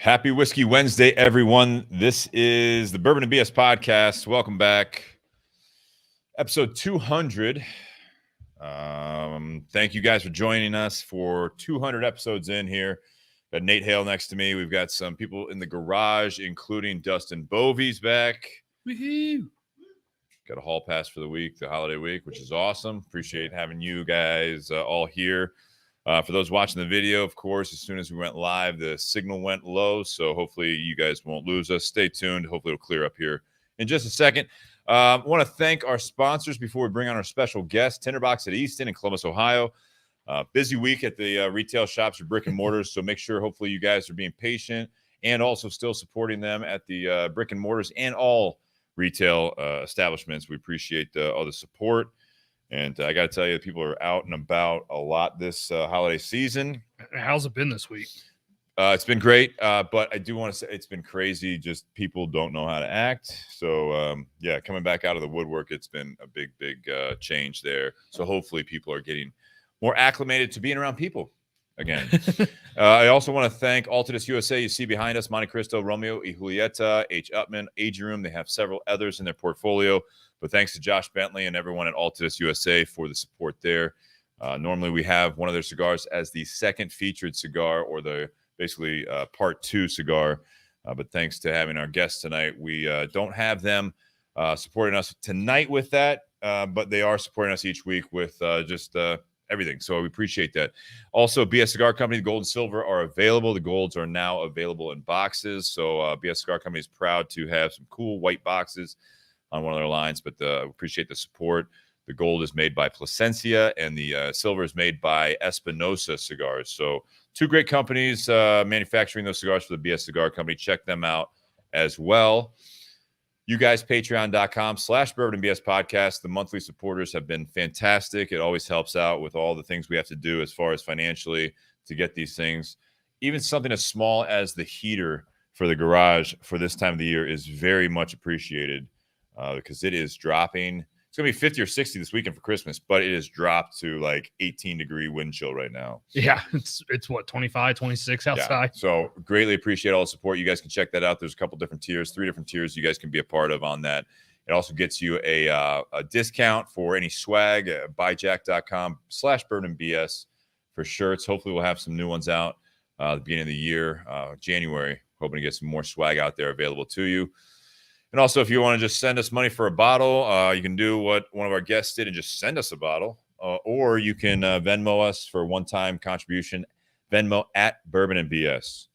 Happy Whiskey Wednesday, everyone. This is the Bourbon and BS podcast. Welcome back. Episode 200. Thank you guys for joining us for 200 episodes in here. Got Nate Hale next to me. We've got some people in the garage, including Dustin Bovey's back. Woo-hoo. Got a hall pass for the week, the holiday week, which is awesome. Appreciate having you guys all here. For those watching the video, of course, as soon as we went live, the signal went low. So hopefully you guys won't lose us. Stay tuned. Hopefully it'll clear up here in just a second. I want to thank our sponsors before we bring on our special guest, Tinderbox at Easton in Columbus, Ohio. Busy week at the retail shops or brick and mortars. So make sure, hopefully, you guys are being patient and also still supporting them at the brick and mortars and all retail establishments. We appreciate all the support. And I got to tell you, people are out and about a lot this holiday season. How's it been this week? It's been great, but I do want to say it's been crazy. Just people don't know how to act. So, yeah, coming back out of the woodwork, it's been a big change there. So hopefully people are getting more acclimated to being around people again. I also want to thank Altadis USA. You see behind us, Monte Cristo, Romeo y Julieta, H. Upman, Aging Room. They have several others in their portfolio. But thanks to Josh Bentley and everyone at Altadis USA for the support there. Normally we have one of their cigars as the second featured cigar or the basically part two cigar. But thanks to having our guests tonight, we don't have them supporting us tonight with that. But they are supporting us each week with just everything. So we appreciate that. Also, BS Cigar Company, the gold and silver are available. The golds are now available in boxes. So BS Cigar Company is proud to have some cool white boxes on one of their lines, but appreciate the support. The gold is made by Plasencia, and the silver is made by Espinosa Cigars. So two great companies manufacturing those cigars for the BS Cigar Company. Check them out as well. You guys, patreon.com/bourbonandbs podcast. The monthly supporters have been fantastic. It always helps out with all the things we have to do as far as financially to get these things. Even something as small as the heater for the garage for this time of the year is very much appreciated. Because it is dropping. It's going to be 50 or 60 this weekend for Christmas, but it has dropped to like 18-degree wind chill right now. Yeah, it's what, 25, 26 outside. Yeah. So greatly appreciate all the support. You guys can check that out. There's a couple different tiers, 3 different tiers you guys can be a part of on that. It also gets you a discount for any swag at buyjack.com/bourbonandbs for shirts. Hopefully we'll have some new ones out at the beginning of the year, January. Hoping to get some more swag out there available to you. And also, if you want to just send us money for a bottle, you can do what one of our guests did and just send us a bottle. Or you can Venmo us for a one-time contribution. Venmo at Bourbon and BS.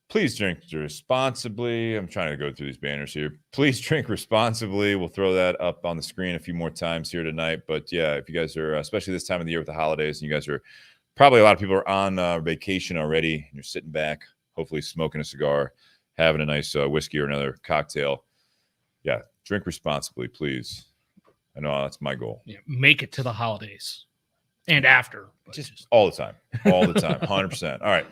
Please drink responsibly. I'm trying to go through these banners here. Please drink responsibly. We'll throw that up on the screen a few more times here tonight. But, yeah, if you guys are, especially this time of the year with the holidays, and you guys are probably a lot of people are on vacation already, and you're sitting back, hopefully smoking a cigar, having a nice whiskey or another cocktail. Yeah, drink responsibly, please. I know that's my goal. Yeah, make it to the holidays and after. Just all the time. All the time. 100%. All right.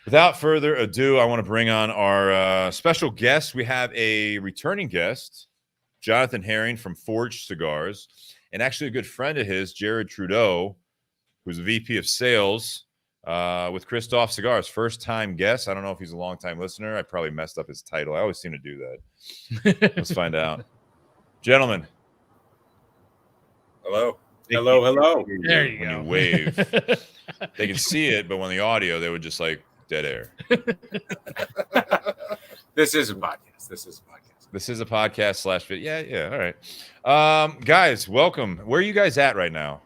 Without further ado, I want to bring on our special guest. We have a returning guest, Jonathan Herring from Forged Cigars, and actually a good friend of his, Jarrid Trudeau, who's the VP of Sales with Kristoff Cigars. First-time guest. I don't know if he's a long-time listener. I probably messed up his title. I always seem to do that. Let's find out. Gentlemen. Hello. Hello. There you when go. You wave. They can see it, but when the audio, they would just like dead air. This is a podcast. This is a podcast / Yeah. All right. Guys, welcome. Where are you guys at right now?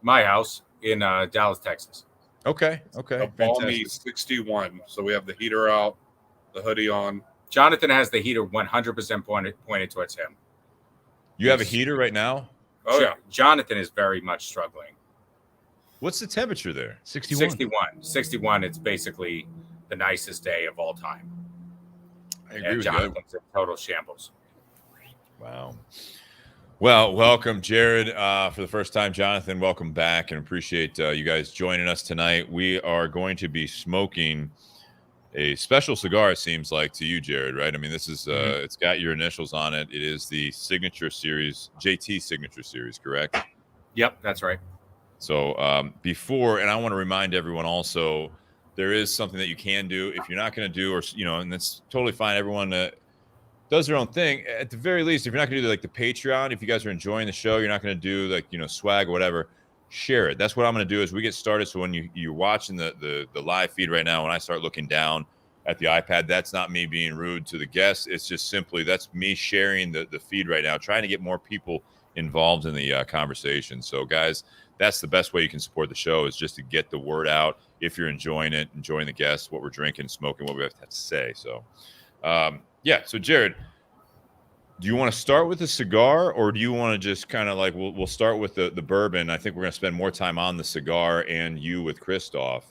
My house in Dallas, Texas. Okay. A balmy 61. So we have the heater out, the hoodie on. Jonathan has the heater 100% pointed towards him. You have a heater right now? Oh, yeah. Jonathan is very much struggling. What's the temperature there? 61. It's basically the nicest day of all time. I agree And with you. Jonathan's in total shambles. Wow. Well, welcome, Jarrid. For the first time, Jonathan, welcome back, and appreciate you guys joining us tonight. We are going to be smoking a special cigar, it seems like, to you, Jarrid, right? I mean, this is it's got your initials on it. It is the Signature Series, JT Signature Series, correct? Yep, that's right. So before, and I want to remind everyone also there is something that you can do. If you're not going to do, or and that's totally fine. Everyone does their own thing. At the very least, if you're not going to do like the Patreon, if you guys are enjoying the show, you're not going to do like swag or whatever. Share it. That's what I'm going to do as we get started. So when you're watching the live feed right now, when I start looking down at the iPad, that's not me being rude to the guests. It's just simply that's me sharing the feed right now, trying to get more people involved in the conversation. So guys, that's the best way you can support the show, is just to get the word out. If you're enjoying it, enjoying the guests, what we're drinking, smoking, what we have to say. So so Jarrid, do you want to start with the cigar, or do you want to just kind of like we'll start with the bourbon? I think we're going to spend more time on the cigar and you with Kristoff.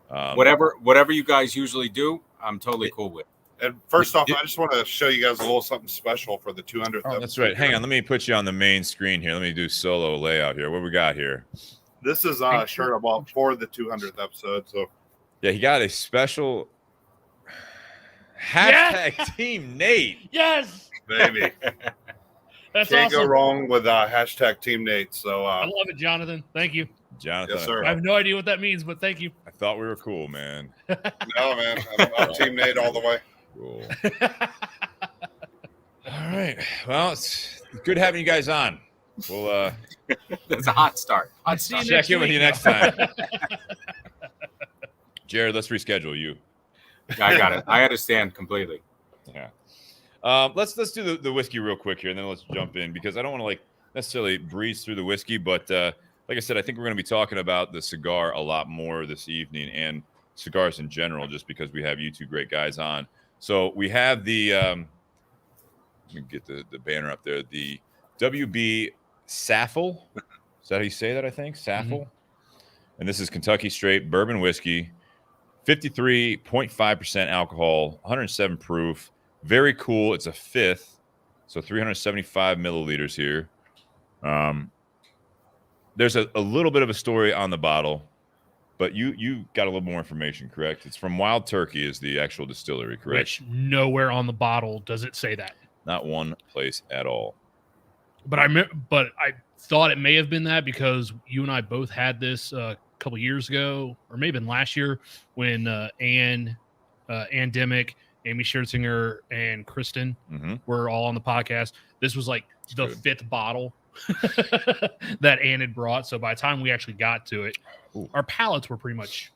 Whatever you guys usually do, I'm totally cool with. And first off, I just want to show you guys a little something special for the 200th episode. That's right. Hang on. Let me put you on the main screen here. Let me do solo layout here. What we got here? This is a shirt I bought for the 200th episode. So yeah, he got a special hashtag Team Nate. Yes, baby. that's Can't awesome. go wrong with hashtag Team Nate. So I love it, Jonathan. Thank you. Jonathan. Yes, sir. I have no idea what that means, but thank you. I thought we were cool, man. No, man. I'm Team Nate all the way. Cool. All right. Well, it's good having you guys on. We'll That's a hot start. I'll see you check next in with week. you next time. Jarrid, let's reschedule you. I got it. I understand completely. Yeah. Let's do the whiskey real quick here, and then let's jump in, because I don't want to like necessarily breeze through the whiskey, but like I said, I think we're going to be talking about the cigar a lot more this evening, and cigars in general, just because we have you two great guys on. So we have the let me get the banner up there. The WB Saffell. Is that how you say that? I think Saffell. Mm-hmm. And this is Kentucky straight bourbon whiskey, 53.5% alcohol, 107 proof. Very cool. It's a fifth, so 375 milliliters here. There's a little bit of a story on the bottle, but you got a little more information, correct? It's from Wild Turkey is the actual distillery, correct? Which nowhere on the bottle does it say that. Not one place at all. But I thought it may have been that, because you and I both had this a couple years ago, or maybe even last year, when Ann Dimick, Amy Scherzinger, and Kristen were all on the podcast. This was like the fifth bottle that Ann had brought. So by the time we actually got to it, our palates were pretty much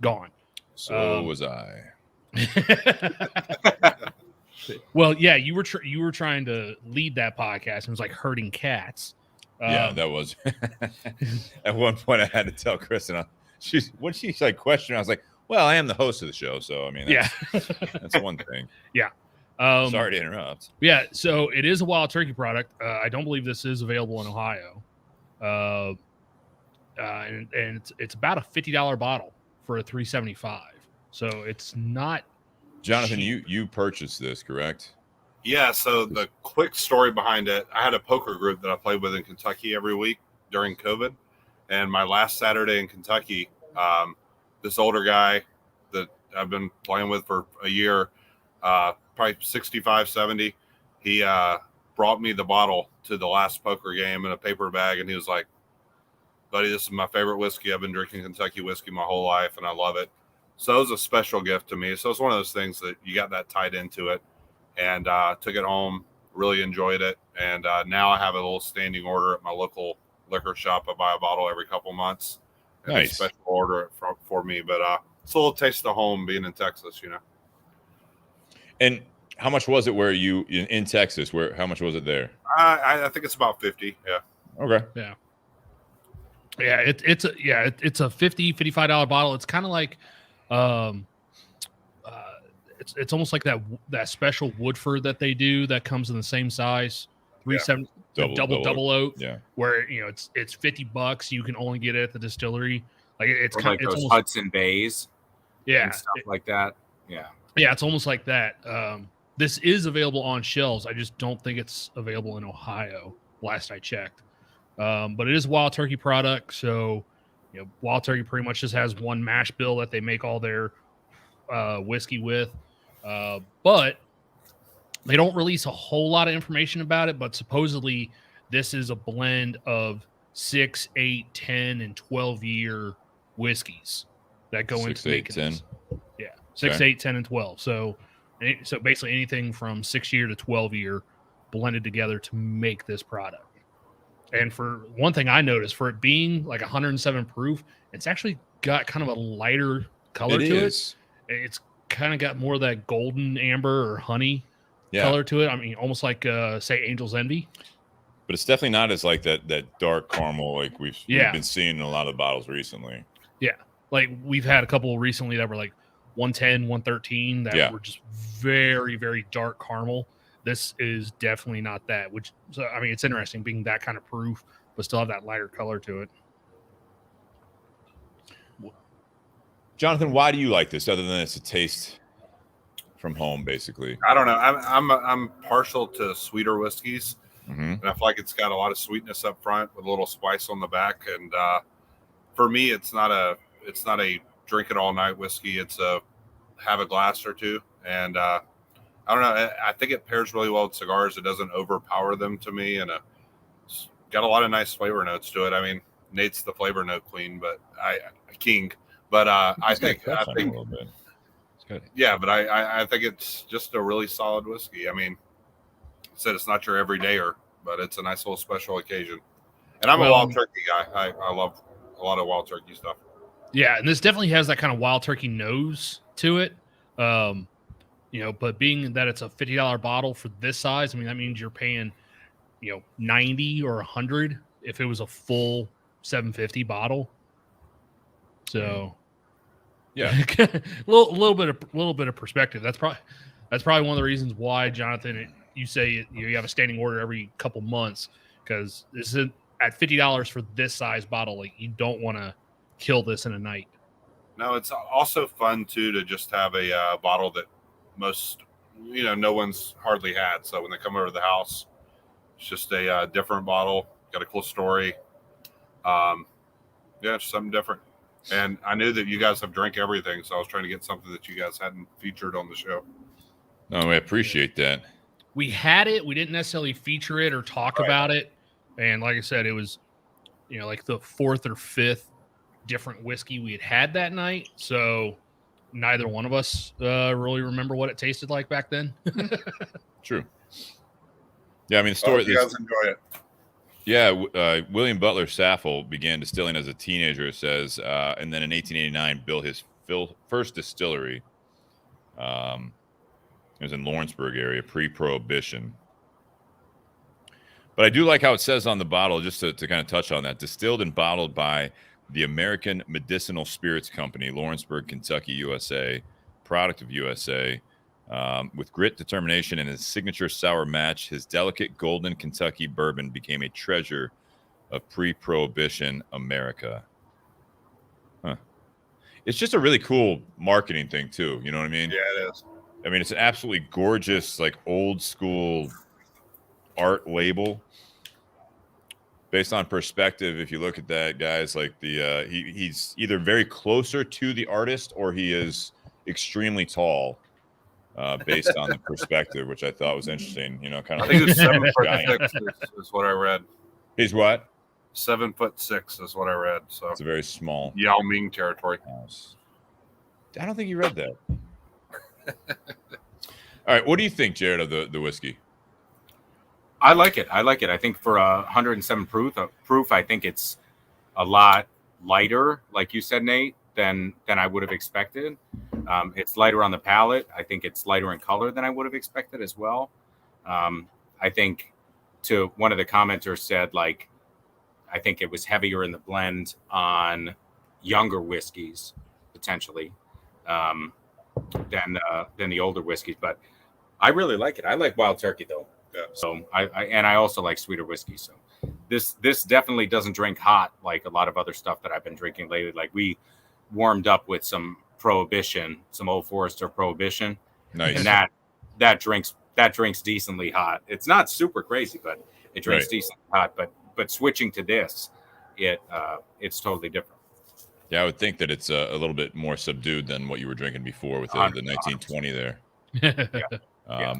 gone. So was I. Well, yeah, you were trying to lead that podcast, and it was like herding cats. Yeah, that was. At one point, I had to tell Kristen, she's like questioning. I was like, "Well, I am the host of the show, so I mean, that's one thing." Yeah. Sorry to interrupt. Yeah, so it is a Wild Turkey product. I don't believe this is available in Ohio, and it's about a $50 bottle for a $375. So it's not. Jonathan, cheap. you purchased this, correct? Yeah, so the quick story behind it, I had a poker group that I played with in Kentucky every week during COVID. And my last Saturday in Kentucky, this older guy that I've been playing with for a year, probably 65, 70, he brought me the bottle to the last poker game in a paper bag. And he was like, "Buddy, this is my favorite whiskey. I've been drinking Kentucky whiskey my whole life, and I love it." So it was a special gift to me. So it's one of those things that you got that tied into it. And took it home, really enjoyed it. And now I have a little standing order at my local liquor shop. I buy a bottle every couple months. And nice. They special order it for me. But it's a little taste of home being in Texas, And how much was it where you in Texas? How much was it there? I think it's about 50. Yeah. Okay. Yeah. Yeah, it's a $55 bottle. It's kind of like it's almost like that special Woodford that they do that comes in the same size, 370 double oak. Yeah, where it's $50. You can only get it at the distillery. Like it's kind like of those almost, Hudson Bays, and stuff like that. Yeah, it's almost like that. This is available on shelves. I just don't think it's available in Ohio. Last I checked, but it is a Wild Turkey product. So Wild Turkey pretty much just has one mash bill that they make all their whiskey with. But they don't release a whole lot of information about it, but supposedly this is a blend of 6, 8, 10, and 12 year whiskeys. that go 6, into 8, making 10. this. Yeah, 6, Okay. 8, 10, and 12. So basically anything from 6-year to 12-year blended together to make this product. And for one thing I noticed, for it being like 107 proof, it's actually got kind of a lighter color to it. It's kind of got more of that golden amber or honey color to it. I mean, almost like say Angel's Envy. But it's definitely not as like that dark caramel like we've been seeing in a lot of bottles recently. Yeah. Like we've had a couple recently that were like 110, 113 that were just very, very dark caramel. This is definitely not that, which, so I mean, it's interesting being that kind of proof, but still have that lighter color to it. Jonathan, why do you like this other than it's a taste from home, basically? I don't know. I'm partial to sweeter whiskeys, and I feel like it's got a lot of sweetness up front with a little spice on the back. And for me, it's not a drink it all night whiskey. It's a have a glass or two, and I don't know. I think it pairs really well with cigars. It doesn't overpower them to me, and it's got a lot of nice flavor notes to it. I mean, Nate's the flavor note queen, but king. But I think a little bit. It's good. Yeah, but I think it's just a really solid whiskey. I mean, I said it's not your everydayer, but it's a nice little special occasion. And I'm a wild turkey guy. I love a lot of wild turkey stuff. Yeah, and this definitely has that kind of wild turkey nose to it. You know, but being that it's a $50 bottle for this size, I mean, that means you're paying, you know, 90 or 100 if it was a full 750 bottle. So, yeah, a little bit of perspective. That's probably one of the reasons why, Jonathan, you say you have a standing order every couple months, because this is at $50 for this size bottle. Like, you don't want to kill this in a night. No, it's also fun too to just have a bottle that no one's hardly had. So when they come over to the house, it's just a different bottle, got a cool story. It's something different. And I knew that you guys have drank everything, so I was trying to get something that you guys hadn't featured on the show. No, we appreciate that. We had it. We didn't necessarily feature it or talk about it. And like I said, it was, you know, like the 4th or 5th different whiskey we had that night. So neither one of us really remember what it tasted like back then. True. Yeah, I mean, the story. You guys enjoy it. Yeah, William Butler Saffell began distilling as a teenager, it says, and then in 1889 built his first distillery. It was in Lawrenceburg area, pre-Prohibition. But I do like how it says on the bottle, just to kind of touch on that, distilled and bottled by the American Medicinal Spirits Company, Lawrenceburg, Kentucky, USA, product of USA. With grit, determination, and his signature sour match, his delicate golden Kentucky bourbon became a treasure of pre-Prohibition America. It's just a really cool marketing thing, too. You know what I mean? Yeah, it is. I mean, it's an absolutely gorgeous, like, old school art label. Based on perspective, if you look at that, guys, like he's either very closer to the artist or he is extremely tall. Based on the perspective, which I thought was interesting. You know, kind of. I think it's 7'6" is what I read. He's what? 7'6" is what I read. So it's a very small Yao Ming territory. House. I don't think you read that. All right, what do you think, Jarrid, of the whiskey? I like it. I think for 107 proof, I think it's a lot lighter, like you said, Nate, than I would have expected. It's lighter on the palate. I think it's lighter in color than I would have expected as well. I think to one of the commenters said, like, I think it was heavier in the blend on younger whiskeys potentially than the older whiskeys. But I really like it. I like Wild Turkey though. Yeah. So I also like sweeter whiskey. So this definitely doesn't drink hot like a lot of other stuff that I've been drinking lately. Like we warmed up with some Prohibition, some Old Forester Prohibition. Nice. And that drinks decently hot. It's not super crazy, but it drinks decently hot. But switching to this, it's totally different. Yeah, I would think that it's a little bit more subdued than what you were drinking before with the 1920 there.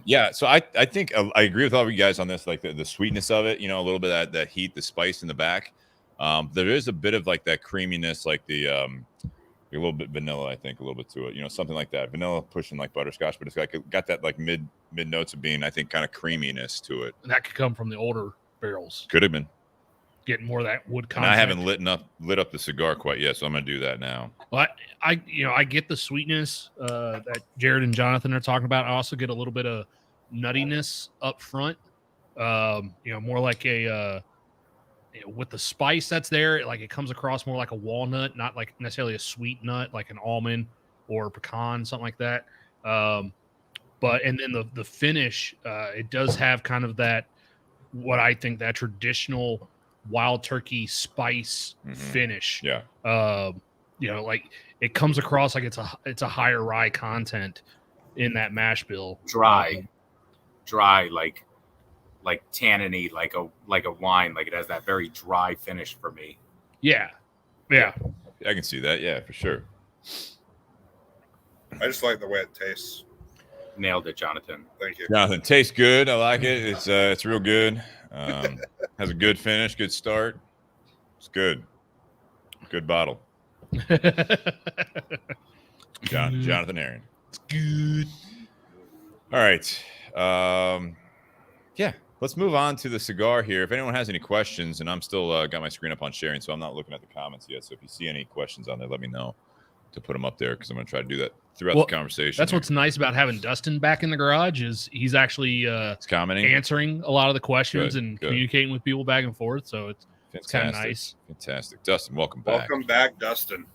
Yeah. So I think I agree with all of you guys on this, like the sweetness of it, you know, a little bit of that heat, the spice in the back. There is a bit of like that creaminess, like the A little bit vanilla, I think, a little bit to it. You know, something like that. Vanilla pushing like butterscotch, but it's like it got that like mid notes of being, I think, kind of creaminess to it. And that could come from the older barrels. Could have been. Getting more of that wood content. And I haven't lit up the cigar quite yet, so I'm gonna do that now. Well, I get the sweetness that Jarrid and Jonathan are talking about. I also get a little bit of nuttiness up front. More like a with the spice that's there, like it comes across more like a walnut, not like necessarily a sweet nut, like an almond or pecan, something like that. But and then the finish, it does have kind of that, what I think that traditional wild turkey spice finish. Yeah. Like it comes across like it's a higher rye content in that mash bill. Dry, like tanniny, like a wine, like it has that very dry finish for me. Yeah. I can see that. Yeah, for sure. I just like the way it tastes. Nailed it, Jonathan. Thank you. Jonathan, tastes good. I like it. It's real good. Has a good finish, good start. It's good. Good bottle. Jonathan Aaron. It's good. All right. Yeah. Let's move on to the cigar here. If anyone has any questions, and I'm still got my screen up on sharing, so I'm not looking at the comments yet. So if you see any questions on there, let me know to put them up there, because I'm going to try to do that throughout the conversation. That's what's nice about having Dustin back in the garage, is he's actually commenting, answering a lot a lot of the questions and communicating with people back and forth. So it's kind of nice. Fantastic. Dustin, welcome back. Welcome back, Dustin.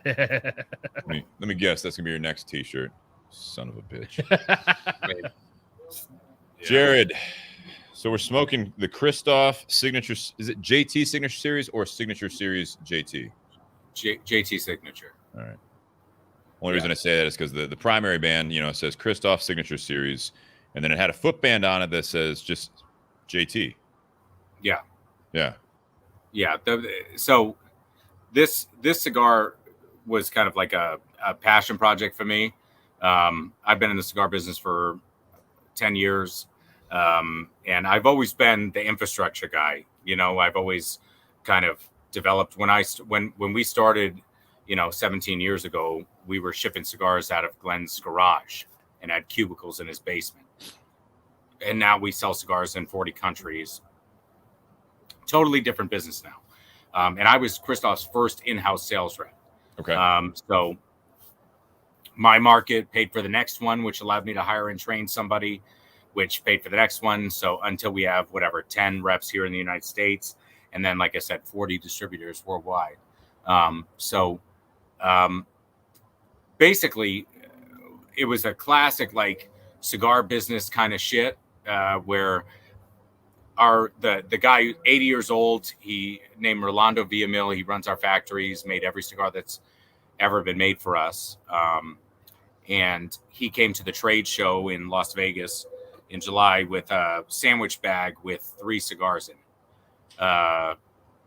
let me guess. That's going to be your next T-shirt. Son of a bitch. Jarrid. So we're smoking the Kristoff Signature. Is it JT Signature Series or Signature Series JT? JT Signature. All right. Only reason I say that is because the primary band, it says Kristoff Signature Series, and then it had a foot band on it that says just JT. Yeah. Yeah. Yeah. So this cigar was kind of like a passion project for me. I've been in the cigar business for 10 years. And I've always been the infrastructure guy. I've always kind of developed when we started, 17 years ago, we were shipping cigars out of Glenn's garage and had cubicles in his basement. And now we sell cigars in 40 countries. Totally different business now. And I was Kristoff's first in-house sales rep. Okay. So my market paid for the next one, which allowed me to hire and train somebody, which paid for the next one. So until we have 10 reps here in the United States, and then, like I said, 40 distributors worldwide. Basically, it was a classic cigar business kind of shit, where the guy, 80 years old, he named Rolando Villamil. He runs our factory. He's made every cigar that's ever been made for us. And he came to the trade show in Las Vegas in July with a sandwich bag with 3 cigars in it,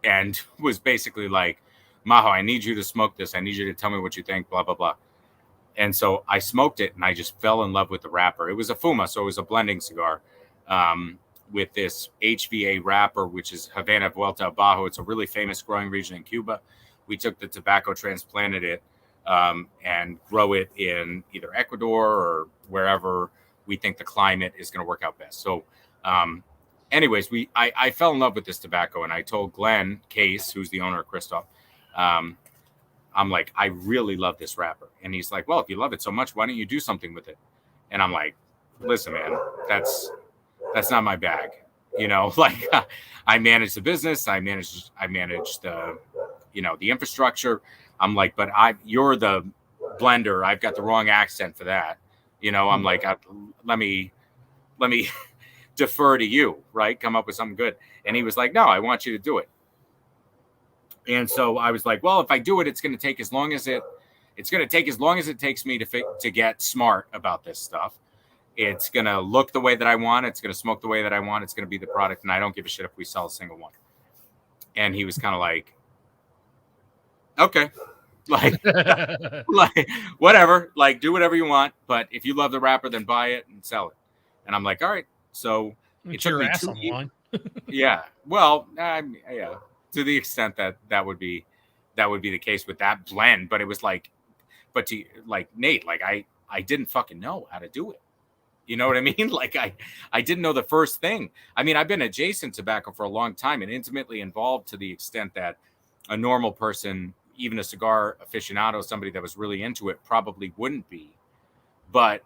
and was basically like, Maho, I need you to smoke this. I need you to tell me what you think, blah, blah, blah. And so I smoked it, and I just fell in love with the wrapper. It was a Fuma, so it was a blending cigar with this HVA wrapper, which is Havana Vuelta Bajo. It's a really famous growing region in Cuba. We took the tobacco, transplanted it, and grow it in either Ecuador or wherever we think the climate is going to work out best. So anyways, I fell in love with this tobacco, and I told Glenn Case, who's the owner of Kristoff, I'm like, I really love this wrapper. And he's like, well, if you love it so much, why don't you do something with it? And I'm like, listen, man, that's not my bag. I manage the business. I manage the, the infrastructure. I'm like, but you're the blender. I've got the wrong accent for that. I'm like, let me defer to you, right? Come up with something good. And he was like, no, I want you to do it. And so I was like, well, if I do it, it's going to take as long as it takes me to get smart about this stuff. It's going to look the way that I want. It's going to smoke the way that I want. It's going to be the product. And I don't give a shit if we sell a single one. And he was kind of like, okay, like whatever, do whatever you want. But if you love the wrapper, then buy it and sell it. And I'm like, all right. So it took me 2 years. Yeah. Well, yeah. To the extent that would be the case with that blend, but it was like to like Nate, like I didn't fucking know how to do it. You know what I mean? Like I didn't know the first thing. I mean, I've been adjacent to tobacco for a long time and intimately involved to the extent that a normal person, even a cigar aficionado, somebody that was really into it, probably wouldn't be. But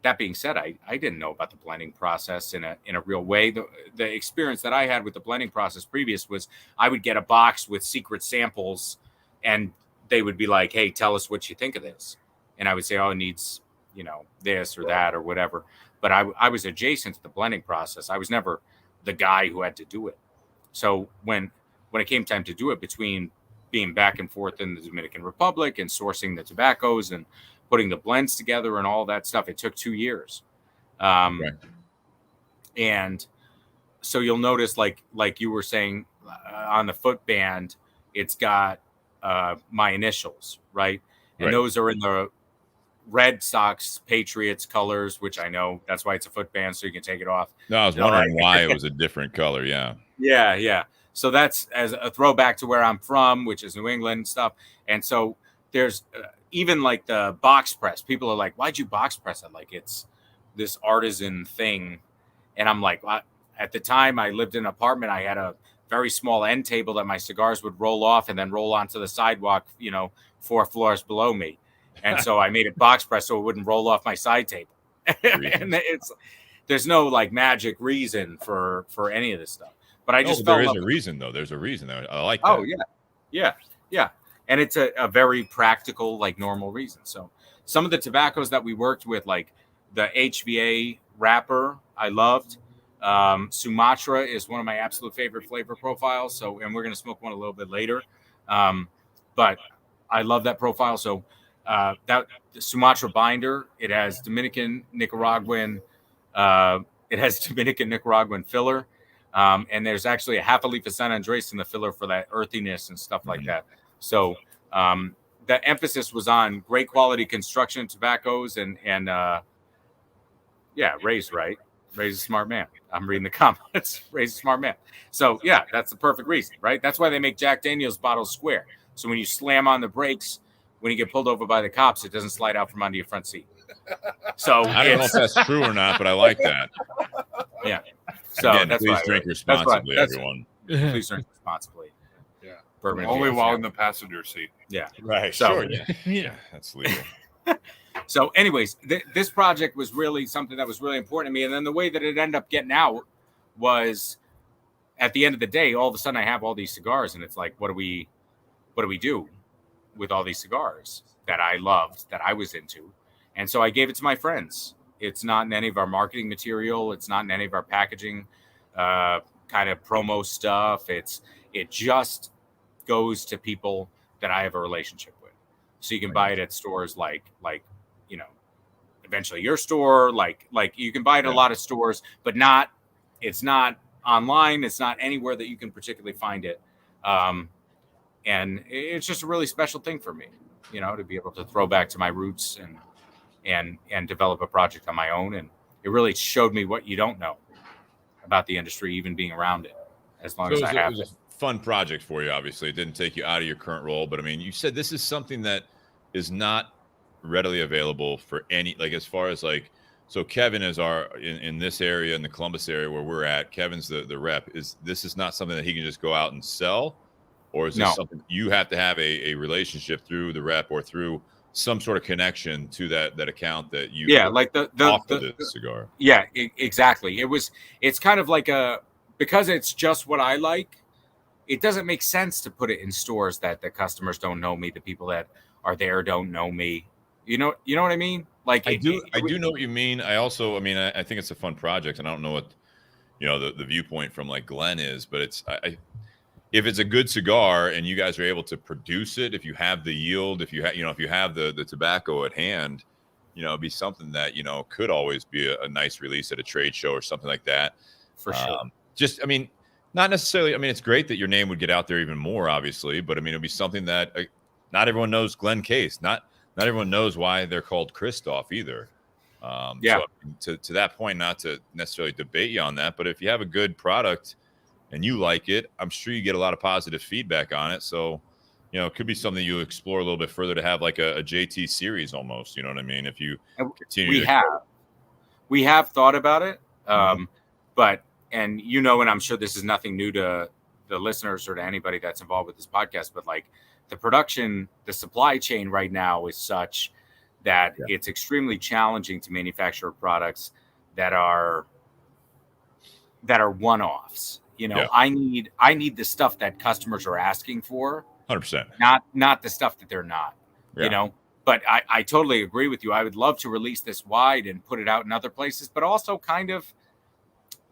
that being said, I didn't know about the blending process in a real way. The experience that I had with the blending process previous was I would get a box with secret samples and they would be like, hey, tell us what you think of this. And I would say, oh, it needs, you know, this or that or whatever. But I was adjacent to the blending process. I was never the guy who had to do it. So when it came time to do it, between being back and forth in the Dominican Republic and sourcing the tobaccos and putting the blends together and all that stuff, it took 2 years. Right. And so you'll notice, like you were saying, on the footband, it's got my initials, right? And Right. those are in the Red Sox Patriots colors, which I know that's why it's a footband, so you can take it off. No, I was wondering why it was a different color. Yeah. Yeah. So that's as a throwback to where I'm from, which is New England stuff. And so there's even like the box press. People are like, why'd you box press it? Like it's this artisan thing. And I'm like, at the time I lived in an apartment, I had a very small end table that my cigars would roll off and then roll onto the sidewalk, 4 floors below me. And so I made it box press so it wouldn't roll off my side table. And there's no like magic reason for any of this stuff. But I just there is a reason though. There's a reason though. I like that. Oh yeah. And it's a very practical, like normal reason. So some of the tobaccos that we worked with, like the HVA wrapper, I loved. Sumatra is one of my absolute favorite flavor profiles. So, and we're going to smoke one a little bit later. But I love that profile. So that the Sumatra binder, it has Dominican, Nicaraguan, filler. And there's actually a half a leaf of San Andres in the filler for that earthiness and stuff like that. So the emphasis was on great quality construction tobaccos and Ray's right. Ray's a smart man. I'm reading the comments. Ray's a smart man. So yeah, that's the perfect reason, right? That's why they make Jack Daniel's bottles square. So when you slam on the brakes, when you get pulled over by the cops, it doesn't slide out from under your front seat. So I don't know if that's true or not, but I like that. Yeah. So Again, that's please why, drink responsibly, everyone. Please drink responsibly. Yeah. Bourbon Only beers, while yeah. in the passenger seat. Yeah. Right. So- Sure. Yeah. Yeah. That's legal. So anyways, this project was really something that was really important to me. And then the way that it ended up getting out was, at the end of the day, all of a sudden I have all these cigars and it's like, what do we do with all these cigars that I loved, that I was into? And so I gave it to my friends. It's not in any of our marketing material. It's not in any of our packaging kind of promo stuff. It just goes to people that I have a relationship with. So you can buy it at stores like eventually your store, like you can buy it at a lot of stores, but it's not online. It's not anywhere that you can particularly find it. And it's just a really special thing for me, to be able to throw back to my roots and develop a project on my own. And it really showed me what you don't know about the industry, even being around it, as long as I have it it. was a fun project for you. Obviously, it didn't take you out of your current role, but I mean, you said this is something that is not readily available for any, like, as far as like, so Kevin is in this area, in the Columbus area where we're at, Kevin's the rep. This is not something that he can just go out and sell, or is this something you have to have a relationship through the rep or through some sort of connection to that account that you like the cigar? Yeah, exactly. It's kind of like because it's just what I like, it doesn't make sense to put it in stores that the customers don't know me, the people that are there don't know me. You know what I mean? Like I do know what you mean. I think it's a fun project, and I don't know what the viewpoint from like Glenn is, but if it's a good cigar and you guys are able to produce it, if you have the yield, if you have the tobacco at hand, it'd be something that could always be a nice release at a trade show or something like that. For sure. Not necessarily. It's great that your name would get out there even more, obviously, but it'd be something that not everyone knows Glenn Case. Not everyone knows why they're called Kristoff either. So to that point, not to necessarily debate you on that, but if you have a good product and you like it, I'm sure you get a lot of positive feedback on it. So it could be something you explore a little bit further to have like a JT series almost. You know what I mean? If you continue, we have thought about it, Mhm. but and and I'm sure this is nothing new to the listeners or to anybody that's involved with this podcast, but like the supply chain right now is such that it's extremely challenging to manufacture products that are one-offs. I need the stuff that customers are asking for, 100%. not the stuff that they're not. But I totally agree with you. I would love to release this wide and put it out in other places, but also kind of,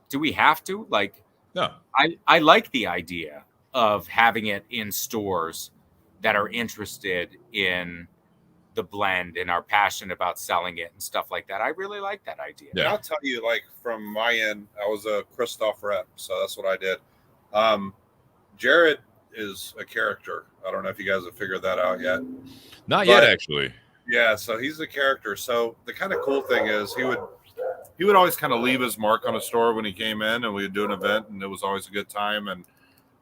do we have to? Like, No. I like the idea of having it in stores that are interested in the blend and are passionate about selling it and stuff like that. I really like that idea. Yeah. I'll tell you, like, from my end, I was a Kristoff rep, so that's what I did. Jarrid is a character. I don't know if you guys have figured that out yet. Not yet, actually. Yeah, so he's a character. So the kind of cool thing is he would always kind of leave his mark on a store when he came in, and we would do an event, and it was always a good time. And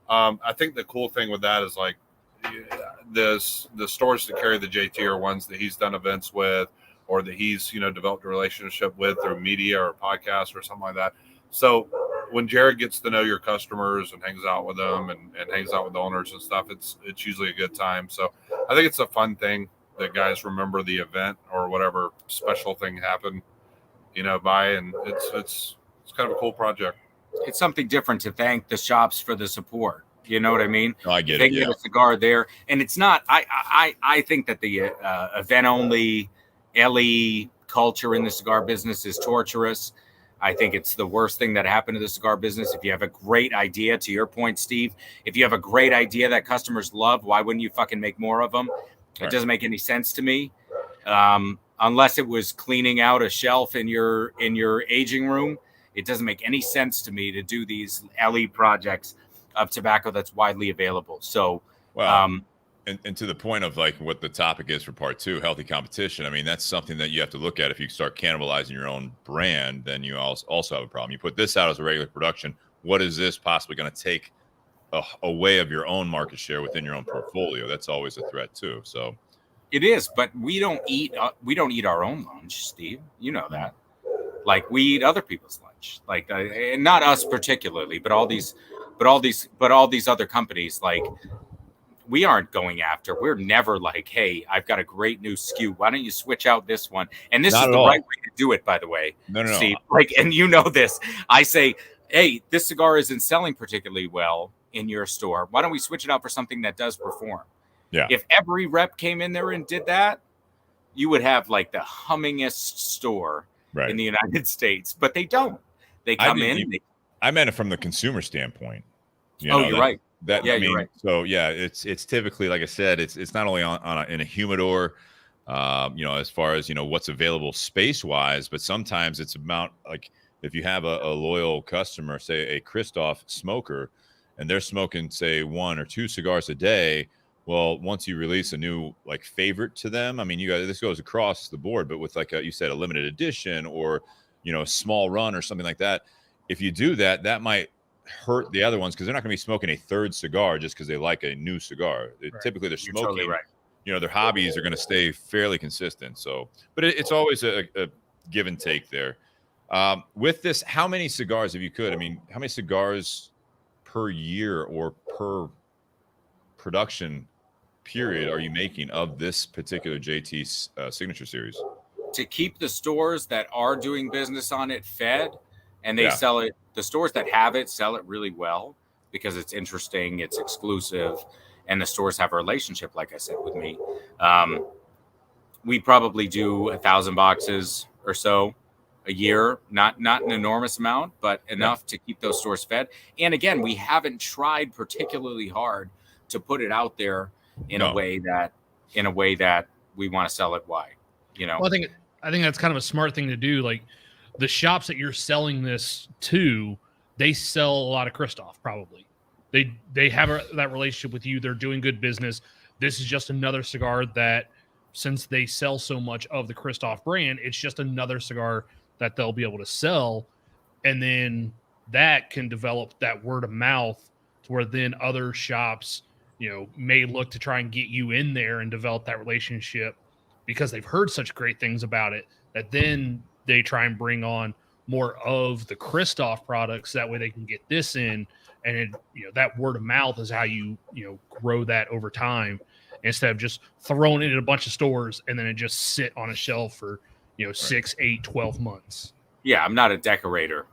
I think the cool thing with that is, like, the stores that carry the JT are ones that he's done events with, or that he's developed a relationship with through media or podcast or something like that. So when Jarrid gets to know your customers and hangs out with them and hangs out with the owners and stuff, it's usually a good time. So I think it's a fun thing that guys remember the event or whatever special thing happened, by, and it's kind of a cool project. It's something different to thank the shops for the support. You know what I mean? No, I get they it. Get a cigar there, and it's not. I think that the event only LE culture in the cigar business is torturous. I think it's the worst thing that happened to the cigar business. If you have a great idea, to your point, Steve, if you have a great idea that customers love, why wouldn't you fucking make more of them? It doesn't make any sense to me, unless it was cleaning out a shelf in your aging room. It doesn't make any sense to me to do these LE projects of tobacco that's widely available. So, and to the point of like what the topic is for part 2, healthy competition. I mean, that's something that you have to look at. If you start cannibalizing your own brand, then you also have a problem. You put this out as a regular production. What is this possibly going to take away of your own market share within your own portfolio? That's always a threat too. So it is, but we don't eat our own lunch, Steve. You know that. Like, we eat other people's lunch, like, and not us particularly, but all these other companies. Like, we aren't going after. We're never like, hey, I've got a great new SKU. Why don't you switch out this one? And this is the right way to do it, by the way. No, Steve. Like, and this. I say, hey, this cigar isn't selling particularly well in your store. Why don't we switch it out for something that does perform? Yeah. If every rep came in there and did that, you would have like the hummingest store in the United States. But they don't. They come in. I meant it from the consumer standpoint. You're right. You're right. So yeah, it's typically, like I said, it's not only in a humidor, as far as what's available space wise, but sometimes it's about, like, if you have a loyal customer, say a Kristoff smoker, and they're smoking, say, 1 or 2 cigars a day. Well, once you release a new, like, favorite to them, I mean, this goes across the board, but with, like, you said, a limited edition or, a small run or something like that. If you do that, that might hurt the other ones, because they're not going to be smoking a third cigar just because they like a new cigar. Typically, they're smoking. Totally right. Their hobbies are going to stay fairly consistent. So, but it's always a give and take there. With this, how many cigars, if you could? I mean, how many cigars per year or per production period are you making of this particular JT signature series? To keep the stores that are doing business on it fed, and they sell it. The stores that have it sell it really well because it's interesting, it's exclusive, and the stores have a relationship, like I said, with me. We probably do 1,000 boxes or so a year, not an enormous amount, but enough to keep those stores fed. And again, we haven't tried particularly hard to put it out there in a way that we want to sell it wide. Well, I think that's kind of a smart thing to do. Like, the shops that you're selling this to, they sell a lot of Kristoff. Probably they have that relationship with you. They're doing good business. This is just another cigar that, since they sell so much of the Kristoff brand, it's just another cigar that they'll be able to sell. And then that can develop that word of mouth to where then other shops may look to try and get you in there and develop that relationship because they've heard such great things about it, that then they try and bring on more of the Kristoff products. That way they can get this in, and that word of mouth is how you grow that over time, instead of just throwing it in a bunch of stores and then it just sit on a shelf for 6, 8, 12 months. Yeah, I'm not a decorator.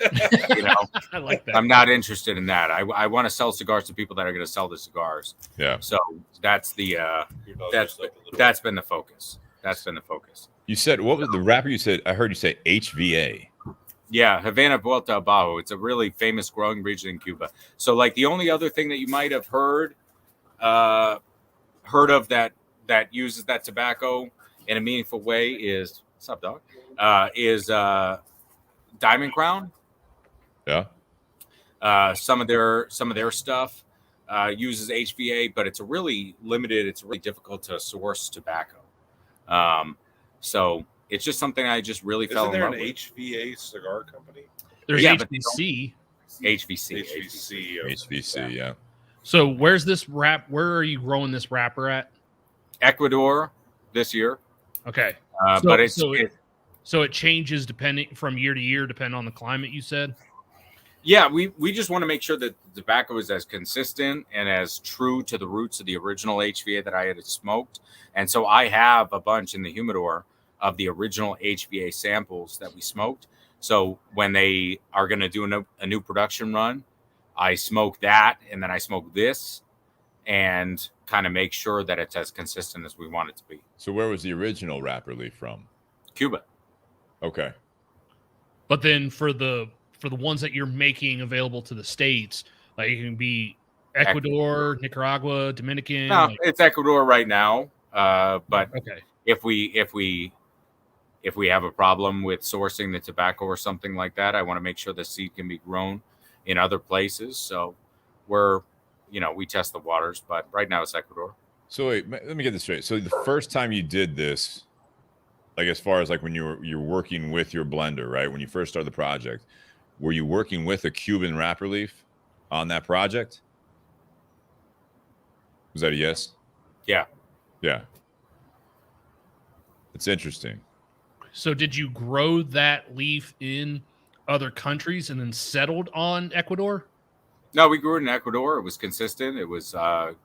I like that. I'm not interested in that. I want to sell cigars to people that are going to sell the cigars. Yeah. So that's the that's been the focus. That's been the focus. You said, what was the wrapper you said? I heard you say HVA. Yeah, Havana Vuelta Abajo. It's a really famous growing region in Cuba. So like the only other thing that you might have heard of that uses that tobacco in a meaningful way is what's up, dog? Is Diamond Crown. Yeah. Some of their stuff uses HVA, but it's really limited. It's really difficult to source tobacco. So it's just something I just really fell in love with. Isn't there an HVA cigar company? There's HVC. HVC. Yeah. So where are you growing this wrapper at? Ecuador this year. Okay. But it changes depending from year to year, depending on the climate, you said? Yeah, we just want to make sure that the tobacco is as consistent and as true to the roots of the original HVA that I had smoked. And so I have a bunch in the humidor of the original HVA samples that we smoked. So when they are going to do a new production run, I smoke that and then I smoke this and kind of make sure that it's as consistent as we want it to be. So where was the original wrapper leaf from? Cuba. Okay. But then for the ones that you're making available to the States, like it can be Ecuador, Nicaragua, Dominican. No, it's Ecuador right now. But okay. If we have a problem with sourcing the tobacco or something like that, I want to make sure the seed can be grown in other places. So we test the waters, but right now it's Ecuador. So wait, let me get this straight. So the first time you did this, like as far as like when you're working with your blender, right? When you first started the project, were you working with a Cuban wrapper leaf on that project? Was that a yes? Yeah. Yeah. It's interesting. So did you grow that leaf in other countries and then settled on Ecuador? No, we grew it in Ecuador. It was consistent. It was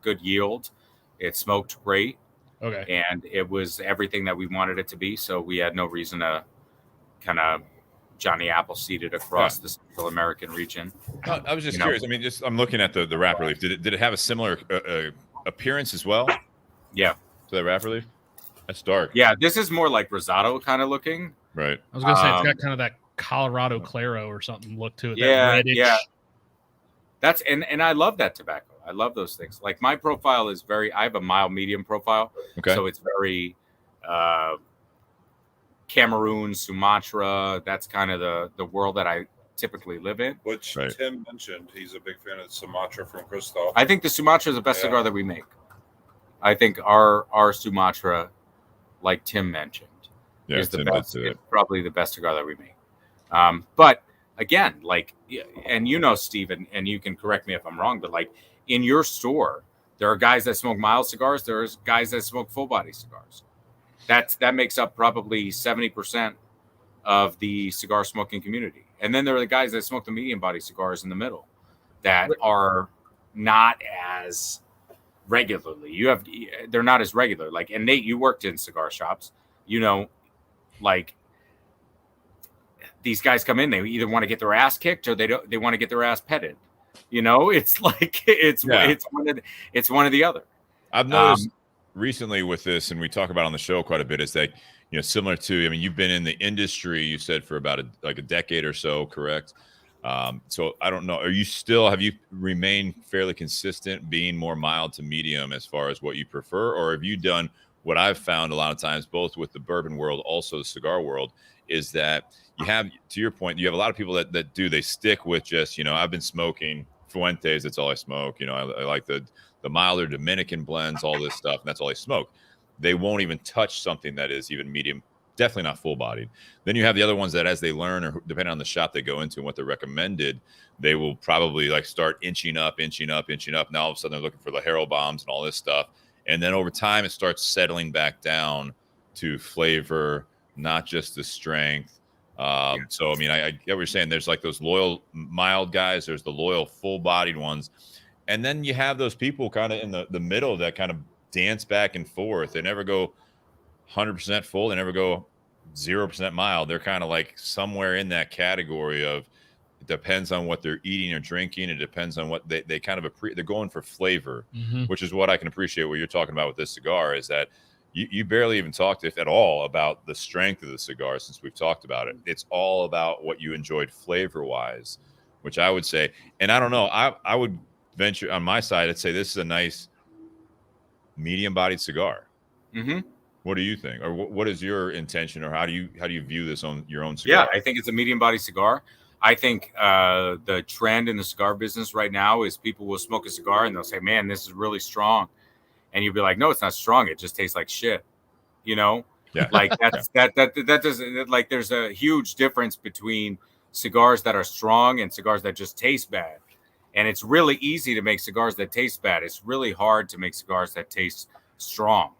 good yield. It smoked great. Okay. And it was everything that we wanted it to be. So we had no reason to kind of Johnny Appleseed it across the Central American region. I was just curious. I mean, I'm looking at the wrapper leaf. Did it have a similar appearance as well? Yeah. To that wrapper leaf? That's dark. Yeah, this is more like Rosado kind of looking. Right. I was going to say, it's got kind of that Colorado Claro or something look to it. Yeah, that reddish. yeah. That's and I love that tobacco. I love those things. Like my profile is I have a mild medium profile. Okay. So it's very Cameroon, Sumatra. That's kind of the world that I typically live in. Which Tim mentioned, he's a big fan of Sumatra from Kristoff. I think the Sumatra is the best cigar that we make. I think our Sumatra, like Tim mentioned, is the best. It's probably the best cigar that we make. But again, like, and Steven, and you can correct me if I'm wrong, but like in your store, there are guys that smoke mild cigars. There's guys that smoke full body cigars. That makes up probably 70% of the cigar smoking community. And then there are the guys that smoke the medium body cigars in the middle that are not as regularly. They're not as regular. Like, and Nate, you worked in cigar shops, like these guys come in, they either want to get their ass kicked or they want to get their ass petted. It's like it's one or the other. I've noticed recently with this, and we talk about on the show quite a bit, is that similar to, I mean, you've been in the industry, you said, for about a decade or so, correct? So I don't know, have you remained fairly consistent being more mild to medium as far as what you prefer, or have you done what I've found a lot of times, both with the bourbon world, also the cigar world, is that you have, to your point, you have a lot of people that they stick with just, I've been smoking Fuentes, that's all I smoke. I like the milder Dominican blends, all this stuff, and that's all I smoke. They won't even touch something that is even medium definitely not full bodied. Then you have the other ones that as they learn, or depending on the shop they go into and what they're recommended, they will probably like start inching up. Now all of a sudden they're looking for Ligero bombs and all this stuff. And then over time, it starts settling back down to flavor, not just the strength. So, I mean, I get what you're saying. There's like those loyal, mild guys. There's the loyal, full-bodied ones. And then you have those people kind of in the middle that kind of dance back and forth. They never go 100% full. They never go 0% mild. They're kind of like somewhere in that category of, it depends on what they're eating or drinking. It depends on what they kind of they're going for flavor, which is what I can appreciate what you're talking about with this cigar, is that you barely even talked, if at all, about the strength of the cigar since we've talked about it. It's all about what you enjoyed flavor-wise, which I would say, and I don't know, I would venture on my side, I'd say this is a nice medium-bodied cigar. What do you think, or what is your intention, or how do you view this on your own cigar? Yeah, I think it's a medium-bodied cigar. I think the trend in the cigar business right now is people will smoke a cigar and they'll say, "Man, this is really strong," and you'll be like, "No, it's not strong. It just tastes like shit." You know, like that's that doesn't, like, there's a huge difference between cigars that are strong and cigars that just taste bad. And it's really easy to make cigars that taste bad. It's really hard to make cigars that taste strong.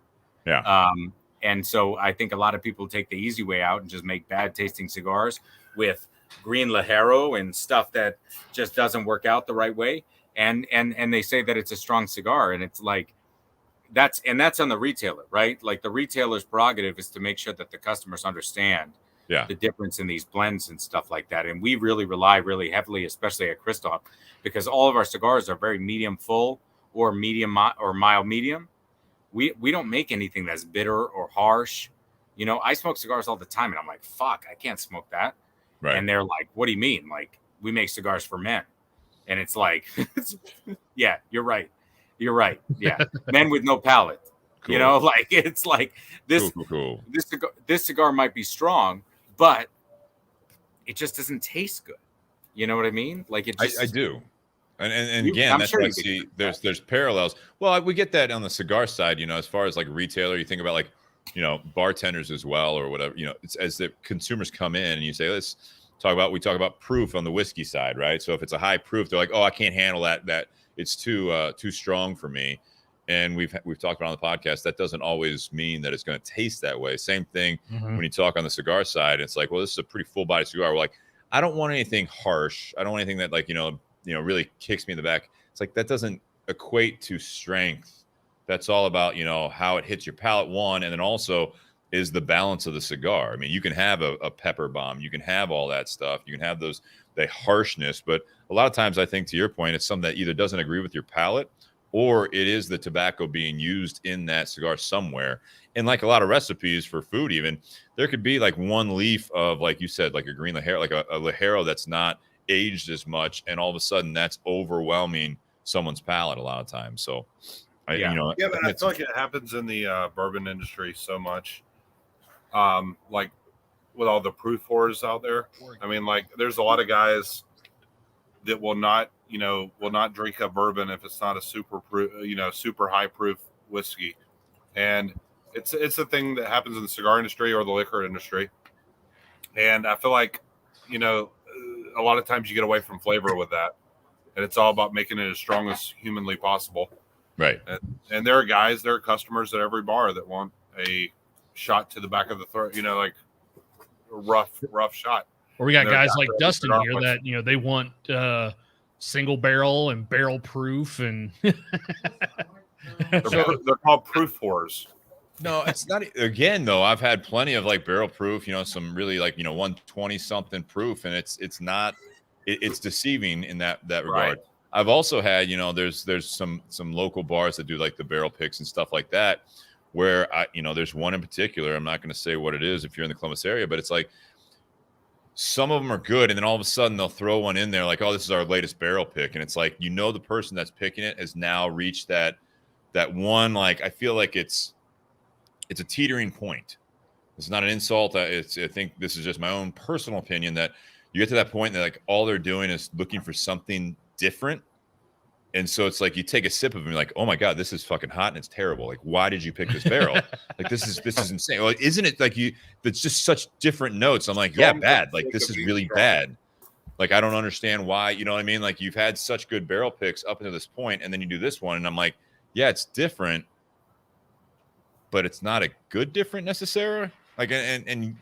And so I think a lot of people take the easy way out and just make bad tasting cigars with green Ligero and stuff that just doesn't work out the right way. And they say that it's a strong cigar. And it's like, that's on the retailer, right? Like, the retailer's prerogative is to make sure that the customers understand the difference in these blends and stuff like that. And we really rely really heavily, especially at Kristoff, because all of our cigars are very medium full or medium or mild medium. We don't make anything that's bitter or harsh. You know, I smoke cigars all the time and I'm like, fuck, I can't smoke that. Right. And they're like, what do you mean? Like, we make cigars for men. And it's like, yeah, you're right. You're right. Yeah. Men with no palate. Cool. You know, like, it's like this, cool. This cigar might be strong, but it just doesn't taste good. You know what I mean? Like, it just, I do. And again, that's why I see there's parallels. Well, we get that on the cigar side, you know, as far as like retailer, you think about like, you know, bartenders as well, or whatever, you know, it's as the consumers come in and you say, we talk about proof on the whiskey side, right? So if it's a high proof, they're like, oh, I can't handle that it's too strong for me. And we've talked about on the podcast, that doesn't always mean that it's going to taste that way. Same thing when you talk on the cigar side, it's like, well, this is a pretty full body cigar. We're like, I don't want anything harsh. I don't want anything that, like, you know, really kicks me in the back. It's like, that doesn't equate to strength. That's all about, you know, how it hits your palate, one, and then also is the balance of the cigar. I mean, you can have a pepper bomb, you can have all that stuff, you can have the harshness, but a lot of times, I think, to your point, it's something that either doesn't agree with your palate, or it is the tobacco being used in that cigar somewhere. And like a lot of recipes for food, even, there could be like one leaf of, like you said, like a green Ligero, like a Ligero that's not aged as much, and all of a sudden that's overwhelming someone's palate a lot of times. So but I feel like it happens in the bourbon industry so much, like with all the proof whores out there. I mean, like, there's a lot of guys that will not drink a bourbon if it's not a super high proof whiskey. And it's a thing that happens in the cigar industry or the liquor industry. And I feel like, you know, a lot of times you get away from flavor with that, and it's all about making it as strong as humanly possible. Right. And there are customers at every bar that want a shot to the back of the throat, you know, like a rough shot. Or we got guys like Dustin here that, you know, they want single barrel and barrel proof, and they're called proof whores. No, it's not. Again, though, I've had plenty of like barrel proof, you know, some really like, you know, 120 something proof, and it's not, it's deceiving in that regard. Right. I've also had, you know, there's some local bars that do like the barrel picks and stuff like that, where there's one in particular. I'm not going to say what it is if you're in the Columbus area, but it's like, some of them are good, and then all of a sudden they'll throw one in there like, oh, this is our latest barrel pick, and it's like, you know, the person that's picking it has now reached that one, like, I feel like it's a teetering point. It's not an insult. I think this is just my own personal opinion, that you get to that point that like all they're doing is looking for something different, And so it's like you take a sip of it and you're like, oh my God, this is fucking hot and it's terrible. Like, why did you pick this barrel? Like, this is insane. Like, isn't it like that's just such different notes. I'm like, yeah, bad. Like, this is really bad. Like, I don't understand why, you know what I mean? Like, you've had such good barrel picks up until this point, and then you do this one, and I'm like, yeah, it's different, but it's not a good different necessarily. Like, and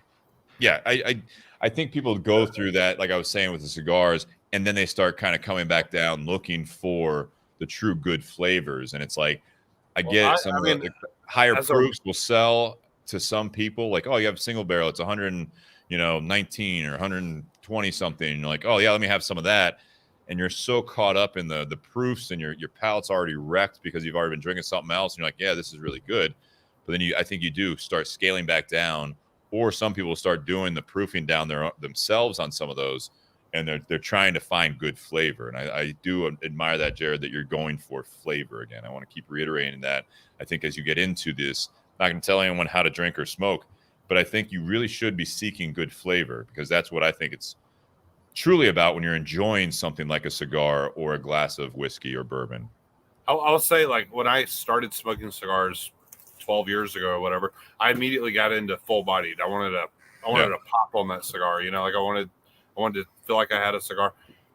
yeah, I think people go through that, like I was saying with the cigars, and then they start kind of coming back down looking for the true good flavors. And it's like, I get some of the higher proofs will sell to some people, like, oh, you have a single barrel, it's 119 or 120 something. And you're like, oh yeah, let me have some of that. And you're so caught up in the proofs, and your palate's already wrecked because you've already been drinking something else. And you're like, yeah, this is really good. But then I think you do start scaling back down, or some people start doing the proofing down themselves on some of those, and they're trying to find good flavor. And I do admire that, Jarrid, that you're going for flavor again. I want to keep reiterating that. I think as you get into this, I'm not going to tell anyone how to drink or smoke, but I think you really should be seeking good flavor, because that's what I think it's truly about when you're enjoying something like a cigar or a glass of whiskey or bourbon. I'll say, like, when I started smoking cigars 12 years ago or whatever, I immediately got into full bodied. I wanted to pop on that cigar, you know, like I wanted to feel like I had a cigar.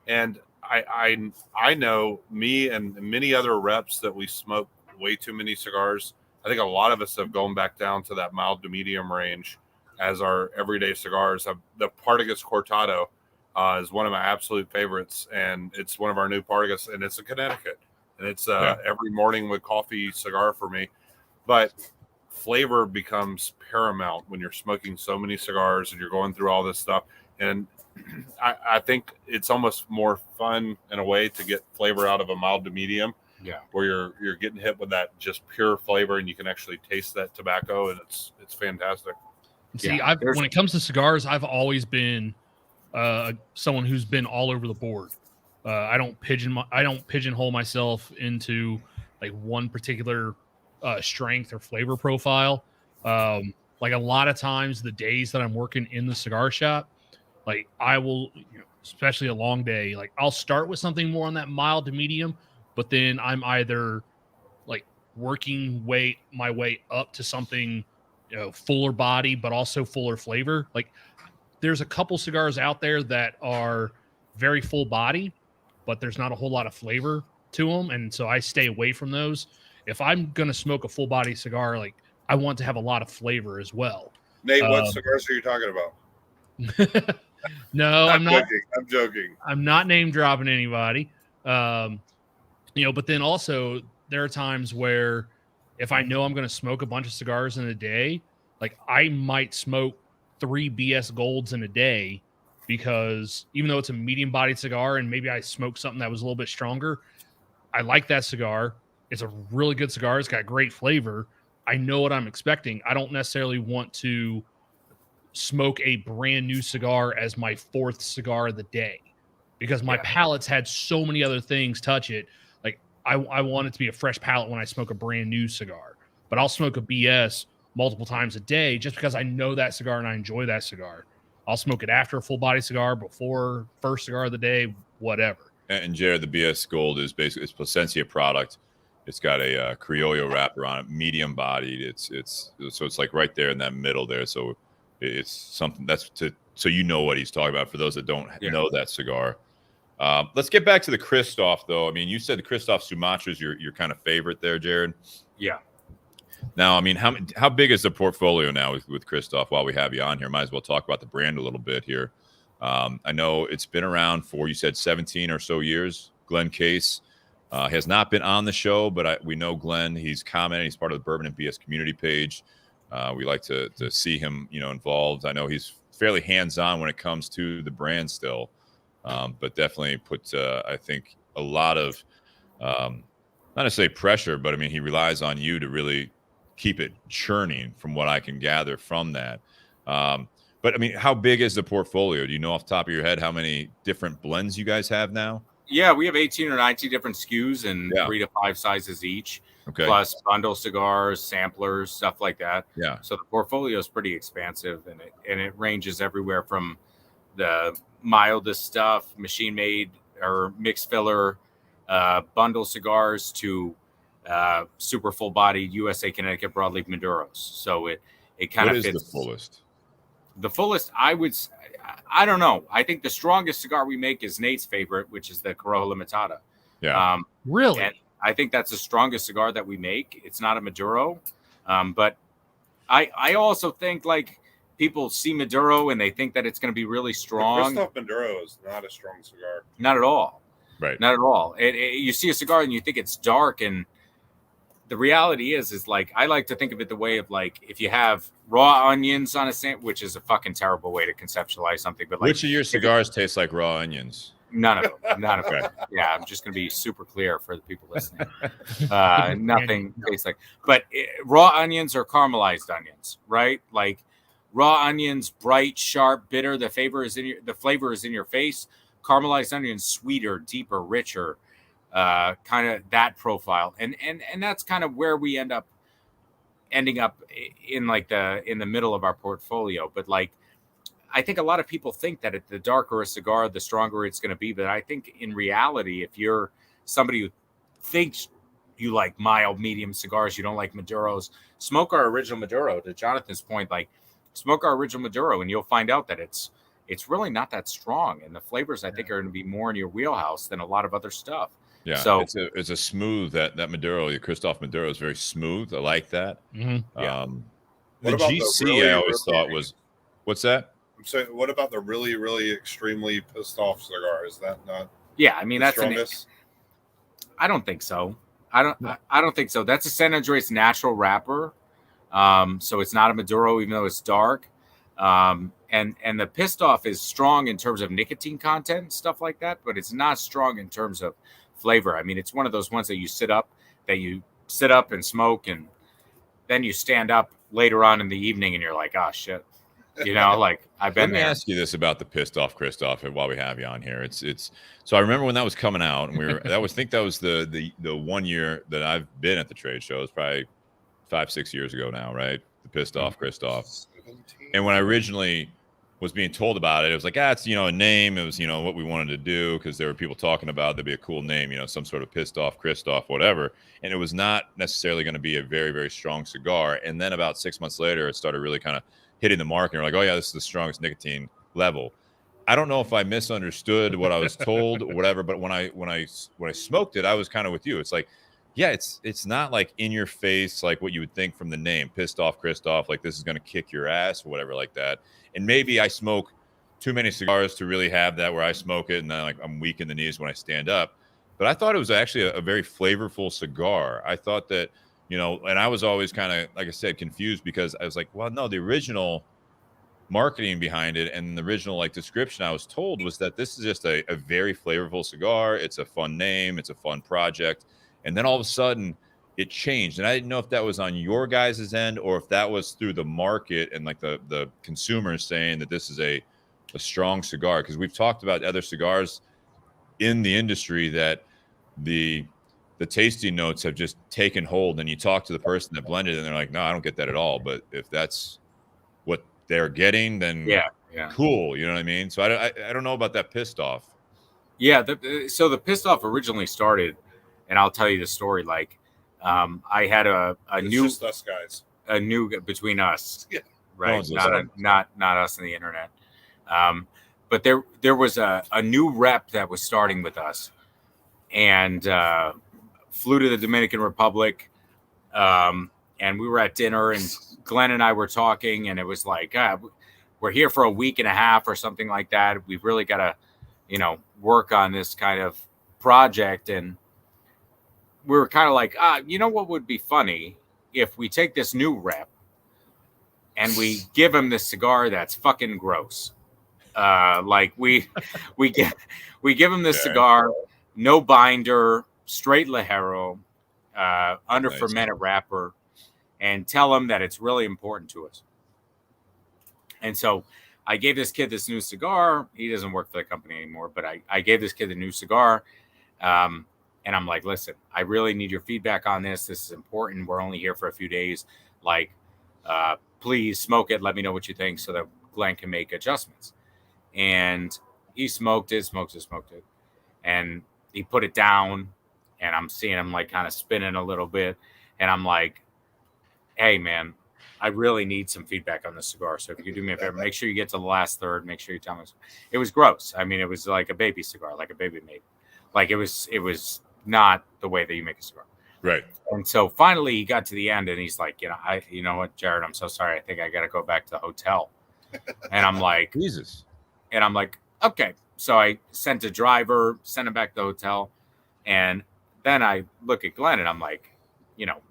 And I know me and many other reps that we smoke way too many cigars. I think a lot of us have gone back down to that mild to medium range as our everyday cigars. The Partagas Cortado is one of my absolute favorites, and it's one of our new Partagas, and it's a Connecticut, and it's every morning with coffee cigar for me. But flavor becomes paramount when you're smoking so many cigars and you're going through all this stuff. And I think it's almost more fun in a way to get flavor out of a mild to medium, where you're getting hit with that just pure flavor, and you can actually taste that tobacco, and it's fantastic. See, when it comes to cigars, I've always been someone who's been all over the board. I don't pigeonhole myself into like one particular strength or flavor profile. Like a lot of times, the days that I'm working in the cigar shop, like I will, especially a long day, like I'll start with something more on that mild to medium, but then I'm either like working my way up to something, fuller body, but also fuller flavor. Like there's a couple cigars out there that are very full body, but there's not a whole lot of flavor to them. And so I stay away from those. If I'm going to smoke a full body cigar, like I want to have a lot of flavor as well. Nate, what cigars are you talking about? No, I'm not. I'm joking. I'm not name dropping anybody. But then also there are times where if I know I'm going to smoke a bunch of cigars in a day, like I might smoke 3 BS Golds in a day, because even though it's a medium bodied cigar and maybe I smoked something that was a little bit stronger, I like that cigar. It's a really good cigar. It's got great flavor. I know what I'm expecting. I don't necessarily want to smoke a brand new cigar as my 4th cigar of the day, because my palate's had so many other things touch it. Like I want it to be a fresh palate when I smoke a brand new cigar, but I'll smoke a BS multiple times a day just because I know that cigar and I enjoy that cigar. I'll smoke it after a full body cigar, before first cigar of the day, whatever. And Jarrid, the BS Gold is basically it's Plasencia product. It's got a Criollo wrapper on it, medium bodied. It's like right there in that middle there. So it's something so you know what he's talking about for those that don't know that cigar. Let's get back to the Kristoff though. I mean, you said the Kristoff Sumatra is your kind of favorite there, Jarrid. Yeah. Now, I mean, how big is the portfolio now with Kristoff? While we have you on here, might as well talk about the brand a little bit here. I know it's been around for, you said 17 or so years. Glenn Case has not been on the show, but we know Glenn. He's commenting. He's part of the Bourbon and BS community page. We like to see him, involved. I know he's fairly hands-on when it comes to the brand still, but definitely put, I think, a lot of, not necessarily pressure, but I mean, he relies on you to really keep it churning from what I can gather from that. But I mean, how big is the portfolio? Do you know off the top of your head how many different blends you guys have now? Yeah, we have 18 or 19 different SKUs and 3 to 5 sizes each. Okay. Plus bundle cigars, samplers, stuff like that. Yeah. So the portfolio is pretty expansive, and it ranges everywhere from the mildest stuff, machine made or mixed filler, bundle cigars to super full bodied USA Connecticut broadleaf Maduros. So it kind of fits. What is the fullest? The fullest, I don't know. I think the strongest cigar we make is Nate's favorite, which is the Corojo Limitada. Yeah. Really? And I think that's the strongest cigar that we make. It's not a Maduro. But I also think like people see Maduro and they think that it's going to be really strong. Kristoff Maduro is not a strong cigar. Not at all. Right. Not at all. You see a cigar and you think it's dark, and the reality is like I like to think of it the way of like if you have raw onions on a sandwich, which is a fucking terrible way to conceptualize something. But like, which of your cigars taste like raw onions? None of them. None of them. Yeah, I'm just going to be super clear for the people listening. Nothing tastes like. But raw onions or caramelized onions, right? Like raw onions, bright, sharp, bitter. The flavor is in your face. Caramelized onions, sweeter, deeper, richer. Kind of that profile, and that's kind of where we ending up in like in the middle of our portfolio. But like, I think a lot of people think that the darker a cigar, the stronger it's going to be. But I think in reality, if you're somebody who thinks you like mild, medium cigars, you don't like Maduros, smoke our original Maduro. To Jonathan's point, like smoke our original Maduro, and you'll find out that it's really not that strong, and the flavors I think are going to be more in your wheelhouse than a lot of other stuff. Yeah, so it's a smooth that Maduro, the Kristoff Maduro is very smooth. I like that. Mm-hmm. Yeah. The GC I always thought was, what's that? I'm saying, what about the really, really extremely pissed off cigar? Is that not? Yeah, I mean that's strongest? I don't think so. I don't think so. That's a San Andreas natural wrapper, so it's not a Maduro, even though it's dark. And the pissed off is strong in terms of nicotine content and stuff like that, but it's not strong in terms of flavor. I mean, it's one of those ones that you sit up and smoke, and then you stand up later on in the evening and you're like, oh shit, like I've been there. Let me ask you this about the pissed off Kristoff while we have you on here. It's so I remember when that was coming out, and that was the 1 year that I've been at the trade show. It's probably 5-6 years ago now, right? The pissed off Kristoff. And when I originally was being told about it, it was like, it's, a name. It was, what we wanted to do because there were people talking about there'd be a cool name, some sort of pissed off Kristoff, whatever. And it was not necessarily going to be a very, very strong cigar. And then about 6 months later, it started really kind of hitting the mark. And you're like, oh yeah, this is the strongest nicotine level. I don't know if I misunderstood what I was told or whatever, but when I smoked it, I was kind of with you. It's like, yeah, it's not like in your face like what you would think from the name, pissed off Kristoff, like this is going to kick your ass or whatever like that. And maybe I smoke too many cigars to really have that where I smoke it and then like I'm weak in the knees when I stand up. But I thought it was actually a very flavorful cigar. I thought that, and I was always kind of, like I said, confused because I was like, well, no, the original marketing behind it and the original like description I was told was that this is just a very flavorful cigar. It's a fun name. It's a fun project. And then all of a sudden it changed. And I didn't know if that was on your guys' end or if that was through the market and like the consumers saying that this is a strong cigar. Because we've talked about other cigars in the industry that the tasting notes have just taken hold. And you talk to the person that blended it and they're like, no, I don't get that at all. But if that's what they're getting, then yeah. Cool. You know what I mean? So I don't know about that pissed off. Yeah. So the pissed off originally started, and I'll tell you the story. Like, I had It's new, just us guys. a new between us, Yeah. right? Oh, Not us on the internet. But there was a new rep that was starting with us, and flew to the Dominican Republic, and we were at dinner, and Glenn and I were talking, and it was like, we're here for a week and a half or something like that. We've really got to, work on this kind of project, and we were kind of like, what would be funny if we take this new rep and we give him this cigar that's fucking gross. Like we give him this cigar, no binder, straight Ligero, under fermented wrapper, and tell him that it's really important to us. And so I gave this kid this new cigar. He doesn't work for the company anymore, but I gave this kid the new cigar. And I'm like, listen, I really need your feedback on this. This is important. We're only here for a few days. Like, please smoke it. Let me know what you think so that Glenn can make adjustments. And he smoked it. And he put it down. and I'm seeing him like kind of spinning a little bit, and I'm like, hey man, I really need some feedback on this cigar. So if you could do me a favor, make sure you get to the last third. Make sure you tell me. It was gross. I mean, it was like a baby cigar, like a baby made. Like it was not the way that you make a cigar. Right. And so finally he got to the end and he's like, you know what, Jarrid, I'm so sorry. I think I got to go back to the hotel. And I'm like, Jesus. And I'm like, okay. So I sent a driver, sent him back to the hotel. And then I look at Glenn and I'm like,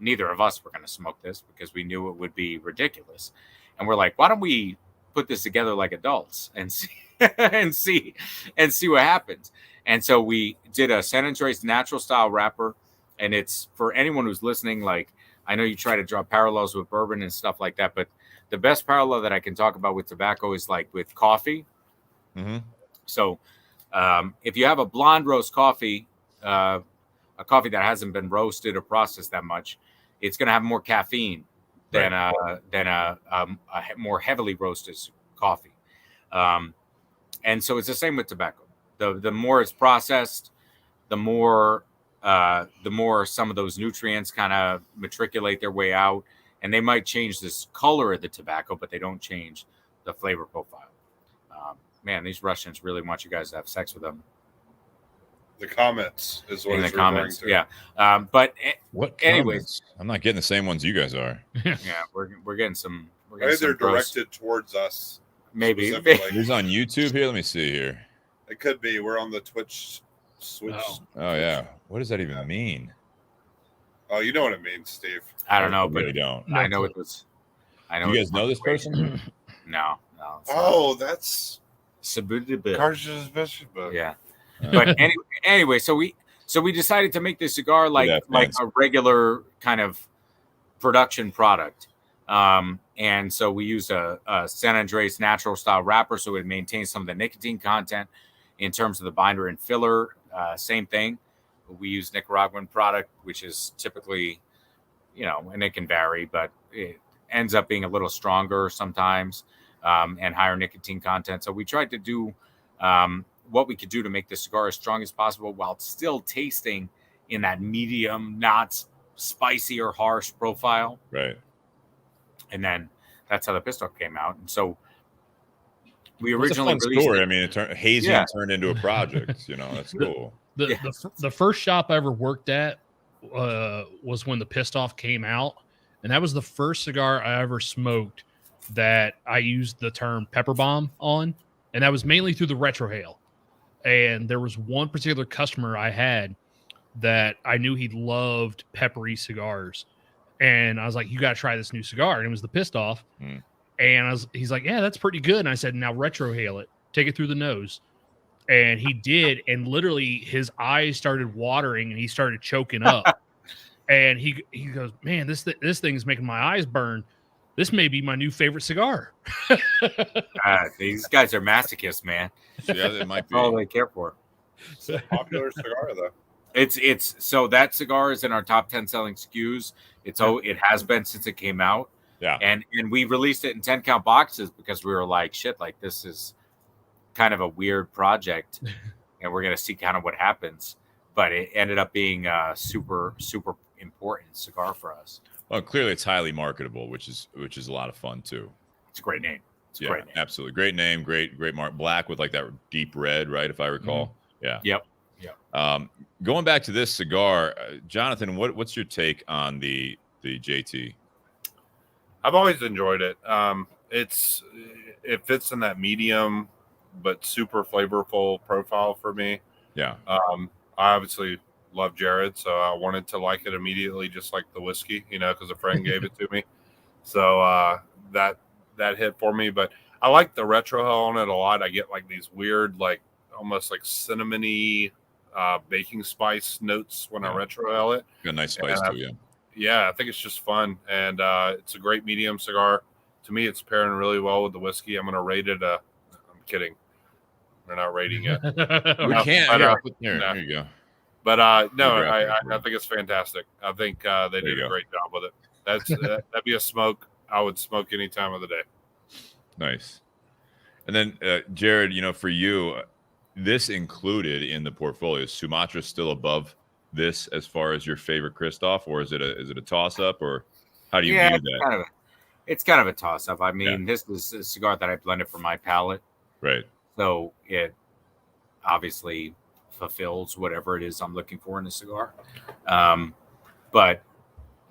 neither of us were going to smoke this because we knew it would be ridiculous. And we're like, why don't we put this together like adults and see and see what happens? And so we did a San Andreas natural style wrapper. And it's for anyone who's listening, like, I know you try to draw parallels with bourbon and stuff like that, but the best parallel that I can talk about with tobacco is like with coffee. Mm-hmm. So if you have a blonde roast coffee, a coffee that hasn't been roasted or processed that much, it's going to have more caffeine than a more heavily roasted coffee. And so it's the same with tobacco. The more it's processed, the more some of those nutrients kind of matriculate their way out, and they might change this color of the tobacco, but they don't change the flavor profile. Man, these Russians really want you guys to have sex with them. The comments is what In the it's comments, referring to. yeah. But What? anyways, Comments? I'm not getting the same ones you guys are. yeah, we're getting some. We're Maybe getting they're some gross, directed towards us. maybe. specifically. Who's on YouTube here? Let me see here. It could be. We're on the Twitch switch. Oh yeah. What does that even mean? Oh, you know what it means, Steve. I don't know, I but really don't. I know it was. I know. Do you it guys was know this person? No. It's Oh, that's not. Carter's Bishop. Yeah. But anyway, so we decided to make this cigar like a regular kind of production product. And so we used a San Andreas natural style wrapper, so it maintains some of the nicotine content. In terms of the binder and filler, same thing. We use Nicaraguan product, which is typically, and it can vary, but it ends up being a little stronger sometimes, and higher nicotine content. So we tried to do what we could do to make the cigar as strong as possible while still tasting in that medium, not spicy or harsh profile. Right. And then that's how the pistol came out. And so we It's a originally fun released story. it. I mean, hazing turned into a project. That's cool. The first shop I ever worked at was when the Pissed Off came out, and that was the first cigar I ever smoked that I used the term pepper bomb on, and that was mainly through the retrohale. And there was one particular customer I had that I knew he loved peppery cigars, and I was like, "You got to try this new cigar," and it was the Pissed Off. And he's like, "Yeah, that's pretty good." And I said, "Now retrohale it, take it through the nose." And he did, and literally his eyes started watering and he started choking up. And he goes, "Man, this thing is making my eyes burn. This may be my new favorite cigar." These guys are masochists, man. Yeah, it might be. That's all they care for. It's a popular cigar, though. It's so that cigar is in our top 10 selling SKUs. It has been since it came out. Yeah. And we released it in 10 count boxes because we were like, shit, like this is kind of a weird project and we're going to see kind of what happens. But it ended up being a super, super important cigar for us. Well, clearly it's highly marketable, which is a lot of fun too. It's a great name. It's a great name. Absolutely. Great name. Great mark. Black with like that deep red, right? If I recall. Yeah. Yep. Going back to this cigar, Jonathan, what's your take on the JT? I've always enjoyed it. It fits in that medium but super flavorful profile for me. Yeah. I obviously love Jarrid, so I wanted to like it immediately, just like the whiskey, because a friend gave it to me. So that hit for me. But I like the retro on it a lot. I get like these weird, like almost like cinnamony baking spice notes when I retro it. Got a nice spice too, yeah. Yeah, I think it's just fun, and it's a great medium cigar. To me, it's pairing really well with the whiskey. I'm going to rate it. I'm kidding. We're not rating it. We can't. There you go. But no, I think it's fantastic. I think they did a great job with it. That'd be a smoke I would smoke any time of the day. Nice. And then Jarrid, for you, this included in the portfolio. Sumatra's still above this as far as your favorite Kristoff, or is it a toss up, or how do you Yeah, view that? it's kind of a toss up. I mean, this is a cigar that I blended for my palate, Right. so it obviously fulfills whatever it is I'm looking for in a cigar. But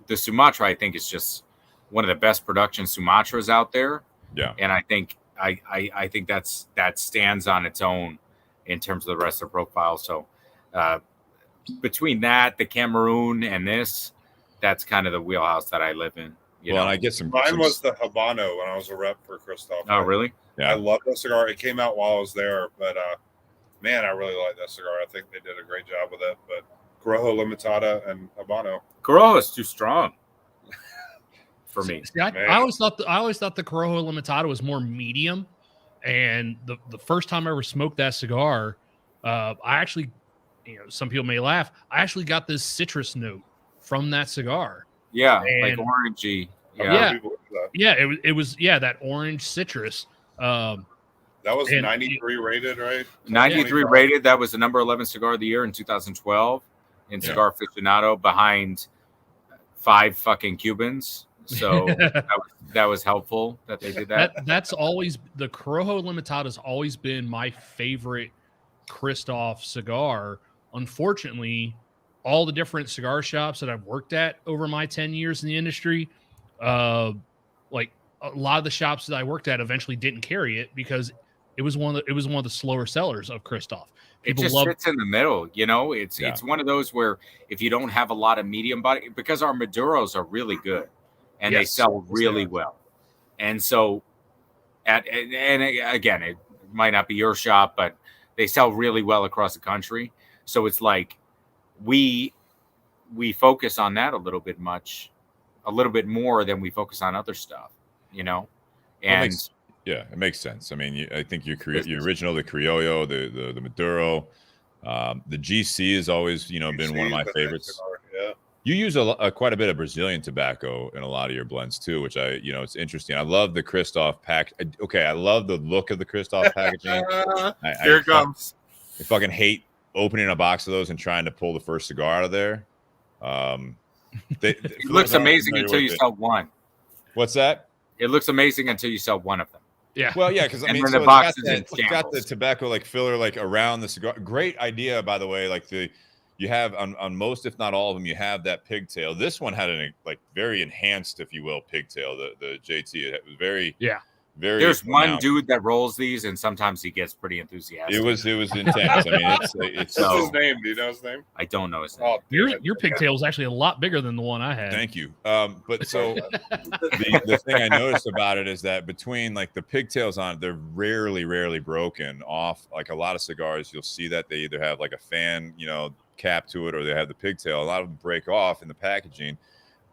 the Sumatra, I think, is just one of the best production Sumatras out there. Yeah. And I think I think that stands on its own in terms of the rest of the profile. So between that, the Cameroon, and this, that's kind of the wheelhouse that I live in. You know? And I get some. Mine was the Habano when I was a rep for Kristoff. Oh, really? Yeah. I love that cigar. It came out while I was there, but man, I really like that cigar. I think they did a great job with it. But Corojo Limitada and Habano. Corojo is too strong for me. See, I always thought the Corojo Limitada was more medium, and the first time I ever smoked that cigar, I actually, some people may laugh, I actually got this citrus note from that cigar. Yeah, and, like orangey. It was that orange citrus. That was 93 rated, right? 93 rated. That was the number 11 cigar of the year in 2012 in Cigar Aficionado, behind 5 fucking Cubans. So that was helpful that they did that. That's always, the Corojo Limitada has always been my favorite Kristoff cigar. Unfortunately, all the different cigar shops that I've worked at over my 10 years in the industry, like a lot of the shops that I worked at eventually didn't carry it because it was one of the slower sellers of Kristoff. It just sits in the middle, It's one of those where if you don't have a lot of medium body, because our Maduros are really good and they sell really well, and so and again, it might not be your shop, but they sell really well across the country. So it's like we focus on that a little bit more than we focus on other stuff, And it makes sense. I mean, I think your original, the Criollo, the Maduro, the GC has always, been one of my favorites. Yeah. You use quite a bit of Brazilian tobacco in a lot of your blends too, which it's interesting. I love the Kristoff pack. Okay, I love the look of the Kristoff packaging. Here it comes. I fucking hate opening a box of those and trying to pull the first cigar out of there. It looks amazing until you sell one. What's that? It looks amazing until you sell one of them. Yeah. Well, yeah, because I mean, the box it's got the tobacco like filler like around the cigar. Great idea, by the way. Like you have on most, if not all of them, you have that pigtail. This one had an very enhanced, if you will, pigtail. The JT, it was very very. There's one dude that rolls these, and sometimes he gets pretty enthusiastic. It was intense. I mean, it's What's his name? Do you know his name? I don't know his name. Oh, your pigtail is actually a lot bigger than the one I had. Thank you. But so the thing I noticed about it is that between like the pigtails on it, they're rarely broken off. Like a lot of cigars, you'll see that they either have like a fan, cap to it, or they have the pigtail. A lot of them break off in the packaging.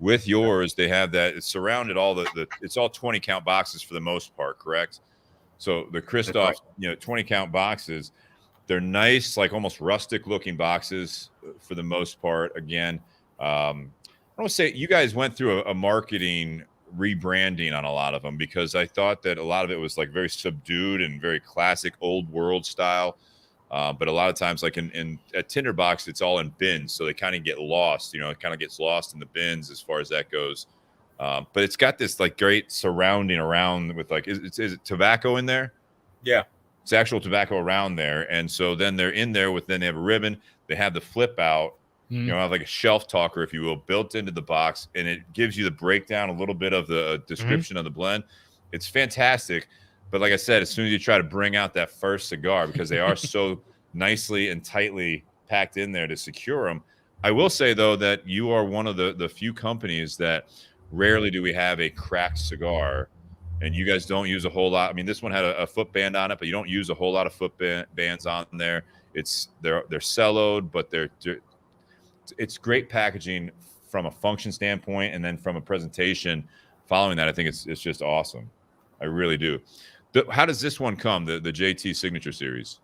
With yours, they have that. It's surrounded all it's all 20 count boxes for the most part, correct? So the Kristoff, 20 count boxes, they're nice, like almost rustic looking boxes for the most part. Again, I want to say you guys went through a marketing rebranding on a lot of them, because I thought that a lot of it was like very subdued and very classic old world style. But a lot of times, like in at Tinderbox, it's all in bins, so they kind of get lost. It kind of gets lost in the bins as far as that goes. But it's got this like great surrounding around with like, is it tobacco in there? Yeah, it's actual tobacco around there, and so then they're in there with. Then they have a ribbon. They have the flip out. Have like a shelf talker, if you will, built into the box, and it gives you the breakdown, a little bit of the description of the blend. It's fantastic. But like I said, as soon as you try to bring out that first cigar, because they are so nicely and tightly packed in there to secure them, I will say, though, that you are one of the few companies that rarely do we have a cracked cigar, and you guys don't use a whole lot. I mean, this one had a foot band on it, but you don't use a whole lot of foot bands on there. They're celloed, but it's great packaging from a function standpoint, and then from a presentation following that, I think it's just awesome. I really do. How does this one come, the JT Signature Series?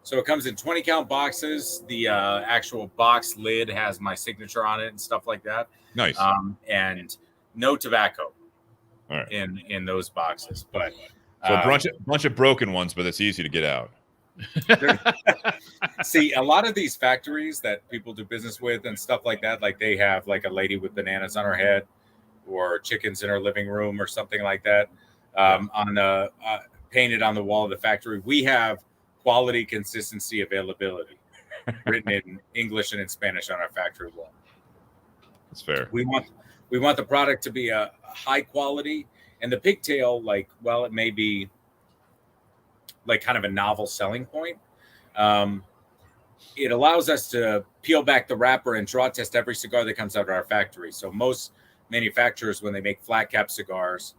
So it comes in 20 count boxes. The actual box lid has my signature on it and stuff like that. Nice. And no tobacco all right. in those boxes. But so a bunch of broken ones, but it's easy to get out. See, a lot of these factories that people do business with and stuff like that, like they have like a lady with bananas on her head or chickens in her living room or something like that, on the painted on the wall of the factory. We have quality, consistency, availability written in English and in Spanish on our factory wall. That's fair. We want the product to be a high quality, and the pigtail, like, well, it may be like kind of a novel selling point. It allows us to peel back the wrapper and draw test every cigar that comes out of our factory. So most manufacturers, when they make flat cap cigars,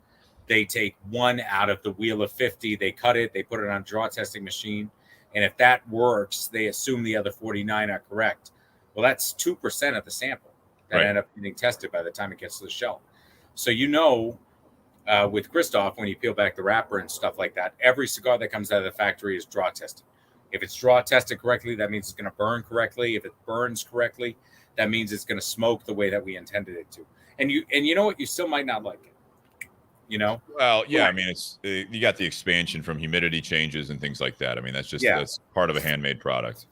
they take one out of the wheel of 50, they cut it, they put it on a draw testing machine, and if that works, they assume the other 49 are correct. Well, that's 2% of the sample that end up getting tested by the time it gets to the shelf. So with Kristoff, when you peel back the wrapper and stuff like that, every cigar that comes out of the factory is draw tested. If it's draw tested correctly, that means it's going to burn correctly. If it burns correctly, that means it's going to smoke the way that we intended it to. And you know what? You still might not like it. You know? Well, yeah. I mean, you got the expansion from humidity changes and things like that. I mean, that's part of a handmade product.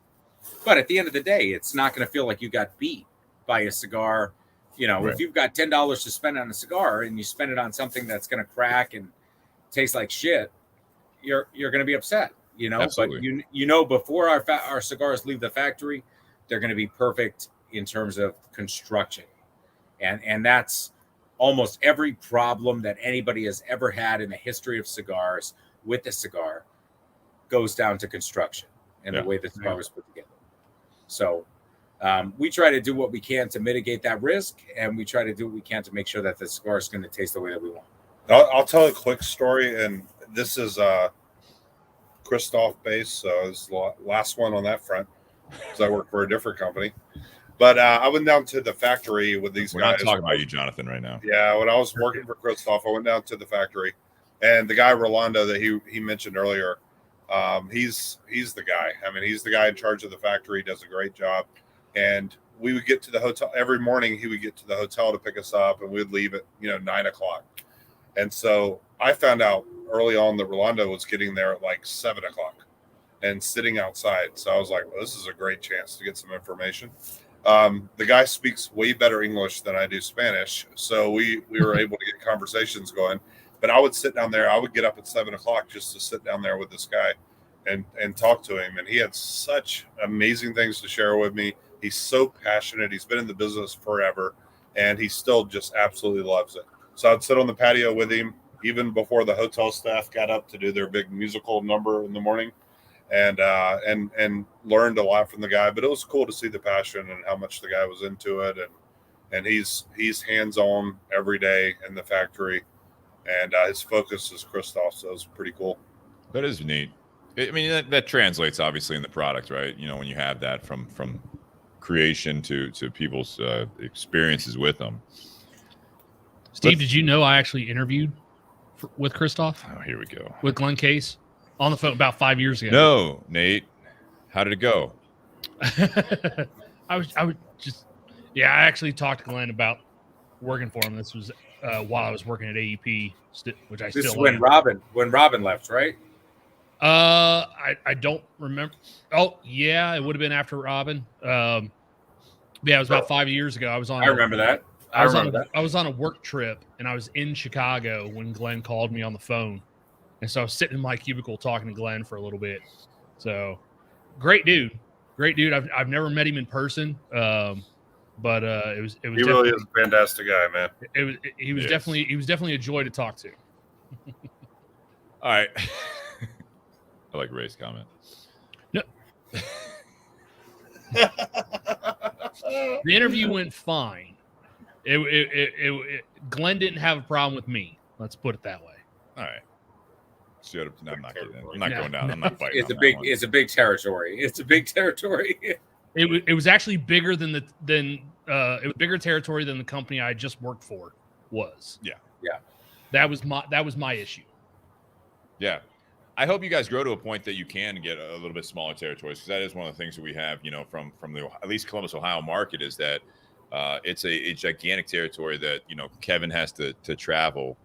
But at the end of the day, it's not going to feel like you got beat by a cigar. You know, if you've got $10 to spend on a cigar and you spend it on something that's going to crack and taste like shit, you're going to be upset. You know, Absolutely. But you know, before our cigars leave the factory, they're going to be perfect in terms of construction, and that's almost every problem that anybody has ever had in the history of cigars with the cigar goes down to construction and the way the cigar was put together. So we try to do what we can to mitigate that risk, and we try to do what we can to make sure that the cigar is going to taste the way that we want. I'll tell a quick story, and this is Kristoff base, so it's the last one on that front because I work for a different company. But I went down to the factory with these guys. We're not talking about you, Jonathan, right now. Yeah, when I was working for Kristoff, I went down to the factory, and the guy Rolando that he mentioned earlier, he's the guy. I mean, he's the guy in charge of the factory. He does a great job. And we would get to the hotel every morning. He would get to the hotel to pick us up, and we'd leave at 9:00. And so I found out early on that Rolando was getting there at like 7:00 and sitting outside. So I was like, well, this is a great chance to get some information. The guy speaks way better English than I do Spanish. So we were able to get conversations going. But I would sit down there. I would get up at 7:00 just to sit down there with this guy and talk to him. And he had such amazing things to share with me. He's so passionate. He's been in the business forever, and he still just absolutely loves it. So I'd sit on the patio with him even before the hotel staff got up to do their big musical number in the morning, and learned a lot from the guy. But it was cool to see the passion and how much the guy was into it, and he's hands-on every day in the factory, and his focus is Kristoff, so it's pretty cool. That is neat. I mean, that translates obviously in the product, right? When you have that from creation to people's experiences with them. Steve, did you know I actually interviewed with Kristoff? Oh, here we go. With Glenn Case on the phone about 5 years ago. No, Nate. How did it go? I actually talked to Glenn about working for him. This was while I was working at AEP, which I still. This is when Robin left, right? I don't remember. Oh yeah, it would have been after Robin. Yeah, it was about 5 years ago. I remember that. I was on a work trip, and I was in Chicago when Glenn called me on the phone, and so I was sitting in my cubicle talking to Glenn for a little bit. So, great dude. I've never met him in person, but it was. He really is a fantastic guy, man. He was definitely a joy to talk to. All right. I like Ray's comment. No. The interview went fine. Glenn didn't have a problem with me. Let's put it that way. All right. I'm not going down. I'm not fighting. It's a big territory. It's a big territory. It was actually bigger than it was bigger territory than the company I just worked for was. Yeah. That was my issue. Yeah. I hope you guys grow to a point that you can get a little bit smaller territories, because that is one of the things that we have, from the at least Columbus, Ohio market, is that it's a gigantic territory that Kevin has to travel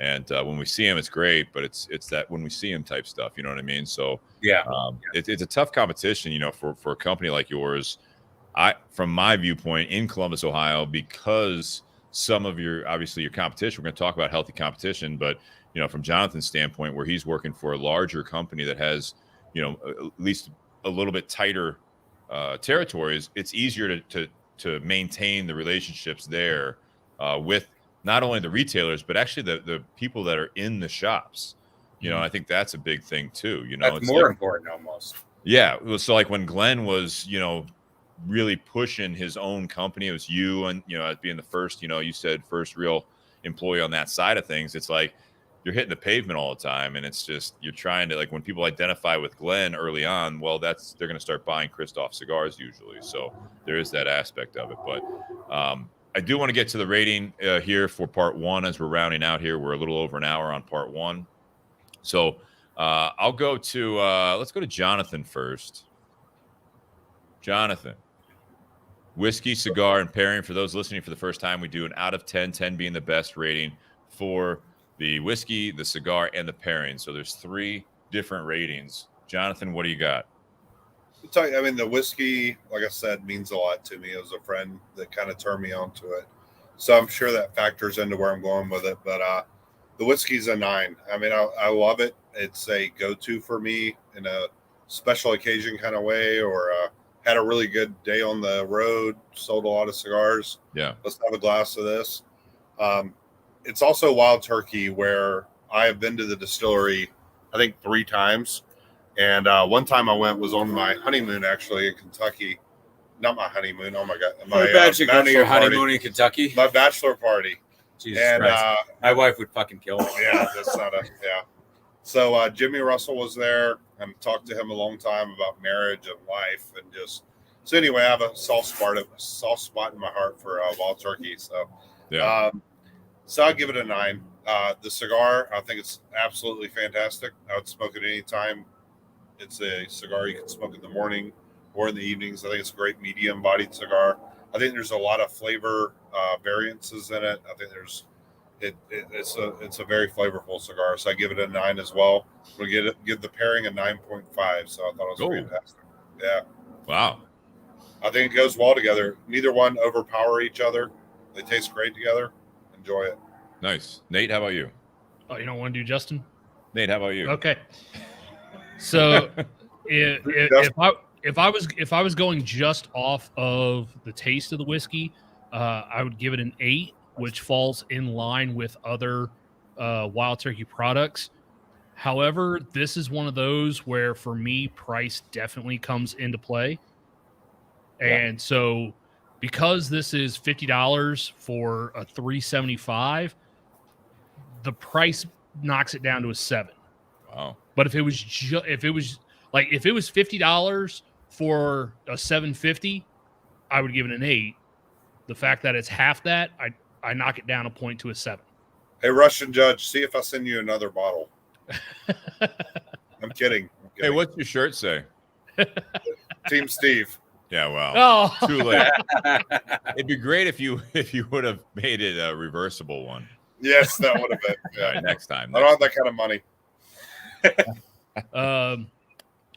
And when we see him, it's great, but it's that when we see him type stuff, you know what I mean? So Yeah. It's a tough competition, you know, for a company like yours. From my viewpoint in Columbus, Ohio, because some of your competition, we're going to talk about healthy competition, but you know, from Jonathan's standpoint, where he's working for a larger company that has, you know, at least a little bit tighter territories, it's easier to maintain the relationships there with not only the retailers, but actually the people that are in the shops. You know, I think that's a big thing too. You know, That's it's more like, important almost. yeah. So like when Glenn was, you know, really pushing his own company, it was you and, you know, as being the first, you know, you said first real employee on that side of things. It's like you're hitting the pavement all the time. And it's just, you're trying to, like, when people identify with Glenn early on, well, they're going to start buying Kristoff cigars usually. So there is that aspect of it. But I do want to get to the rating here for part one as we're rounding out here. We're a little over an hour on part one. So I'll go to, let's go to Jonathan first. Jonathan, whiskey, cigar, and pairing. For those listening for the first time, we do an out of 10, 10 being the best rating for the whiskey, the cigar, and the pairing. So there's 3 different ratings. Jonathan, what do you got? I mean, the whiskey, like I said, means a lot to me. It was a friend that kind of turned me on to it. So I'm sure that factors into where I'm going with it. But the whiskey's a 9. I mean, I love it. It's a go-to for me in a special occasion kind of way, or had a really good day on the road, sold a lot of cigars. Yeah. Let's have a glass of this. It's also wild turkey, where I have been to the distillery, I think 3 times. And one time I went was on my honeymoon, actually, in Kentucky. Not my honeymoon. Oh, my God. My bad you're going to your honeymoon in Kentucky. My bachelor party. Jesus Christ. My wife would fucking kill me. Yeah, that's not a, yeah. So Jimmy Russell was there, and talked to him a long time about marriage and life, and just so anyway, I have a soft spot in my heart for wild turkey. So Yeah. So I'll give it a 9. The cigar, I think it's absolutely fantastic. I would smoke it anytime. It's a cigar you can smoke in the morning or in the evenings. I think it's a great medium-bodied cigar. I think there's a lot of flavor variances in it. I think it's a very flavorful cigar. So I give it a 9 as well. We'll give the pairing a 9.5. So I thought it was fantastic. Yeah. Wow. I think it goes well together. Neither one overpower each other. They taste great together. Enjoy it. Nice. Nate, how about you? Oh, you don't want to do Justin? Nate, how about you? Okay. So if I was going just off of the taste of the whiskey, I would give it an 8, which falls in line with other wild turkey products. However, this is one of those where, for me, price definitely comes into play. And so, because this is $50 for a $3.75, the price knocks it down to a 7. Wow. But if it was $50 for a $7.50, I would give it an 8. The fact that it's half that, I knock it down a point to a 7. Hey, Russian judge, see if I send you another bottle. I'm kidding. Hey, what's your shirt say? Team Steve. Yeah, well, Oh, too late. It'd be great if you would have made it a reversible one. Yes, that would have been. Yeah. All right, next time. I don't have that kind of money.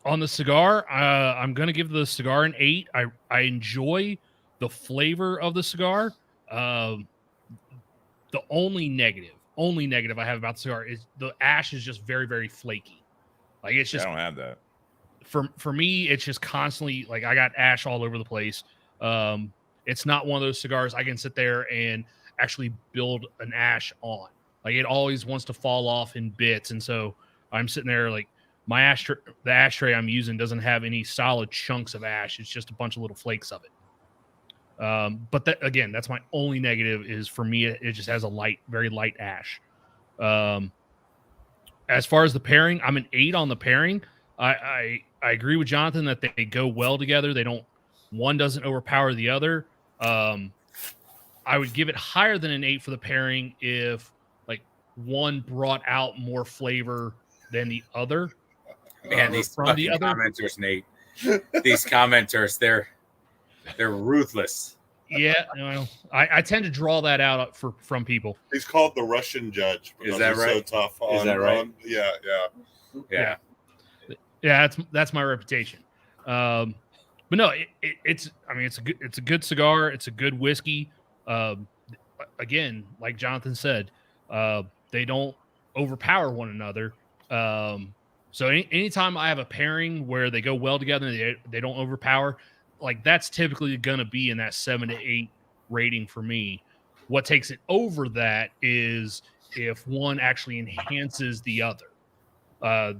On the cigar, I'm going to give the cigar an 8. I enjoy the flavor of the cigar. The only negative I have about the cigar is the ash is just very, very flaky. Like, it's just, I don't have that. For me, it's just constantly, like, I got ash all over the place. It's not one of those cigars I can sit there and actually build an ash on. Like, it always wants to fall off in bits, and so I'm sitting there like, the ashtray I'm using doesn't have any solid chunks of ash. It's just a bunch of little flakes of it. But that, again, that's my only negative, is for me, it just has a very light ash. As far as the pairing, I'm an 8 on the pairing. I agree with Jonathan that they go well together. One doesn't overpower the other. I would give it higher than an 8 for the pairing if, like, one brought out more flavor than the other. Man, these from the other commenters, Nate. These commenters, they're ruthless. Yeah, well, I tend to draw that out from people. He's called the Russian judge. Is that he's right? So tough. Is that right? Yeah. Yeah, that's my reputation. But no, it's a good cigar. It's a good whiskey. Again, like Jonathan said, they don't overpower one another. So anytime I have a pairing where they go well together and they don't overpower, like that's typically going to be in that 7 to 8 rating for me. What takes it over that is if one actually enhances the other.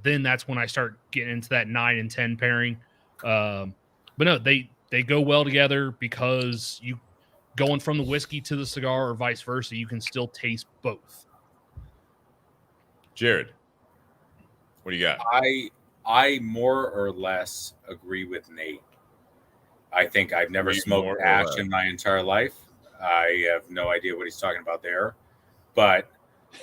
Then that's when I start getting into that 9 and 10 pairing. But no, they go well together because you going from the whiskey to the cigar or vice versa, you can still taste both. Jarrid, what do you got? I more or less agree with Nate. I think I've never More smoked or ash less. in my entire life. I have no idea what he's talking about there, but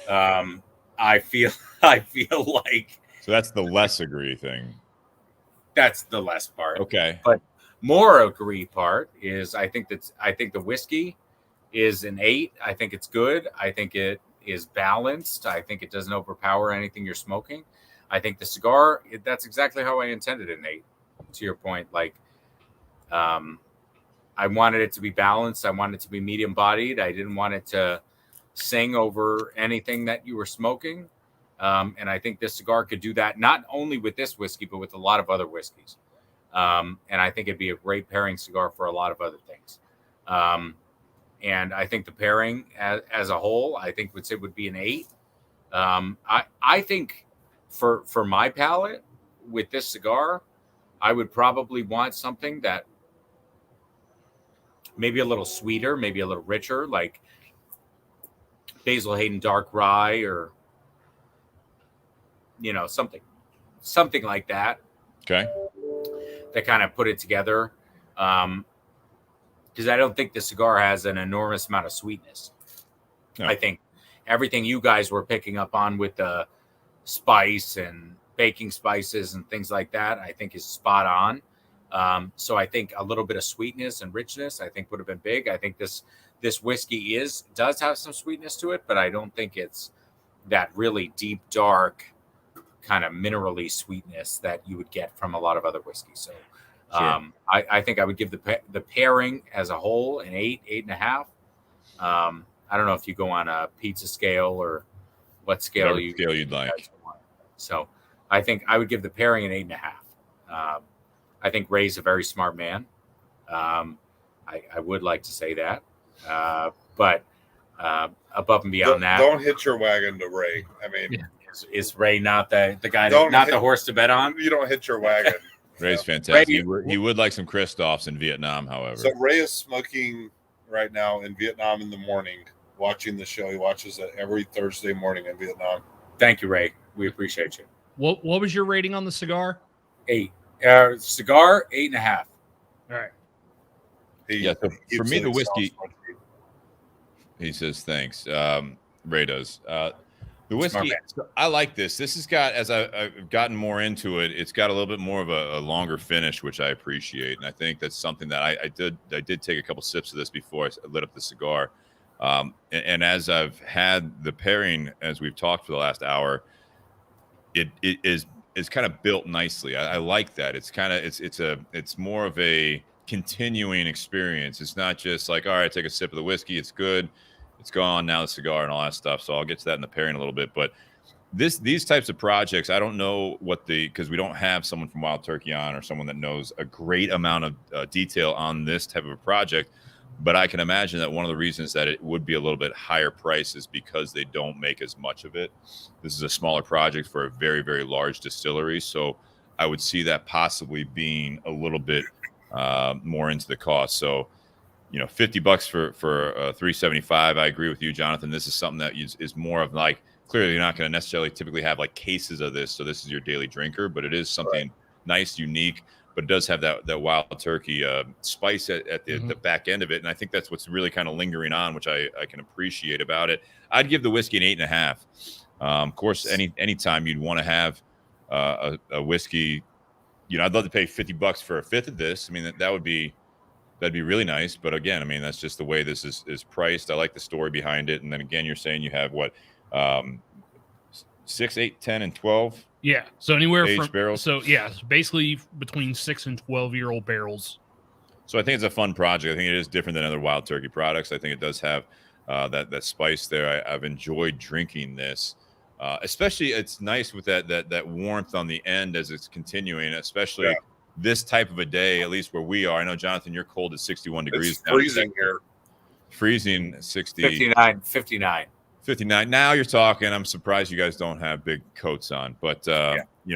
I feel like So that's the less agree thing. that's the less part. Okay. But more agree part is I think the whiskey is an 8. I think it's good. I think it is balanced. I think it doesn't overpower anything you're smoking. I think the cigar, that's exactly how I intended it, Nate. To your point, like I wanted it to be balanced. I wanted it to be medium bodied. I didn't want it to sing over anything that you were smoking. And I think this cigar could do that, not only with this whiskey, but with a lot of other whiskeys. And I think it'd be a great pairing cigar for a lot of other things. And I think the pairing as a whole, I think would be an 8. I think for my palate with this cigar, I would probably want something that maybe a little sweeter, maybe a little richer, like Basil Hayden Dark Rye or, something like that. Okay. That kind of put it together. Because I don't think the cigar has an enormous amount of sweetness. No. I think everything you guys were picking up on with the spice and baking spices and things like that, I think is spot on. So I think a little bit of sweetness and richness, I think would have been big. I think this whiskey does have some sweetness to it, but I don't think it's that really deep, dark kind of minerally sweetness that you would get from a lot of other whiskeys. So sure. I think I would give the pairing as a whole an 8, 8.5. I don't know if you go on a pizza scale or what scale you'd like. So I think I would give the pairing an 8.5. I think Ray's a very smart man. I would like to say that. But above and beyond that. Don't hit your wagon to Ray. I mean, yeah. Is Ray not the guy, the horse to bet on? You don't hit your wagon. Ray's fantastic. He would like some Kristoffs in Vietnam, however. So Ray is smoking right now in Vietnam in the morning, watching the show. He watches it every Thursday morning in Vietnam. Thank you, Ray. We appreciate you. What was your rating on the cigar? 8. Cigar, 8.5. All right. So for me, the whiskey. He says thanks. Ray does. The whiskey, I like this. This has got, as I've gotten more into it, it's got a little bit more of a longer finish, which I appreciate. And I think that's something that I did take a couple sips of this before I lit up the cigar. And as I've had the pairing, as we've talked for the last hour, it is kind of built nicely. I like that. It's kind of, it's more of a continuing experience. It's not just like, all right, take a sip of the whiskey. It's good. It's gone now, the cigar and all that stuff. So I'll get to that in the pairing a little bit. But these types of projects, I don't know because we don't have someone from Wild Turkey on or someone that knows a great amount of detail on this type of a project. But I can imagine that one of the reasons that it would be a little bit higher price is because they don't make as much of it. This is a smaller project for a very, very large distillery. So I would see that possibly being a little bit more into the cost. So, $50 for 375. I agree with you, Jonathan. This is something that is more of like, clearly you're not going to necessarily typically have like cases of this. So this is your daily drinker, but it is something nice, unique, but it does have that Wild Turkey spice at the back end of it. And I think that's what's really kind of lingering on, which I can appreciate about it. I'd give the whiskey an 8.5. Of course, anytime you'd want to have a whiskey, I'd love to pay $50 for a fifth of this. I mean, that would be that'd be really nice. But again, I mean, that's just the way this is priced. I like the story behind it. And then again, you're saying you have what, 6, 8, 10, and 12 Yeah. So anywhere aged from barrels. So yeah, basically between 6 and 12-year-old barrels. So I think it's a fun project. I think it is different than other wild turkey products. I think it does have that spice there. I've enjoyed drinking this, especially it's nice with that warmth on the end as it's continuing, especially this type of a day, at least where we are. I know, Jonathan, you're cold at 61 degrees. It's freezing here. Freezing 60. 59. 59. Now you're talking. I'm surprised you guys don't have big coats on, but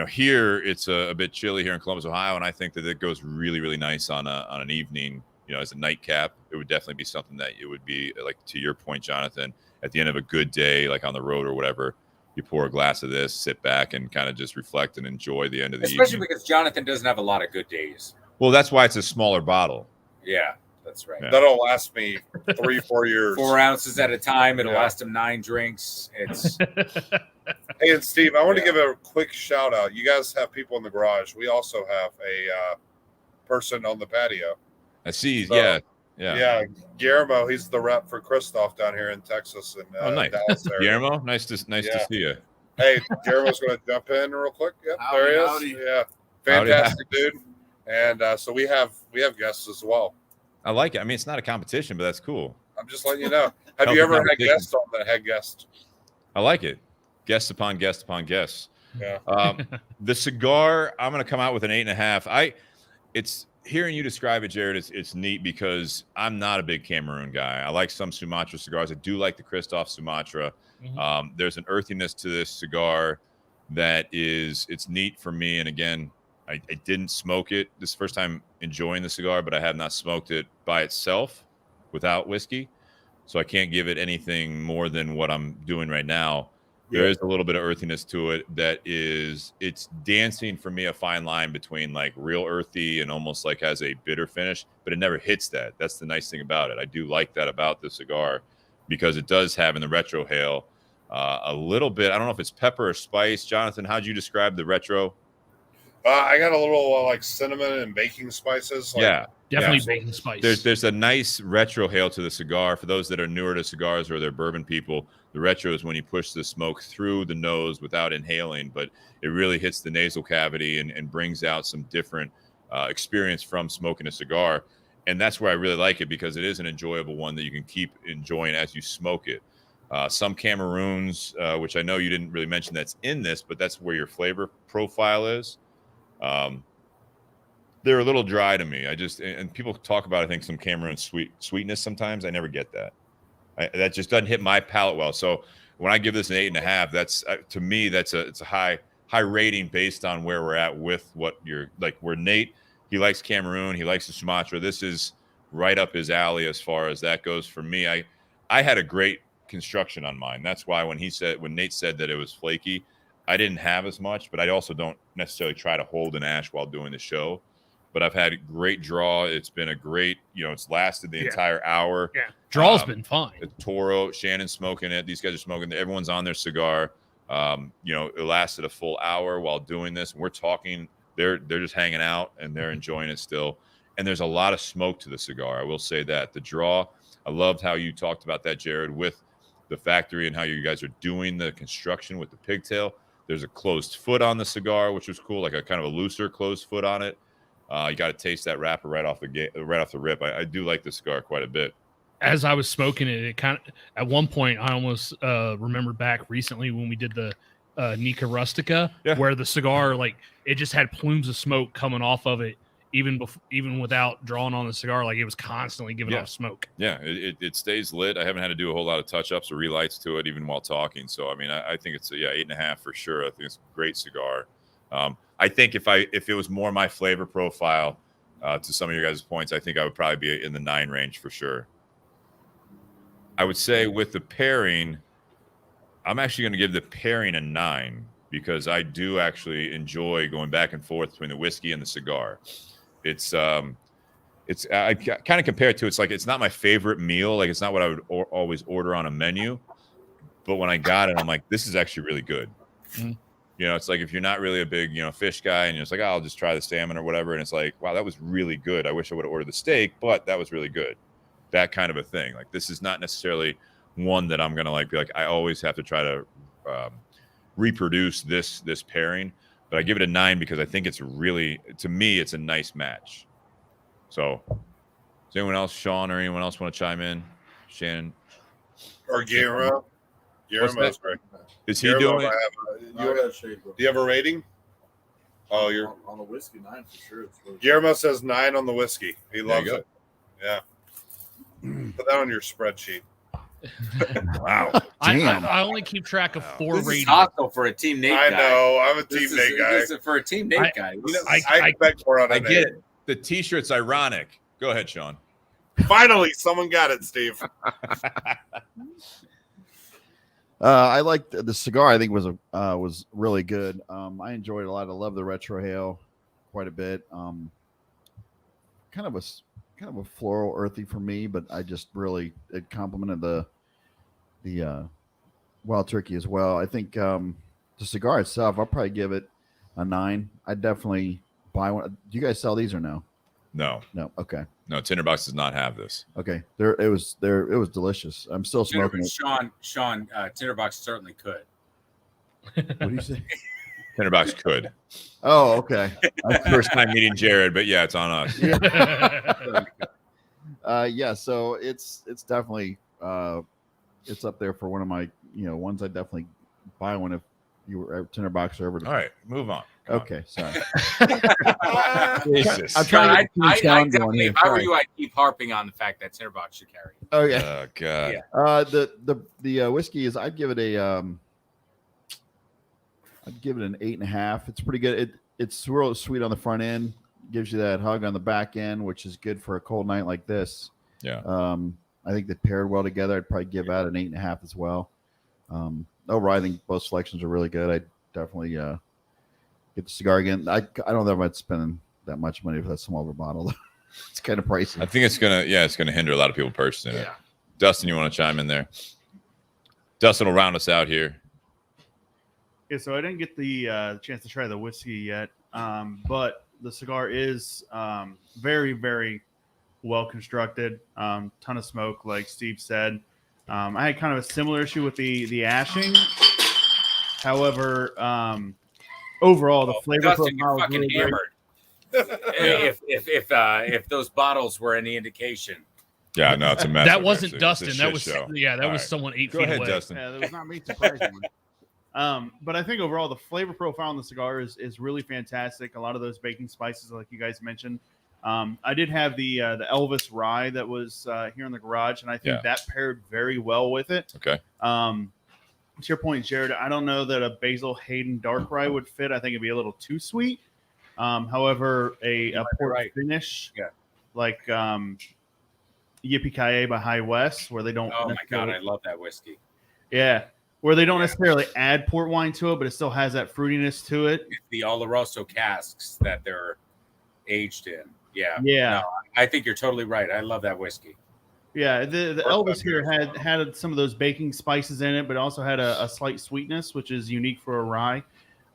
here it's a bit chilly here in Columbus, Ohio, and I think that it goes really, really nice on an evening. As a nightcap. It would definitely be something that it would be like, to your point, Jonathan, at the end of a good day, like on the road or whatever, you pour a glass of this, sit back, and kind of just reflect and enjoy the end of the evening. Especially because Jonathan doesn't have a lot of good days. Well, that's why it's a smaller bottle. Yeah, that's right. Yeah. That'll last me 3-4 years. 4 ounces at a time. It'll last him 9 drinks. It's Hey, and Steve, I want to give a quick shout out. You guys have people in the garage. We also have a person on the patio. I see. So, yeah. Guillermo, he's the rep for Kristoff down here in Texas and Nice. Dallas area. Guillermo, nice to see you. Hey, Guillermo's going to jump in real quick. Yep, there he is. Howdy. Yeah, fantastic dude. And so we have guests as well. I like it. I mean, it's not a competition, but that's cool. I'm just letting you know. Have Healthy you ever had competition. guests on that head guest? I like it. Guest upon guest upon guest. Yeah. The cigar, I'm going to come out with an 8.5. It's hearing you describe it, Jarrid. It's neat because I'm not a big Cameroon guy. I like some Sumatra cigars. I do like the Kristoff Sumatra. Mhm. There's an earthiness to this cigar that it's neat for me. And again, I didn't smoke it. This is the first time enjoying the cigar, but I have not smoked it by itself without whiskey. So I can't give it anything more than what I'm doing right now. There is a little bit of earthiness to it it's dancing for me a fine line between like real earthy and almost like has a bitter finish, but it never hits that. That's the nice thing about it. I do like that about the cigar because it does have in the retrohale a little bit. I don't know if it's pepper or spice. Jonathan, how'd you describe the retro? I got a little like cinnamon and baking spices. Definitely baking spice. There's a nice retrohale to the cigar. For those that are newer to cigars or they're bourbon people, the retro is when you push the smoke through the nose without inhaling, but it really hits the nasal cavity and brings out some different experience from smoking a cigar. And that's where I really like it because it is an enjoyable one that you can keep enjoying as you smoke it. Some Cameroons, which I know you didn't really mention that's in this, but that's where your flavor profile is. They're a little dry to me. And people talk about, I think, some Cameroon sweetness sometimes. I never get that. That just doesn't hit my palate well. So when I give this an 8.5, that's to me, it's a high rating based on where we're at with what you're like. Where Nate, he likes Cameroon, he likes the Sumatra. This is right up his alley as far as that goes. For me, I had a great construction on mine. That's why when Nate said that it was flaky, I didn't have as much, but I also don't necessarily try to hold an ash while doing the show. But I've had a great draw. It's been a great, it's lasted the entire hour. Yeah, draw's been fine. Toro, Shannon's smoking it. These guys are smoking. Everyone's on their cigar. It lasted a full hour while doing this. We're talking. They're just hanging out and they're enjoying it still. And there's a lot of smoke to the cigar. I will say that the draw. I loved how you talked about that, Jarrid, with the factory and how you guys are doing the construction with the pigtail. There's a closed foot on the cigar, which was cool, like a kind of a looser closed foot on it. You got to taste that wrapper right off the rip. I do like the cigar quite a bit. As I was smoking it, it kind of at one point I almost remembered back recently when we did the Nica Rustica, where the cigar it just had plumes of smoke coming off of it, even without drawing on the cigar, like it was constantly giving off smoke. Yeah, it stays lit. I haven't had to do a whole lot of touch ups or relights to it even while talking. So I mean, I think it's 8.5 for sure. I think it's a great cigar. I think if it was more my flavor profile, to some of your guys' points, I think I would probably be in the 9 range for sure. I would say with the pairing, I'm actually going to give the pairing a 9 because I do actually enjoy going back and forth between the whiskey and the cigar. I kind of compare it to, it's not my favorite meal. Like it's not what I would always order on a menu, but when I got it, I'm like, this is actually really good. Mm-hmm. You know, it's like if you're not really a big, fish guy and you're just like, oh, I'll just try the salmon or whatever. And it's like, wow, that was really good. I wish I would have ordered the steak, but that was really good. That kind of a thing. Like, this is not necessarily one that I'm going to be like, I always have to try to reproduce this pairing, but I give it a 9 because I think it's really, to me, it's a nice match. So does anyone else, Sean or anyone else want to chime in? Shannon? Or Guillermo? Guillermo's right. Is he doing it? Do you have a rating? Oh, you're on the whiskey 9 for sure. Guillermo says 9 on the whiskey. He loves go. it. Yeah. Put that on your spreadsheet. Wow. I only keep track of 4 This is ratings. hostile for a Team Nate I guy. know. I'm a Team This Nate guy. This is for a Team Nate guy. I expect more on I a get Nate. it. The T-shirt's ironic. Go ahead, Sean. Finally, someone got it, Steve. I liked the cigar. I think was really good. I enjoyed it a lot. I love the retro hail quite a bit. Kind of a floral, earthy for me, but I just really it complemented the wild turkey as well. I think the cigar itself, I'll probably give it a 9. I'd definitely buy one. Do you guys sell these or no? No. Okay. No, Tinderbox does not have this. Okay. It was delicious. I'm still smoking it. Sean, Tinderbox certainly could. What do you say? Tinderbox could. Oh, okay. First time meeting Jarrid, but yeah, it's on us. Yeah, so it's definitely it's up there for one of my ones I definitely buy one if you were at Tinderbox or ever. All right, move on. Come Okay, sorry. Jesus. I'm trying to I get going definitely, here. if I were Sorry. you, I'd keep harping on the fact that Tinderbox should carry. Oh yeah. Oh God. Yeah. The whiskey is I'd give it an 8.5. It's pretty good. It's real sweet on the front end, gives you that hug on the back end, which is good for a cold night like this. Yeah. I think they paired well together. I'd probably give out an 8.5 as well. Overall, I think both selections are really good. I'd definitely get the cigar again. I don't know if I'd spend that much money for that small of a bottle. It's kind of pricey. I think it's gonna hinder a lot of people purchasing it. Dustin, you want to chime in there? Dustin will round us out here. Yeah, so I didn't get the chance to try the whiskey yet, but the cigar is very, very well constructed. Ton of smoke, like Steve said. I had kind of a similar issue with the ashing. However, overall, the flavor Dustin, profile you're was fucking really great. hammered. If those bottles were any indication. Yeah, no, it's a mess. That up wasn't there. Dustin. It's a That shit was show. that All was right. someone 8 Go feet ahead, away. Dustin. Yeah, that was not me, surprisingly. But I think overall the flavor profile on the cigar is really fantastic. A lot of those baking spices, like you guys mentioned. I did have the Elvis rye that was here in the garage, and I think that paired very well with it. Okay. To your point, Jarrid, I don't know that a Basil Hayden dark rye would fit. I think it'd be a little too sweet. However, a port finish, like Yippee-Ki-Yay by High West, where they don't. Oh my God, I love that whiskey. Yeah, where they don't necessarily add port wine to it, but it still has that fruitiness to it. It's the Oloroso casks that they're aged in. Yeah. Yeah. No, I think you're totally right. I love that whiskey. Yeah, the Elvis here had some of those baking spices in it, but also had a slight sweetness, which is unique for a rye.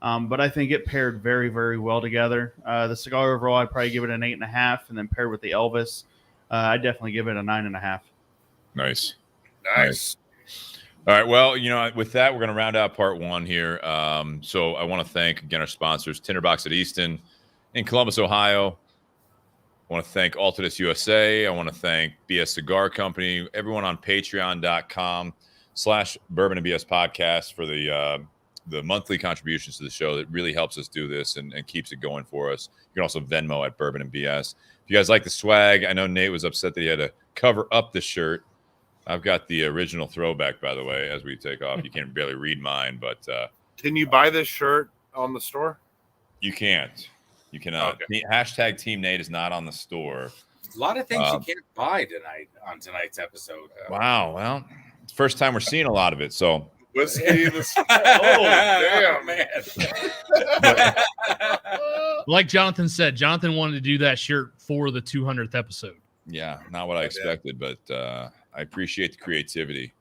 But I think it paired very, very well together. The cigar overall, I'd probably give it an 8.5, and then paired with the Elvis, I'd definitely give it a 9.5. Nice. Nice. All right. Well, with that, we're going to round out part 1 here. So I want to thank, again, our sponsors, Tinderbox at Easton in Columbus, Ohio. I want to thank Altadis USA. I want to thank BS Cigar Company, everyone on patreon.com/Bourbon and BS podcast for the monthly contributions to the show. That really helps us do this and keeps it going for us. You can also Venmo at Bourbon and BS. If you guys like the swag, I know Nate was upset that he had to cover up the shirt. I've got the original throwback, by the way, as we take off. You can't barely read mine, but Can you buy this shirt on the store? you can't. You cannot. Okay. Hashtag Team Nate is not on the store. A lot of things you can't buy tonight on tonight's episode. Wow. Well, it's the first time we're seeing a lot of it. So Whiskey in the oh, damn. man. Like Jonathan said, Jonathan wanted to do that shirt for the 200th episode. yeah, not what I expected, but I appreciate the creativity.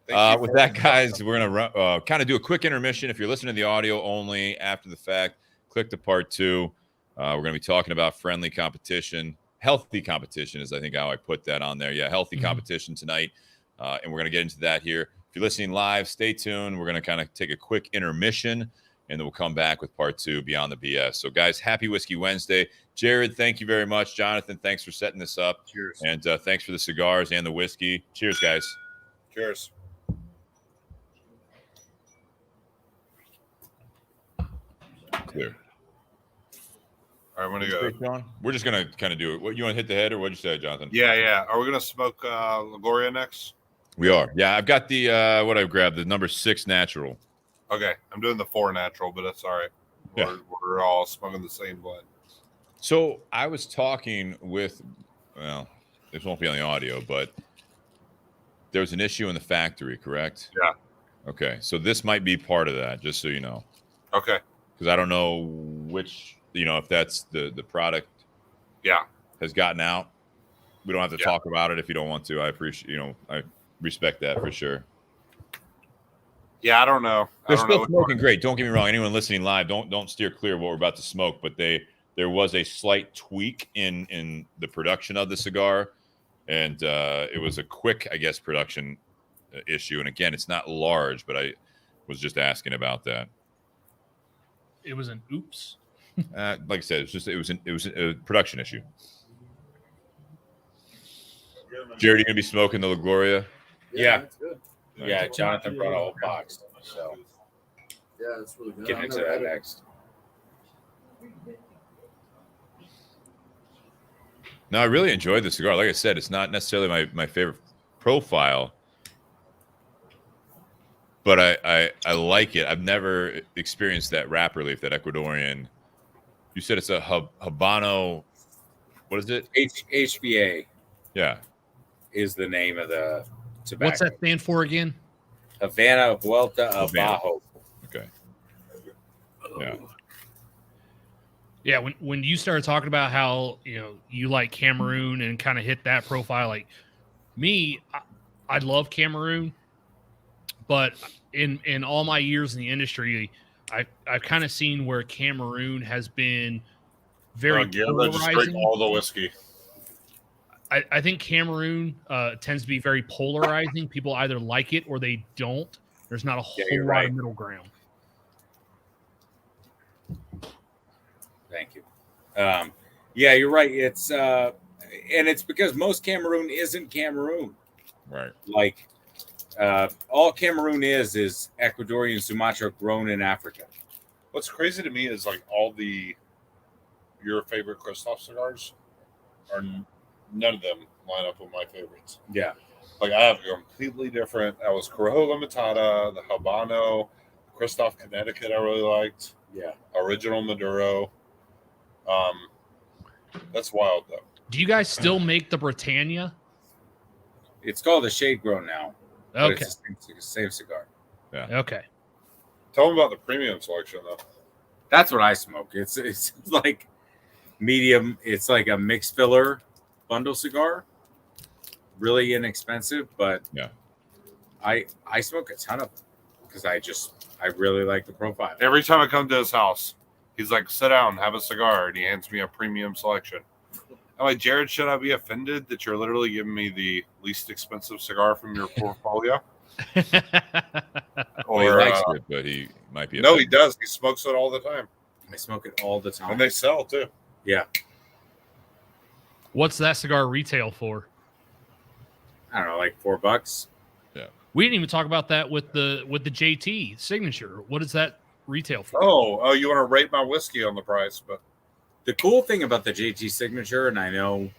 With that, guys, we're going to kind of do a quick intermission. If you're listening to the audio only after the fact, click to part 2. We're going to be talking about friendly competition. Healthy competition is, I think, how I put that on there. Yeah, healthy competition tonight. And we're going to get into that here. If you're listening live, stay tuned. We're going to kind of take a quick intermission, and then we'll come back with part 2, Beyond the BS. So, guys, happy Whiskey Wednesday. Jarrid, thank you very much. Jonathan, thanks for setting this up. Cheers. And thanks for the cigars and the whiskey. Cheers, guys. Cheers. Clear. All right, I'm gonna go. We're just gonna kind of do it. What you want to hit the head, or what'd you say, Jonathan? Yeah. Are we gonna smoke Lagoria next? We are. Yeah, I've got the what I grabbed, the number 6 natural. Okay, I'm doing the 4 natural, but that's all right. We're all smoking the same blend. So I was talking with, well, this won't be on the audio, but there was an issue in the factory, correct? Yeah. Okay, so this might be part of that, just so you know. Okay. Because I don't know which, if that's the product. Yeah. Has gotten out. We don't have to talk about it if you don't want to. I appreciate, I respect that for sure. Yeah, I don't know. They're still smoking great. Don't get me wrong. Anyone listening live, don't steer clear of what we're about to smoke. But there was a slight tweak in the production of the cigar, and it was a quick, I guess, production issue. And again, it's not large, but I was just asking about that. It was an oops. Like I said, it was a production issue. Jarrid, you gonna be smoking the La Gloria? Yeah. That's good. Yeah, Jonathan brought a whole box. So Yeah, that's really good. getting into that next. No, I really enjoyed the cigar. Like I said, it's not necessarily my favorite profile, but I like it. I've never experienced that wrapper leaf, that Ecuadorian. You said it's a Habano. What is it? HVA Yeah. is the name of the tobacco. What's that stand for again? Havana Vuelta Havana. Abajo. Okay. Yeah. Yeah, when you started talking about how you like Cameroon and kind of hit that profile, like me, I love Cameroon, but in all my years in the industry, I've kind of seen where Cameroon has been very Just drink polarizing. all the whiskey. I think Cameroon tends to be very polarizing. People either like it or they don't. There's not a whole you're lot right. of middle ground. Thank you. Yeah, you're right. It's and it's because most Cameroon isn't Cameroon. Right. Like all Cameroon is Ecuadorian Sumatra grown in Africa. What's crazy to me is like all your favorite Kristoff cigars are none of them line up with my favorites. Yeah. Like I have a completely different. That was Corojo Limitada, the Habano, Kristoff Connecticut. I really liked. Yeah. Original Maduro. That's wild though. Do you guys still make the Britannia? It's called a shade grown now. But Okay. It's the same cigar. Okay. Tell them about the premium selection though. That's what I smoke. It's like medium. It's like a mixed filler bundle cigar. Really inexpensive, but Yeah. I smoke a ton of them because I really like the profile. Every time I come to his house, he's like, "Sit down, have a cigar," and he hands me a premium selection. I'm like, Jarrid, should I be offended that you're literally giving me the least expensive cigar from your portfolio? Well, he Or likes it, but he might be. no, he does. He smokes it all the time, I smoke it all the time. and they sell too. Yeah. What's that cigar retail for? I don't know, like $4. We didn't even talk about that with the JT signature. What is that retail for? Oh, you want to rate my whiskey on the price? But The cool thing about the JT signature, and I know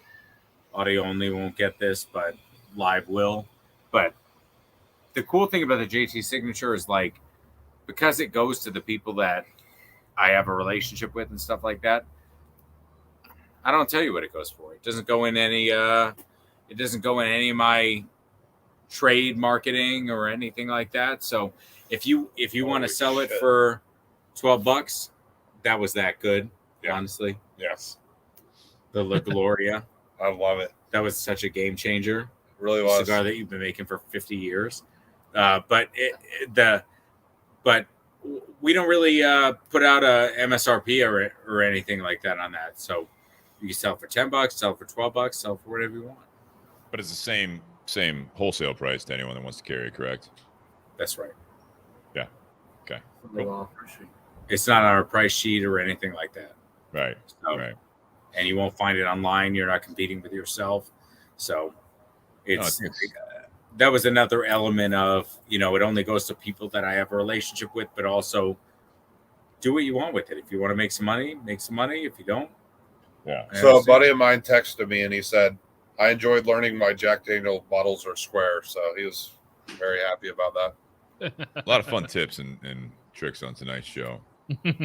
audio only won't get this, but live will. But the cool thing about the JT signature is like, because it goes to the people that I have a relationship with and stuff like that, I don't tell you what it goes for. It doesn't go in any of my trade marketing or anything like that. So if you want to sell it for $12, that was that good. Yeah. Honestly, yes, the La Gloria, I love it. that was such a game changer. Really A was. cigar that you've been making for 50 years. But we don't really put out a MSRP or anything like that on that. So you can sell for $10, sell for $12, sell for whatever you want. But it's the same wholesale price to anyone that wants to carry it, correct? That's right. Yeah. Okay. Cool. It's not on our price sheet or anything like that. Right. So, Right. and you won't find it online. You're not competing with yourself. So it's that was another element of, it only goes to people that I have a relationship with, but also do what you want with it. If you want to make some money, make some money. If you don't. Yeah. So a buddy of mine texted me and he said, I enjoyed learning my Jack Daniel bottles are square. So he was very happy about that. A lot of fun tips and tricks on tonight's show. Yeah. All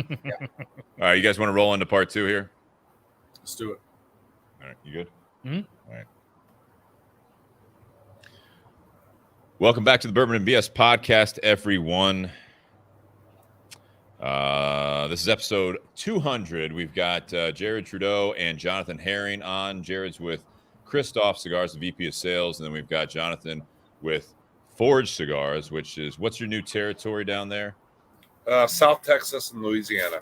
right, you guys want to roll into part 2 here? Let's do it. All right, you good? Mm-hmm. All right. Welcome back to the Bourbon and BS podcast, everyone. This is episode 200. We've got Jarrid Trudeau and Jonathan Herring on. Jarrid's with Kristoff Cigars, the VP of Sales, and then we've got Jonathan with Forged Cigars, which is, what's your new territory down there? South Texas and Louisiana.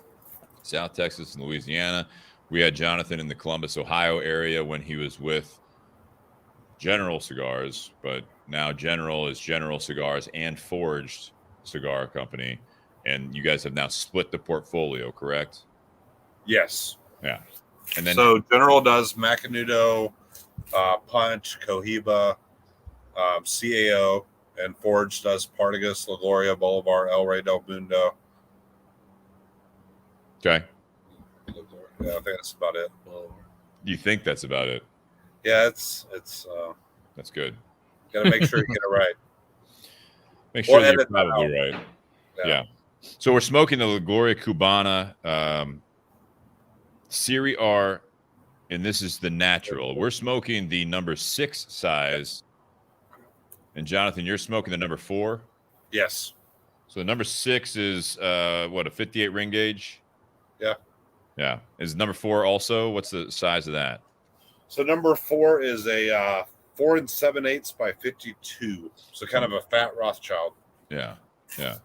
South Texas and Louisiana. We had Jonathan in the Columbus, Ohio area when he was with General Cigars, but now General is General Cigars and Forged Cigar Company. And you guys have now split the portfolio, correct? Yes. Yeah. And then so General does Macanudo, Punch, Cohiba, CAO, and Forge does Partagas, La Gloria, Bolivar, El Rey del Mundo. Okay. Yeah, I think that's about it. You think that's about it? Yeah, it's That's good. got to make sure you get it right. Make sure We'll that you're edit that probably out. right. Yeah. So we're smoking the La Gloria Cubana Serie R, and this is the natural. We're smoking the number 6 size. And Jonathan, you're smoking the number 4? Yes. So the number 6 is a 58 ring gauge? Yeah. Yeah. Is number 4 also? What's the size of that? So number 4 is a 4 7/8 by 52. So kind of a fat Rothschild. Yeah. Yeah.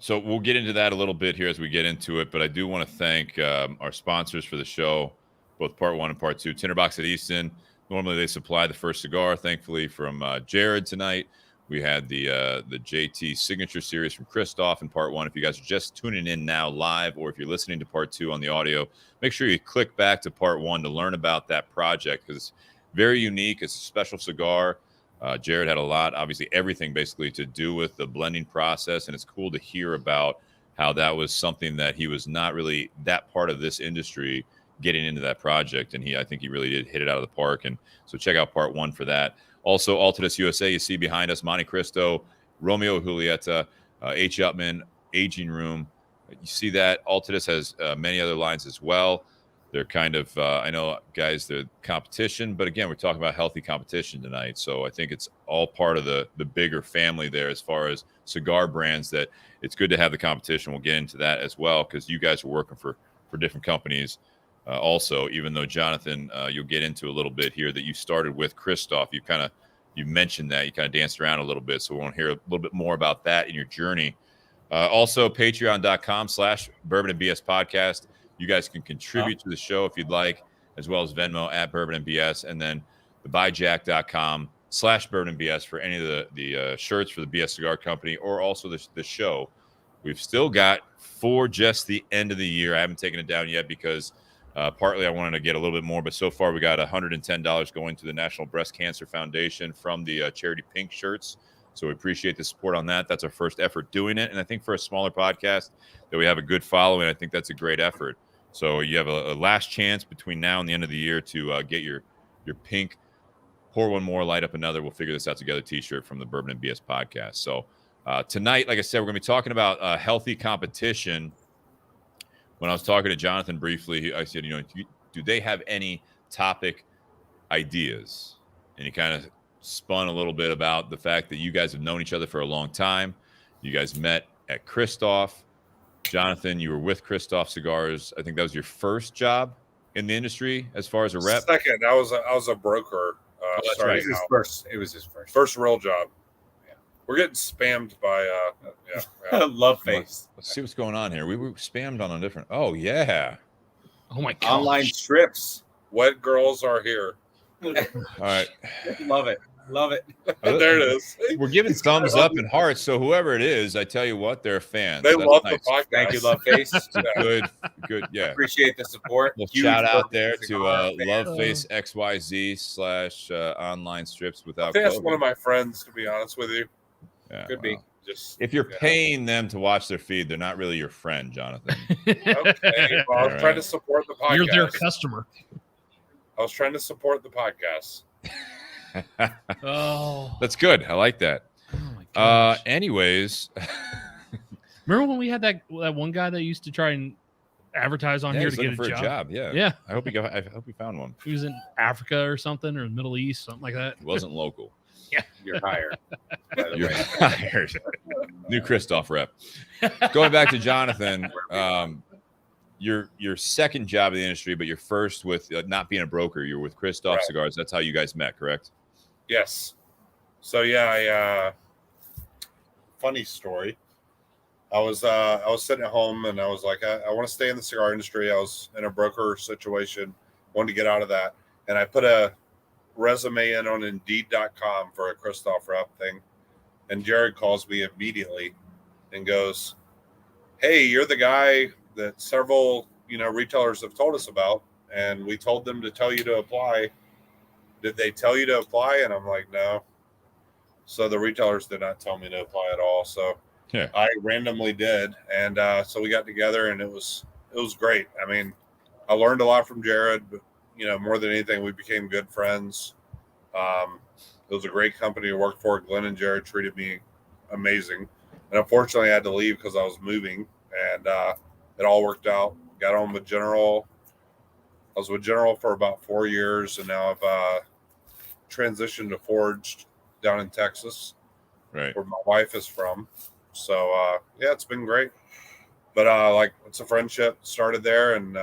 So we'll get into that a little bit here as we get into it, but I do want to thank our sponsors for the show, both part 1 and part 2. Tinderbox at Easton. Normally they supply the first cigar. Thankfully, from Jarrid tonight, we had the JT signature series from Kristoff in part 1. If you guys are just tuning in now live, or if you're listening to part 2 on the audio, make sure you click back to part 1 to learn about that project, because it's very unique. It's a special cigar. Jarrid had a lot, obviously everything basically to do with the blending process, and it's cool to hear about how that was something that he was not really that part of this industry getting into that project, and I think he really did hit it out of the park. And so check out part 1 for that. Also, Altadis USA, you see behind us, Monte Cristo, Romeo Julieta, H. Upman, Aging Room. You see that Altadis has many other lines as well. They're kind of, I know, guys, they're competition, but again, we're talking about healthy competition tonight. So I think it's all part of the bigger family there as far as cigar brands, that it's good to have the competition. We'll get into that as well, because you guys are working for different companies also, even though Jonathan, you'll get into a little bit here that you started with Kristoff. You mentioned that. You kind of danced around a little bit, so we want to hear a little bit more about that in your journey. Also, patreon.com/Bourbon and BS podcast. You guys can contribute to the show if you'd like, as well as Venmo at Bourbon and BS, and then the buyjack.com/Bourbon and BS for any of the shirts for the BS Cigar Company, or also the show. We've still got for just the end of the year. I haven't taken it down yet because partly I wanted to get a little bit more, but so far we got $110 going to the National Breast Cancer Foundation from the charity Pink shirts. So we appreciate the support on that. That's our first effort doing it. And I think for a smaller podcast that we have a good following, I think that's a great effort. So you have a last chance between now and the end of the year to get your Pink Pour One More, Light Up Another, We'll Figure This Out Together t-shirt from the Bourbon and BS podcast. So tonight, like I said, we're going to be talking about healthy competition. When I was talking to Jonathan briefly, I said, do they have any topic ideas? And he kind of spun a little bit about the fact that you guys have known each other for a long time. You guys met at Kristoff. Jonathan, you were with Kristoff Cigars. I think that was your first job in the industry as far as a rep. Second, I was a broker. that's sorry, right. It was his first. First real job. We're getting spammed by yeah. Love face. Let's see what's going on here. We were spammed on a different. Oh yeah. Oh my god. Online strips. Wet girls are here. All right. Love it. Love it. There it is. We're giving thumbs up and hearts. So whoever it is, I tell you what, they're fans. They That's love nice. the podcast. Thank you, Love Face. Good. Yeah. Appreciate the support. Well, Huge shout out Forged there to Cigar fan. Loveface XYZ / online strips I without think that's COVID. one of my friends, to be honest with you. Yeah, Could be. Just If you're yeah. paying them to watch their feed, they're not really your friend, Jonathan. Okay. Well, I was All trying right. to support the podcast. You're their customer. I was trying to support the podcast. Oh. That's good. I like that. Oh my gosh. Anyways, Remember when we had that one guy that used to try and advertise on yeah, here he's to get looking a for job? Yeah. Yeah. I hope he found one. He was in Africa or something, or the Middle East, something like that. It wasn't local. You're hired. By the You're way. hired. New Kristoff rep. Going back to Jonathan, your second job in the industry, but your first with not being a broker. You were with Kristoff Right. Cigars. That's how you guys met, correct? Yes. So yeah, funny story. I was sitting at home and I was like, I want to stay in the cigar industry. I was in a broker situation, wanted to get out of that, and I put a resume in on Indeed.com for a Kristoff rep thing, and Jarrid calls me immediately and goes, "Hey, you're the guy that several retailers have told us about, and we told them to tell you to apply. Did they tell you to apply?" And I'm like, "No." So the retailers did not tell me to apply at all. So Yeah. I randomly did, and so we got together, and it was great. I mean, I learned a lot from Jarrid, but more than anything, we became good friends. It was a great company to work for. Glenn and Jarrid treated me amazing, and unfortunately, I had to leave because I was moving, and it all worked out. Got on with General. I was with General for about 4 years, and now I've transitioned to Forged down in Texas, Right. where my wife is from. So yeah, it's been great. But it's a friendship started there, and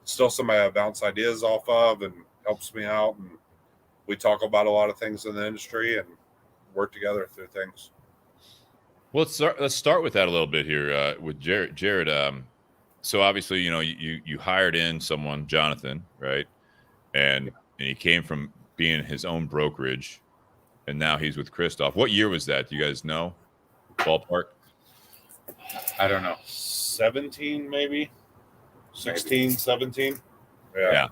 still somebody I bounce ideas off of and helps me out, and we talk about a lot of things in the industry and work together through things. Well, let's start with that a little bit here with Jarrid. Jarrid, so obviously, you hired in someone, Jonathan, right? And he came from being his own brokerage, and now he's with Kristoff. What year was that? Do you guys know? Ballpark? I don't know. 17, maybe 16, 17. Yeah.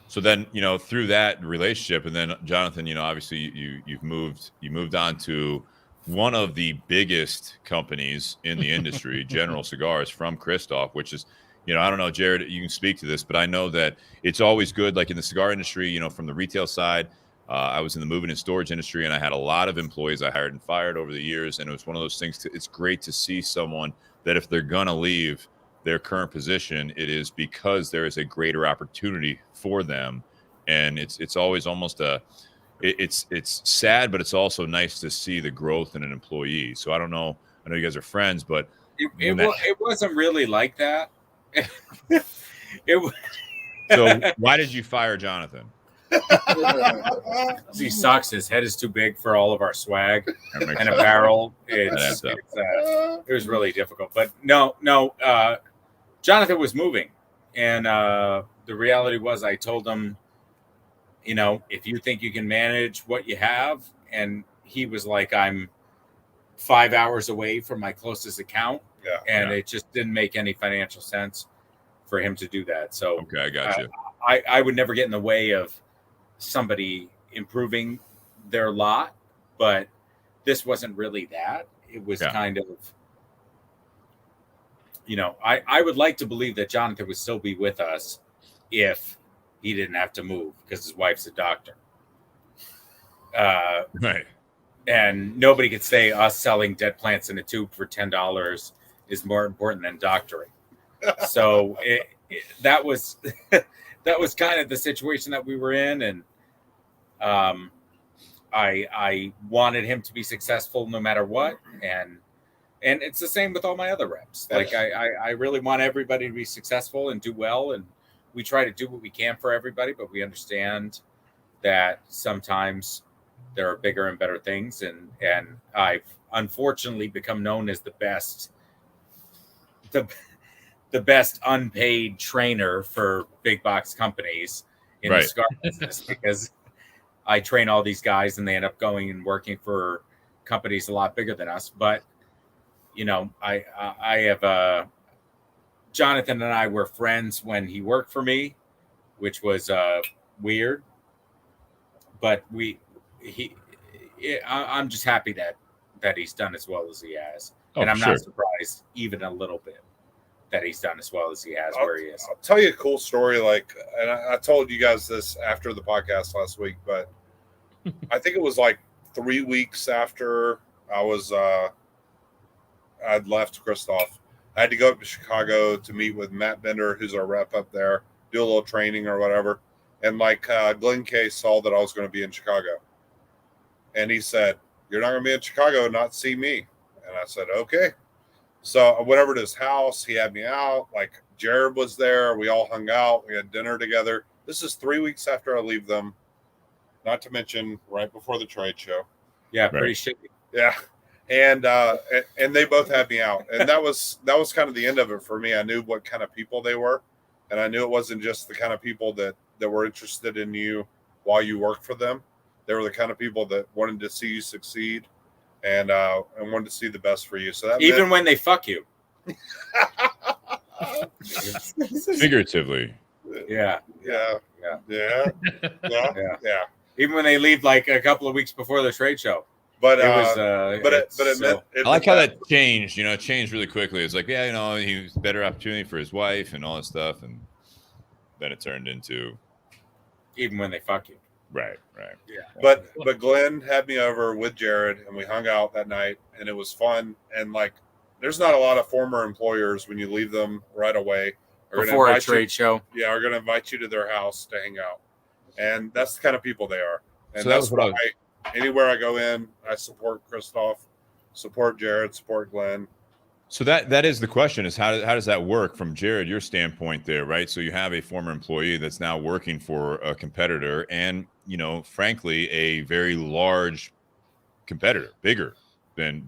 So then, through that relationship, and then Jonathan, obviously you moved on to one of the biggest companies in the industry, General Cigars, from Kristoff, which is, I don't know, Jarrid, you can speak to this, but I know that it's always good, like in the cigar industry, from the retail side. I was in the moving and storage industry, and I had a lot of employees I hired and fired over the years. And it was one of those things. It's great to see someone that if they're going to leave their current position, it is because there is a greater opportunity for them. And it's always almost it's sad, but it's also nice to see the growth in an employee. So I don't know. I know you guys are friends, but It wasn't really like that. So why did you fire Jonathan? He sucks. His head is too big for all of our swag That makes and sense. apparel. That adds up. It was really difficult. But no. Jonathan was moving, and the reality was, I told him, if you think you can manage what you have, and he was like, I'm 5 hours away from my closest account, and it just didn't make any financial sense for him to do that. So Okay, I got you. I would never get in the way of somebody improving their lot, but this wasn't really that. It was kind of, I would like to believe that Jonathan would still be with us if he didn't have to move because his wife's a doctor. Right. And nobody could say us selling dead plants in a tube for $10 is more important than doctoring. So that was that was kind of the situation that we were in, and I wanted him to be successful no matter what, and it's the same with all my other reps. Like I really want everybody to be successful and do well, and we try to do what we can for everybody, but we understand that sometimes there are bigger and better things, and I've unfortunately become known as the best unpaid trainer for big box companies in the cigar business, because I train all these guys and they end up going and working for companies a lot bigger than us. But I have Jonathan and I were friends when he worked for me, which was weird. But I'm just happy that he's done as well as he has, and I'm not surprised even a little bit that he's done as well as he has where he is. I'll tell you a cool story. And I told you guys this after the podcast last week, but I think it was like 3 weeks after I'd left Kristoff. I had to go up to Chicago to meet with Matt Bender, who's our rep up there, do a little training or whatever. And Glenn K saw that I was going to be in Chicago. And he said, "You're not going to be in Chicago, not see me." And I said, "Okay." So I went over to his house. He had me out. Jarrid was there. We all hung out. We had dinner together. This is 3 weeks after I leave them, not to mention right before the trade show. Yeah, pretty shitty. Yeah. And they both had me out. And that was kind of the end of it for me. I knew what kind of people they were. And I knew it wasn't just the kind of people that were interested in you while you worked for them. They were the kind of people that wanted to see you succeed and wanted to see the best for you. So that even when they fuck you. Figuratively. Yeah. Even when they leave a couple of weeks before the trade show. But it meant. I like how that changed. It changed really quickly. It's like, he was a better opportunity for his wife and all that stuff, and then it turned into even when they fuck you. Right. Yeah. But Glenn had me over with Jarrid, and we hung out that night, and it was fun. And there's not a lot of former employers when you leave them right away before a trade show. Yeah, are going to invite you to their house to hang out, and that's the kind of people they are. And so that's why anywhere I go in, I support Kristoff, support Jarrid, support Glenn. So that is the question: is how does that work from Jarrid, your standpoint there, right? So you have a former employee that's now working for a competitor, and frankly, a very large competitor, bigger than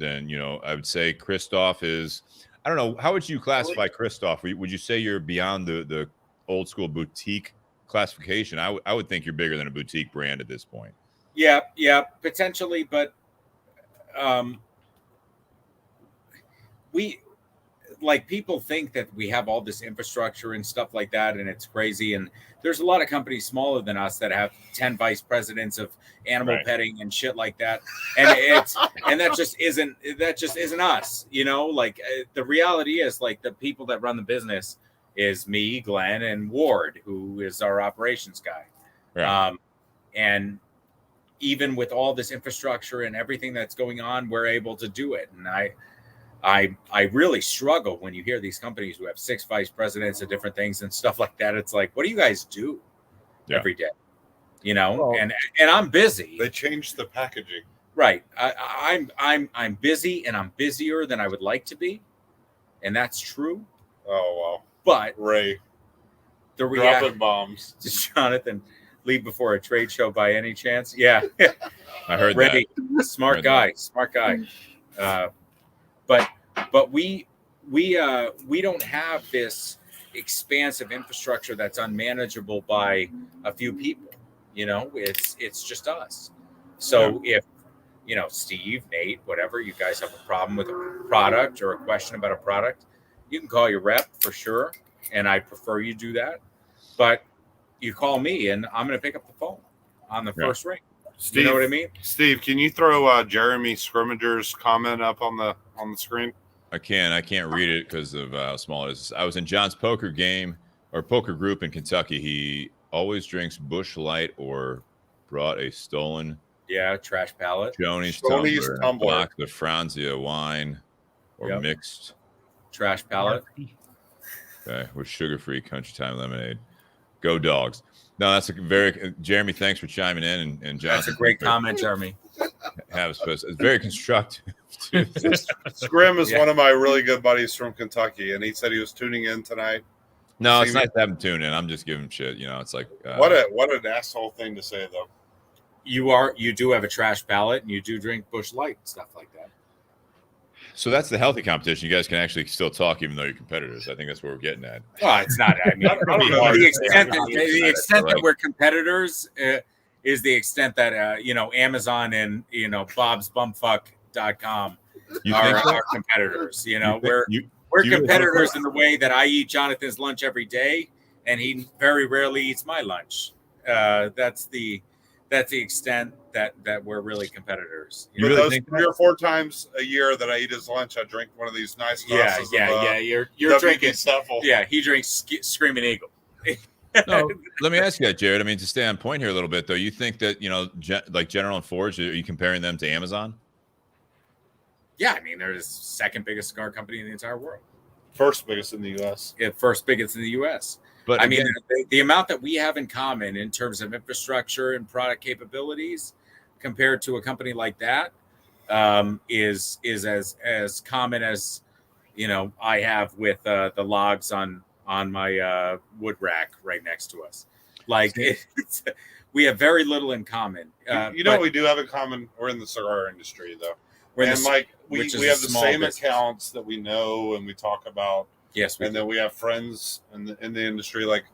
I would say Kristoff is. I don't know, how would you classify Kristoff? Would you say you're beyond the old school boutique classification? I would think you're bigger than a boutique brand at this point. Yeah, potentially, but we people think that we have all this infrastructure and stuff like that, and it's crazy. And there's a lot of companies smaller than us that have 10 vice presidents of animal petting and shit like that, and that just isn't us. The reality is the people that run the business is me, Glenn, and Ward, who is our operations guy. Right. And even with all this infrastructure and everything that's going on, we're able to do it. And I really struggle when you hear these companies who have 6 vice presidents of different things and stuff like that. It's like, what do you guys do every day? And I'm busy. They changed the packaging. Right. I'm busy, and I'm busier than I would like to be. And that's true. Oh, wow. But Ray, dropping bombs. Does Jonathan leave before a trade show by any chance? Yeah. I heard Ray, that. Smart guy. But we don't have this expansive infrastructure that's unmanageable by a few people. It's just us. So if Steve, Nate, whatever, you guys have a problem with a product or a question about a product, you can call your rep for sure, and I prefer you do that. But you call me, and I'm going to pick up the phone on the first ring. Steve, you know what I mean? Steve, can you throw Jeremy Scrimmager's comment up on the screen? I can't read it because of how small it is. I was in John's poker group in Kentucky. He always drinks Busch Light or brought a stolen trash pallet. Joni's tumbler. Block the Franzia wine or mixed trash pallet. Okay, with sugar-free Country Time lemonade. Go Dogs. No, that's a very Jeremy. Thanks for chiming in, and John. That's a great comment, Jeremy. It's very constructive. Scrim is one of my really good buddies from Kentucky, and he said he was tuning in tonight. No, it's nice to have him tune in. I'm just giving him shit. It's like what an asshole thing to say, though. you do have a trash palate, and you do drink Busch Light and stuff like that. So that's the healthy competition. You guys can actually still talk even though you're competitors. I think that's what we're getting at. Well, it's not. I mean, I don't know. the extent that Right. we're competitors is the extent that Amazon and bobsbumfuck.com You think so? are competitors. You We're think- you- we're do you really competitors think- in the way that I eat Jonathan's lunch every day, and he very rarely eats my lunch. That's the extent that we're really competitors. You For really those think 3 or 4 times a year that I eat his lunch, I drink one of these nice glasses Yeah. of You're WD drinking. Saffell. Yeah, he drinks Screaming Eagle. No, let me ask you that, Jarrid. I mean, to stay on point here a little bit, though, you think that like General and Forged, are you comparing them to Amazon? Yeah, I mean, they're the second biggest cigar company in the entire world. First biggest in the U.S. Yeah, first biggest in the U.S. But I mean, again, the amount that we have in common in terms of infrastructure and product capabilities compared to a company like that is as common as I have with the logs on my wood rack right next to us. Like we have very little in common. You know what we do have in common? We're in the cigar industry, though. we We have which is the a same small business. accounts that we know and we talk about. Yes, And then we have friends in the industry. Like,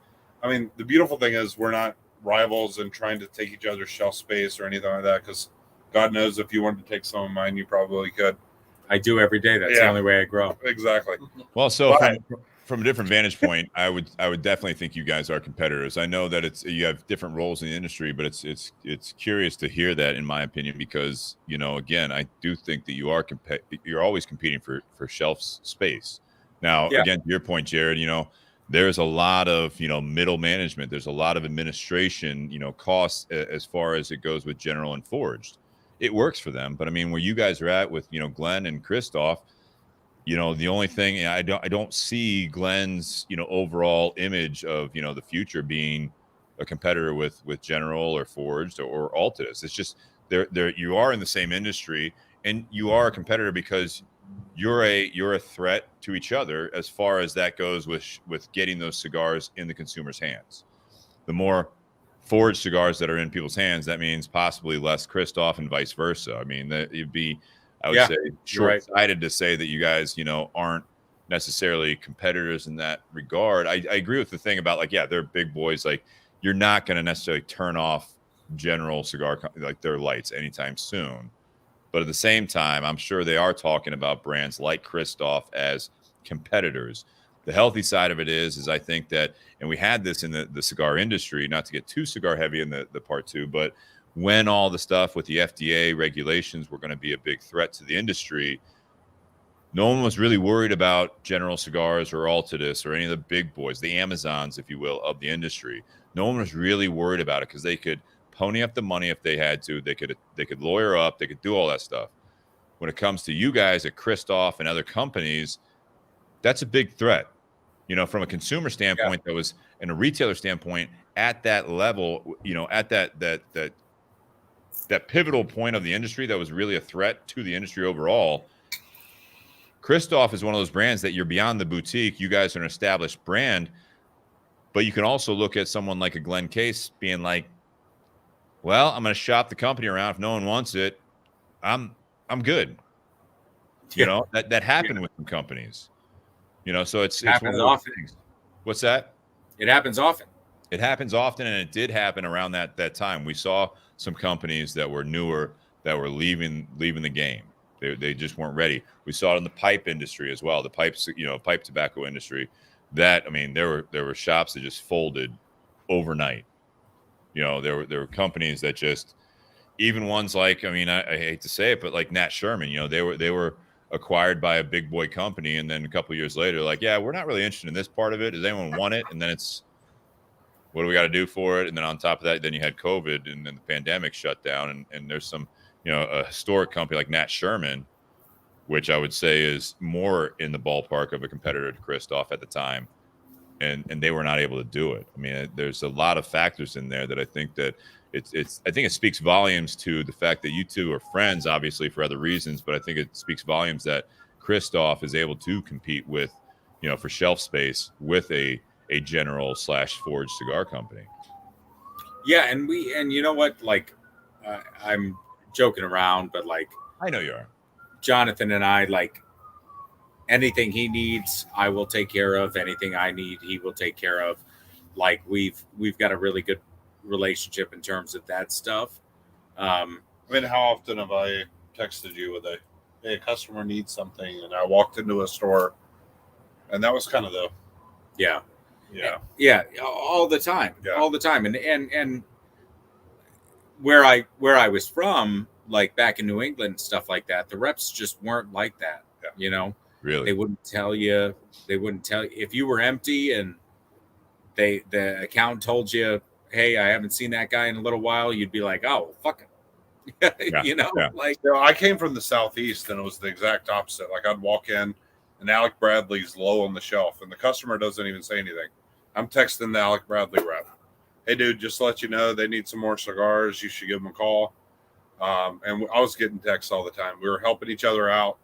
I mean, the beautiful thing is we're not rivals and trying to take each other's shelf space or anything like that. Because God knows if you wanted to take some of mine, you probably could. I do every day. That's the Yeah. only way I grow. Exactly. well, so But- from a different vantage point, I would definitely think you guys are competitors. I know that you have different roles in the industry, but it's curious to hear that, in my opinion, because again, I do think that you're always competing for shelf space. Now, Yeah. again, to your point, Jarrid, there's a lot of middle management. There's a lot of administration, costs as far as it goes with General and Forged. It works for them, but I mean, where you guys are at with Glenn and Kristoff, the only thing I don't see Glenn's overall image of the future being a competitor with General or Forged or Altadis. It's just you are in the same industry and you are a competitor because you're a threat to each other as far as that goes with getting those cigars in the consumer's hands. The more Forged cigars that are in people's hands, that means possibly less Kristoff and vice versa. I mean, it'd be, I would say, short-sighted to say that you guys, aren't necessarily competitors in that regard. I agree with the thing about they're big boys. Like, you're not going to necessarily turn off General Cigar like their lights anytime soon. But at the same time, I'm sure they are talking about brands like Kristoff as competitors. The healthy side of it is I think that, and we had this in the cigar industry, not to get too cigar heavy in the part two, but when all the stuff with the FDA regulations were going to be a big threat to the industry, no one was really worried about General Cigars or Altadis or any of the big boys, the Amazons, if you will, of the industry. No one was really worried about it because they could pony up the money if they had to. They could lawyer up. They could do all that stuff. When it comes to you guys at Kristoff and other companies, that's a big threat. From a consumer standpoint, that was, and a retailer standpoint, at that level, at that pivotal point of the industry, that was really a threat to the industry overall. Kristoff is one of those brands that you're beyond the boutique. You guys are an established brand, but you can also look at someone like a Glenn Case being like, well, I'm going to shop the company around. If no one wants it, I'm good. That happened with some companies. So it's happens one of those often. things. What's that? It happens often. It happens often, and it did happen around that time. We saw some companies that were newer that were leaving the game. They just weren't ready. We saw it in the pipe industry as well. The pipes, pipe tobacco industry. That, I mean, there were shops that just folded overnight. There were companies that just, even ones like, I mean, I hate to say it, but like Nat Sherman, they were acquired by a big boy company, and then a couple of years later, like, yeah, we're not really interested in this part of it. Does anyone want it? And then it's, what do we got to do for it? And then on top of that, then you had COVID, and then the pandemic shut down, and there's some, a historic company like Nat Sherman, which I would say is more in the ballpark of a competitor to Kristoff at the time, and they were not able to do it. I mean, there's a lot of factors in there that I think that I think it speaks volumes to the fact that you two are friends, obviously for other reasons, but I think it speaks volumes that Kristoff is able to compete with, for shelf space with a General / Forged cigar company. Yeah, and you know what, like, I'm joking around, but like I know you are. Jonathan and I, like anything he needs, I will take care of. Anything I need, he will take care of. Like we've got a really good relationship in terms of that stuff. I mean, how often have I texted you with a customer needs something, and I walked into a store, and that was kind of the Yeah. yeah. All the time. Yeah. All the time. And where I was from, like back in New England and stuff like that, the reps just weren't like that. Yeah. You know, Really? they wouldn't tell you if you were empty and the accountant told you, hey, I haven't seen that guy in a little while, you'd be like, oh, fuck him. You know, like I came from the Southeast, and it was the exact opposite. Like I'd walk in, and Alec Bradley's low on the shelf, and the customer doesn't even say anything. I'm texting the Alec Bradley rep. Hey, dude, just to let you know, they need some more cigars. You should give them a call. And I was getting texts all the time. We were helping each other out,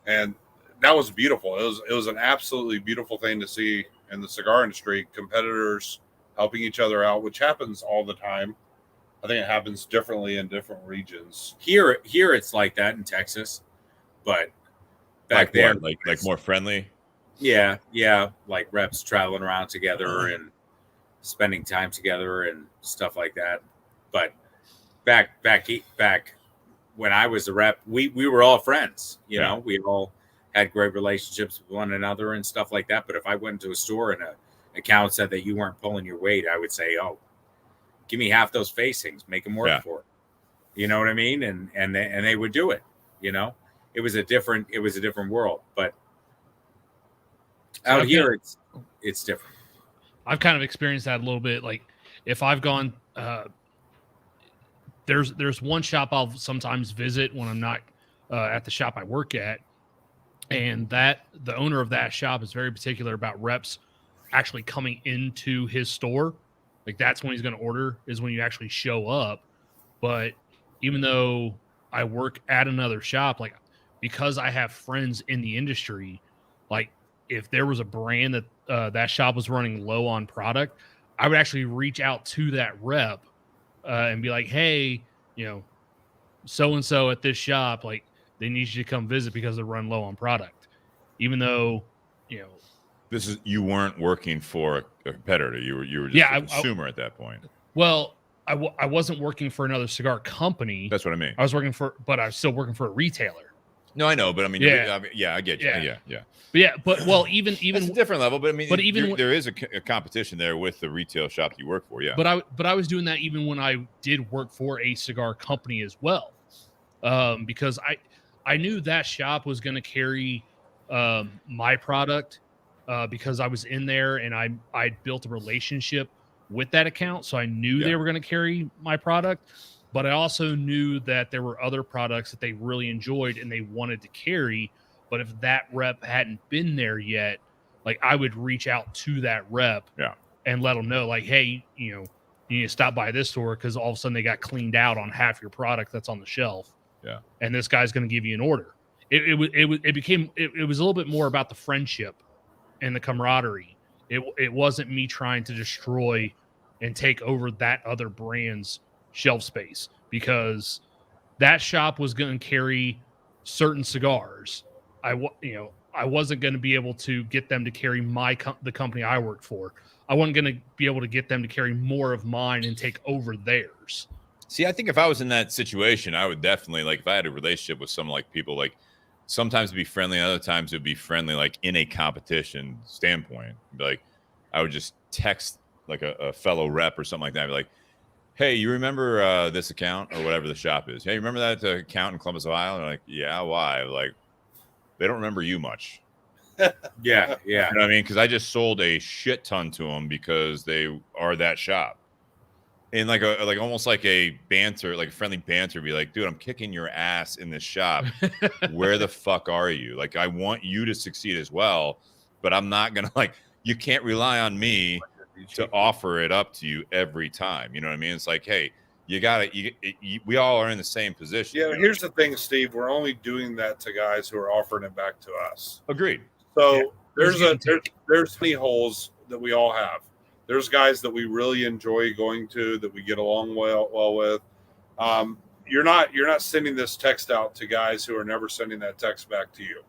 and that was beautiful. It was an absolutely beautiful thing to see in the cigar industry. Competitors helping each other out, which happens all the time. I think it happens differently in different regions. here it's like that in Texas, but back Like there, what? like more friendly. yeah, like reps traveling around together and spending time together and stuff like that. But back when I was a rep, we were all friends. You know, we all had great relationships with one another and stuff like that. But if I went into a store and an account said that you weren't pulling your weight, I would say, oh, give me half those facings, make them work for it. You know what I mean? And they would do it. You know, it was a different world. But out here, it's different. I've kind of experienced that a little bit. Like if I've gone, there's one shop I'll sometimes visit when I'm not at the shop I work at, and that the owner of that shop is very particular about reps actually coming into his store. Like that's when he's going to order, is when you actually show up. But even though I work at another shop, like because I have friends in the industry, like if there was a brand that that shop was running low on product, I would actually reach out to that rep and be like, hey, you know, so-and-so at this shop, like they need you to come visit because they're running low on product. Even though, you know, You weren't working for a competitor. You were just a consumer at that point. Well, I wasn't working for another cigar company. That's what I mean. I was working but I was still working for a retailer. No, I know, but I mean, I get you. Yeah. But even it's a different level. But I mean, even there is a competition there with the retail shop that you work for. Yeah. But I was doing that even when I did work for a cigar company as well, because I knew that shop was going to carry my product because I was in there and I built a relationship with that account, so I knew they were going to carry my product. But I also knew that there were other products that they really enjoyed and they wanted to carry. But if that rep hadn't been there yet, like I would reach out to that rep and let them know, like, hey, you know, you need to stop by this store because all of a sudden they got cleaned out on half your product that's on the shelf. Yeah. And this guy's going to give you an order. It was a little bit more about the friendship and the camaraderie. It wasn't me trying to destroy and take over that other brand's shelf space, because that shop was going to carry certain cigars. I wasn't going to be able to get them to carry the company I worked for. I wasn't going to be able to get them to carry more of mine and take over theirs. See, I think if I was in that situation, I would definitely, like, if I had a relationship with some, like, people, like, sometimes it'd be friendly, other times it'd be friendly, like, in a competition standpoint. Be like, I would just text, like, a fellow rep or something like that. I'd be like, hey, you remember this account or whatever the shop is? Hey, you remember that account in Columbus, Ohio? And they're like, yeah, why? Like, they don't remember you much. Yeah. You know what I mean? Because I just sold a shit ton to them because they are that shop. And like almost like a banter, like a friendly banter, be like, dude, I'm kicking your ass in this shop. Where the fuck are you? Like, I want you to succeed as well, but I'm not gonna, like, you can't rely on me to offer it up to you every time. You know what I mean? It's like, hey, we all are in the same position. Yeah, here's the thing, Steve. We're only doing that to guys who are offering it back to us. Agreed. So there's many holes that we all have. There's guys that we really enjoy going to, that we get along well with. You're not sending this text out to guys who are never sending that text back to you.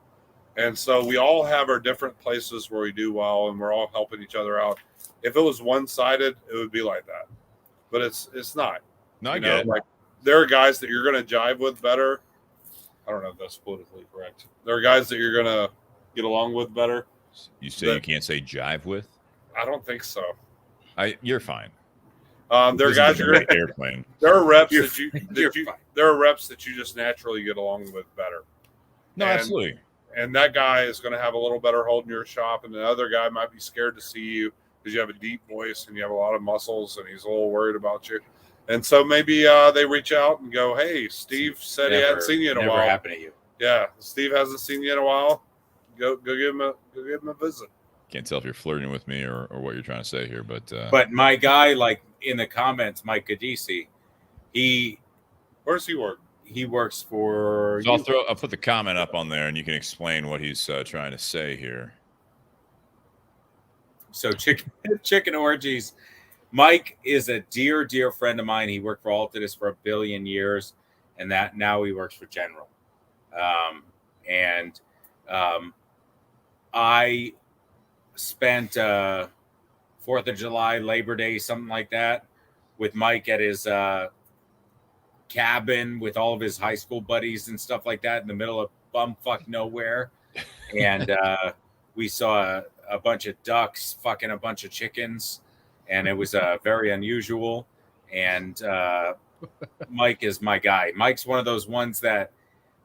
And so we all have our different places where we do well, and we're all helping each other out. If it was one-sided, it would be like that, but it's not. No, I get it. Like there are guys that you're going to jive with better. I don't know if that's politically correct. There are guys that you're going to get along with better. You say you can't say jive with? I don't think so. You're fine. There are guys you're going to airplane. There are reps fine. there are reps that you just naturally get along with better. No, absolutely. And that guy is going to have a little better hold in your shop, and the other guy might be scared to see you because you have a deep voice and you have a lot of muscles, and he's a little worried about you. And so maybe they reach out and go, "Hey, Steve said he hadn't seen you in a while." Never happened to you. Yeah, Steve hasn't seen you in a while. Go give him a visit. Can't tell if you're flirting with me or what you're trying to say here, But my guy, like in the comments, Mike Gadisi, Where's he work? he works for. so I'll put the comment up on there, and you can explain what he's trying to say here. So chicken orgies. Mike is a dear friend of mine. He worked for Altadis for 1 billion years, and that now he works for General. I spent 4th of July, Labor Day, something like that, with Mike at his cabin with all of his high school buddies and stuff like that in the middle of bumfuck nowhere. And we saw a bunch of ducks fucking a bunch of chickens, and it was very unusual. And Mike is my guy. Mike's one of those ones that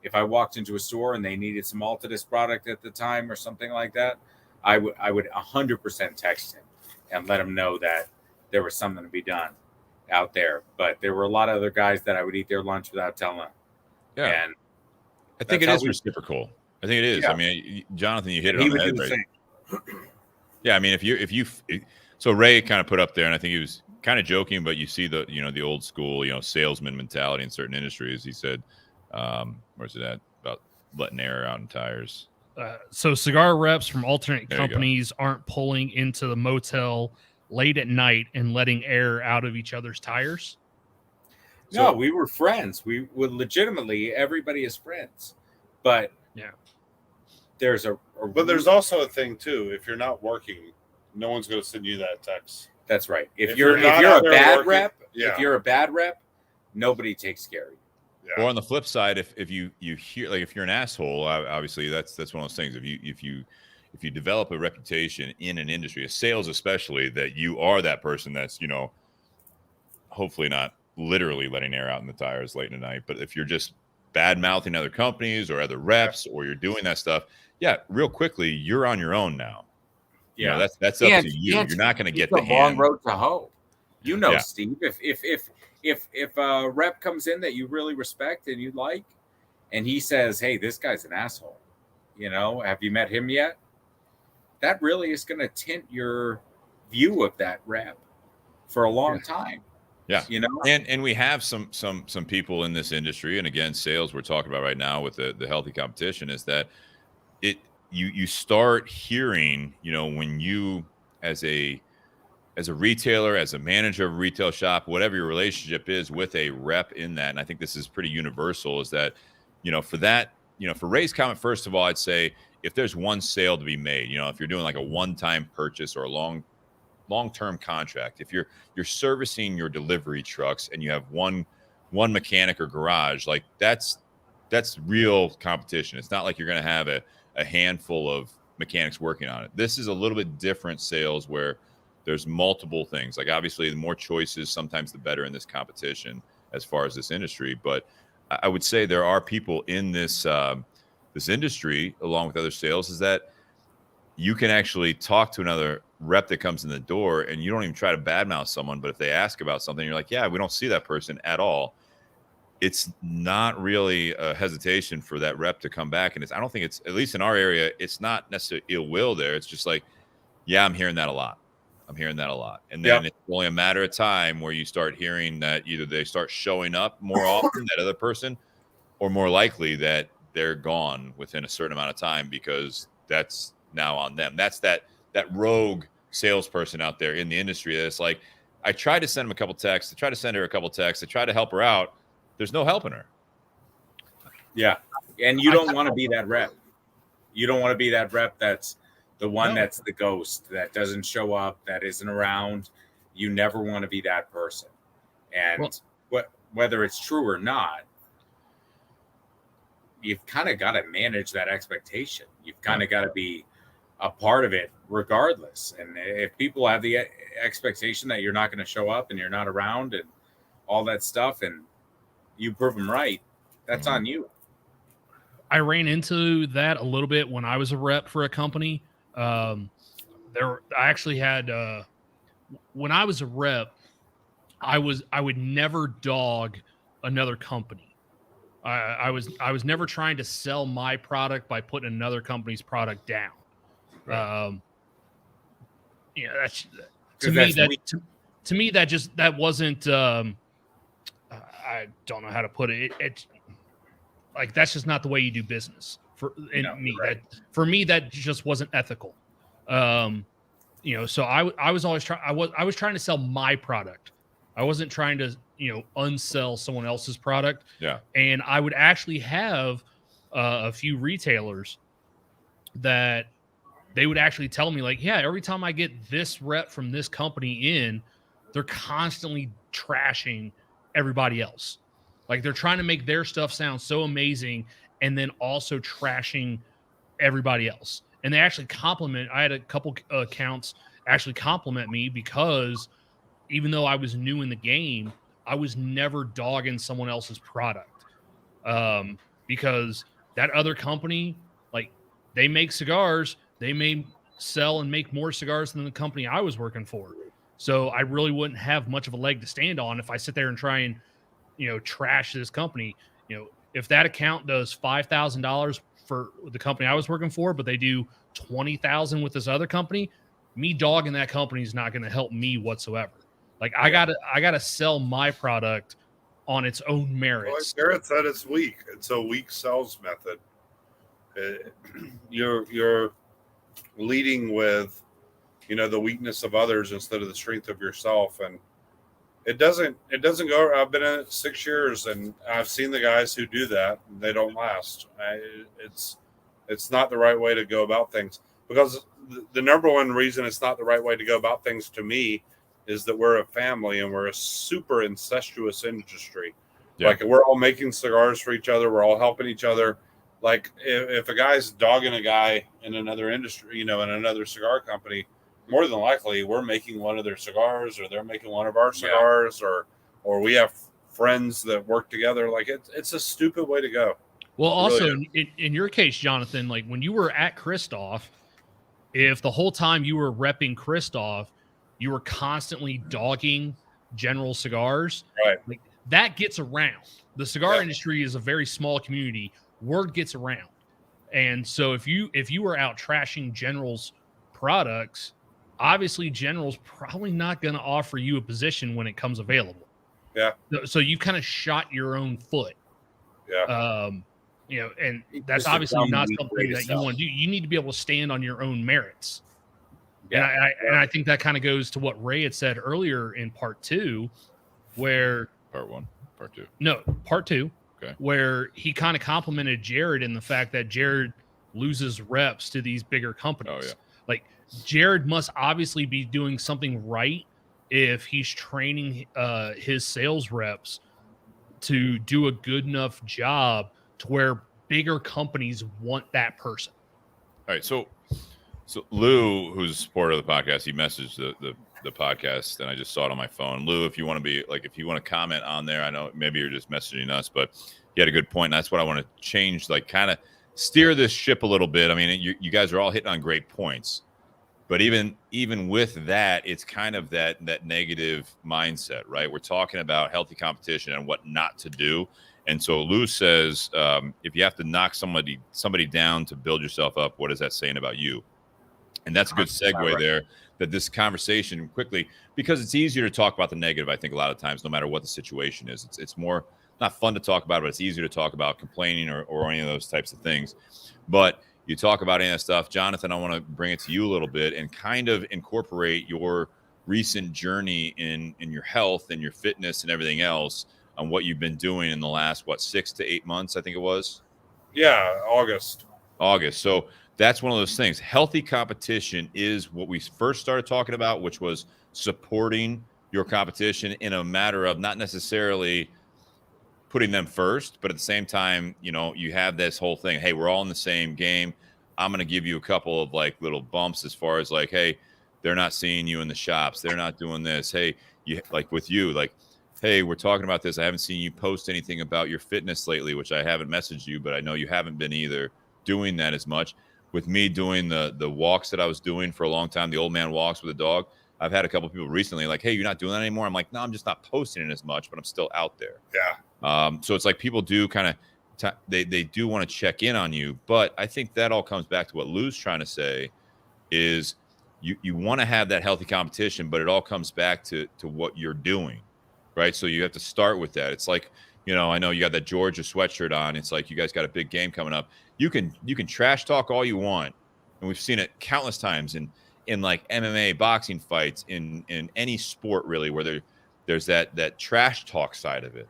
if I walked into a store and they needed some Altadis product at the time or something like that, I would 100% text him and let him know that there was something to be done out there. But there were a lot of other guys that I would eat their lunch without telling them. Yeah, And I think it that's is how we- reciprocal. I think it is. Yeah. I mean, Jonathan, you hit it he on the would do head, the right? same. Yeah, I mean, so Ray kind of put up there, and I think he was kind of joking, but you see the old school salesman mentality in certain industries. He said, "Where's it at?" About letting air out in tires. So cigar reps from alternate There you go. companies aren't pulling into the motel late at night and letting air out of each other's tires. No, we were friends. We were legitimately, everybody is friends. But Yeah. there's But there's also a thing too. If you're not working, no one's going to send you that text. that's right. If If you're you're not a out there bad working- rep, yeah. if you're a bad rep, nobody takes care of you. Yeah. Or on the flip side, if you hear, like, if you're an asshole, obviously that's one of those things. If you develop a reputation in an industry, a sales especially, that you are that person that's hopefully not literally letting air out in the tires late in the night, but if you're just bad mouthing other companies or other reps, or you're doing that stuff, yeah, real quickly you're on your own now. That's up to you. You're not going to get it's the a long hand. road to hoe. Yeah. Steve, if a rep comes in that you really respect and you like, and he says, "Hey, this guy's an asshole," have you met him yet? That really is going to tint your view of that rep for a long time. Yeah. And we have some people in this industry, and again, sales we're talking about right now with the healthy competition, is that you start hearing, when you as a retailer, as a manager of a retail shop, whatever your relationship is with a rep in that, and I think this is pretty universal, is that, for Ray's comment, first of all, I'd say if there's one sale to be made, if you're doing like a one-time purchase or a long-term contract, if you're servicing your delivery trucks and you have one mechanic or garage, like that's real competition. It's not like you're going to have a handful of mechanics working on it. This is a little bit different sales where there's multiple things. Like, obviously the more choices, sometimes the better in this competition as far as this industry. But I would say there are people in this industry, along with other sales, is that you can actually talk to another rep that comes in the door, and you don't even try to badmouth someone. But if they ask about something, you're like, yeah, we don't see that person at all. It's not really a hesitation for that rep to come back. And I don't think it's, at least in our area, it's not necessarily ill will there. It's just like, yeah, I'm hearing that a lot. And then it's only a matter of time where you start hearing that either they start showing up more often, that other person, or more likely that they're gone within a certain amount of time, because that's now on them. That's that rogue salesperson out there in the industry that's like, I tried to send him a couple texts, I tried to send her a couple texts, I tried to help her out, there's no helping her. Yeah. And you don't want to be that rep. You don't want to be that rep that's the one that's the ghost, that doesn't show up, that isn't around. You never want to be that person. And whether it's true or not, you've kind of got to manage that expectation. You've kind of got to be a part of it regardless. And if people have the expectation that you're not going to show up and you're not around and all that stuff, and you prove them right, that's on you. I ran into that a little bit when I was a rep for a company. I actually had when I was a rep, I would never dog another company. I was never trying to sell my product by putting another company's product down. Right. That's to me that wasn't. I don't know how to put it. It's like that's just not the way you do business for me. Right. For me, that just wasn't ethical. So I was always trying. I was trying to sell my product. I wasn't trying to unsell someone else's product. Yeah. And I would actually have a few retailers that they would actually tell me like, yeah, every time I get this rep from this company in, they're constantly trashing everybody else. Like they're trying to make their stuff sound so amazing and then also trashing everybody else. And they actually compliment. I had a couple accounts actually compliment me because even though I was new in the game, I was never dogging someone else's product. Because that other company, like they make cigars, they may sell and make more cigars than the company I was working for. So I really wouldn't have much of a leg to stand on if I sit there and try and, trash this company. If that account does $5,000 for the company I was working for, but they do $20,000 with this other company, me dogging that company is not going to help me whatsoever. Like I gotta sell my product on its own merits. Well, Jarrid said it's weak. It's a weak sales method. You're leading with, the weakness of others instead of the strength of yourself, and it doesn't go. I've been in it 6 years, and I've seen the guys who do that. And they don't last. It's not the right way to go about things, because the number one reason it's not the right way to go about things to me is that we're a family and we're a super incestuous industry. Yeah. Like we're all making cigars for each other. We're all helping each other. Like if a guy's dogging a guy in another industry, in another cigar company, more than likely we're making one of their cigars, or they're making one of our cigars, or we have friends that work together. Like it's a stupid way to go. Well, also really in your case, Jonathan, like when you were at Kristoff, if the whole time you were repping Kristoff, you were constantly dogging General Cigars, right? Like that gets around. The cigar industry is a very small community. Word gets around. And so if you were out trashing General's products, obviously General's probably not going to offer you a position when it comes available. Yeah. So you kind of shot your own foot. Yeah. And that's obviously not something that you want to do. You need to be able to stand on your own merits. Yeah. And I think that kind of goes to what Ray had said earlier in part 2, where part 1, part 2. No, part 2. Okay. Where he kind of complimented Jarrid in the fact that Jarrid loses reps to these bigger companies. Oh, yeah. Like Jarrid must obviously be doing something right if he's training his sales reps to do a good enough job to where bigger companies want that person. All right. So Lou, who's a supporter of the podcast, he messaged the podcast, and I just saw it on my phone. Lou, if you want to comment on there, I know maybe you're just messaging us, but you had a good point. And that's what I want to change, like kind of steer this ship a little bit. I mean, you guys are all hitting on great points, but even with that, it's kind of that negative mindset, right? We're talking about healthy competition and what not to do. And so Lou says, if you have to knock somebody down to build yourself up, what is that saying about you? And that's a good segue there, that this conversation quickly, because it's easier to talk about the negative, I think, a lot of times, no matter what the situation is. It's more not fun to talk about, but it's easier to talk about complaining or any of those types of things. But you talk about any of that stuff. Jonathan, I want to bring it to you a little bit and kind of incorporate your recent journey in your health and your fitness and everything else on what you've been doing in the last 6 to 8 months, I think it was. Yeah, August. So that's one of those things. Healthy competition is what we first started talking about, which was supporting your competition in a matter of not necessarily putting them first, but at the same time, you have this whole thing. Hey, we're all in the same game. I'm going to give you a couple of little bumps as far as hey, they're not seeing you in the shops. They're not doing this. Hey, with you, hey, we're talking about this. I haven't seen you post anything about your fitness lately, which I haven't messaged you, but I know you haven't been either doing that as much. With me doing the walks that I was doing for a long time, the old man walks with a dog, I've had a couple of people recently hey, you're not doing that anymore. I'm like, no, I'm just not posting it as much, but I'm still out there. Yeah. So it's people do kind of, they do want to check in on you, but I think that all comes back to what Lou's trying to say is you want to have that healthy competition, but it all comes back to what you're doing, right? So you have to start with that. It's I know you got that Georgia sweatshirt on. It's you guys got a big game coming up. You can trash talk all you want, and we've seen it countless times in MMA, boxing fights, in any sport really, where there's that trash talk side of it.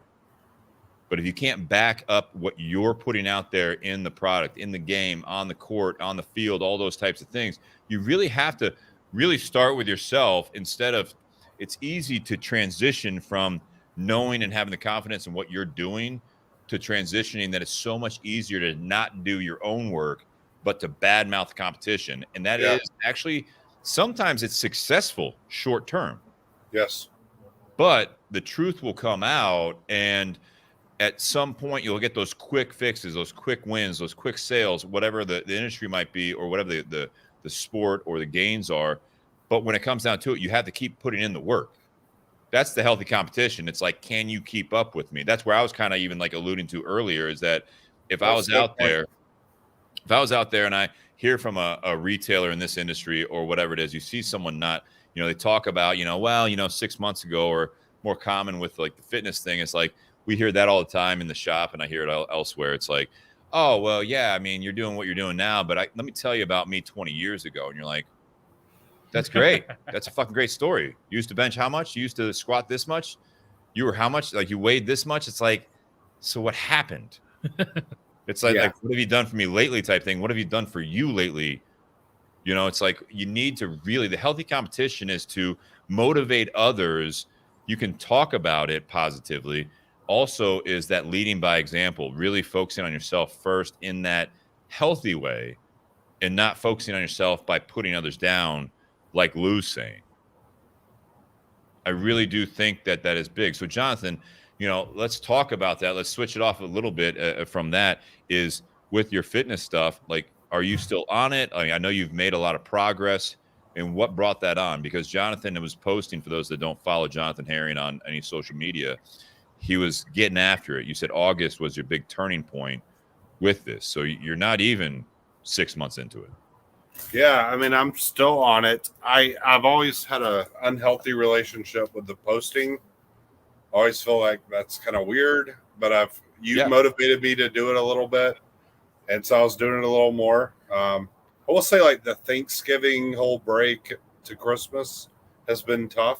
But if you can't back up what you're putting out there in the product, in the game, on the court, on the field, all those types of things, you really have to really start with yourself. It's easy to transition from knowing and having the confidence in what you're doing to transitioning that it's so much easier to not do your own work, but to badmouth the competition. And that is actually, sometimes it's successful short term. Yes. But the truth will come out, and at some point you'll get those quick fixes, those quick wins, those quick sales, whatever the industry might be, or whatever the sport or the gains are. But when it comes down to it, you have to keep putting in the work. That's the healthy competition. It's can you keep up with me? That's where I was kind of even alluding to earlier, is that if I was out there and I hear from a retailer in this industry or whatever it is, you see someone not, they talk about, 6 months ago, or more common with the fitness thing. It's we hear that all the time in the shop, and I hear it elsewhere. It's oh, well, yeah, I mean, you're doing what you're doing now, but let me tell you about me 20 years ago. And you're that's great. That's a fucking great story. You used to bench how much? You used to squat this much? You were how much? You weighed this much? It's so what happened? It's what have you done for me lately type thing? What have you done for you lately? It's you need to really, the healthy competition is to motivate others. You can talk about it positively. Also is that leading by example, really focusing on yourself first in that healthy way, and not focusing on yourself by putting others down, like Lou's saying. I really do think that is big. So Jonathan, let's talk about that. Let's switch it off a little bit from that. Is with your fitness stuff, are you still on it? I know you've made a lot of progress. And what brought that on? Because Jonathan was posting, for those that don't follow Jonathan Herring on any social media, he was getting after it. You said August was your big turning point with this. So you're not even 6 months into it. Yeah, I mean, I'm still on it. I've always had a unhealthy relationship with the posting. I always feel like that's kind of weird, but you motivated me to do it a little bit, and so I was doing it a little more. I will say the Thanksgiving whole break to Christmas has been tough,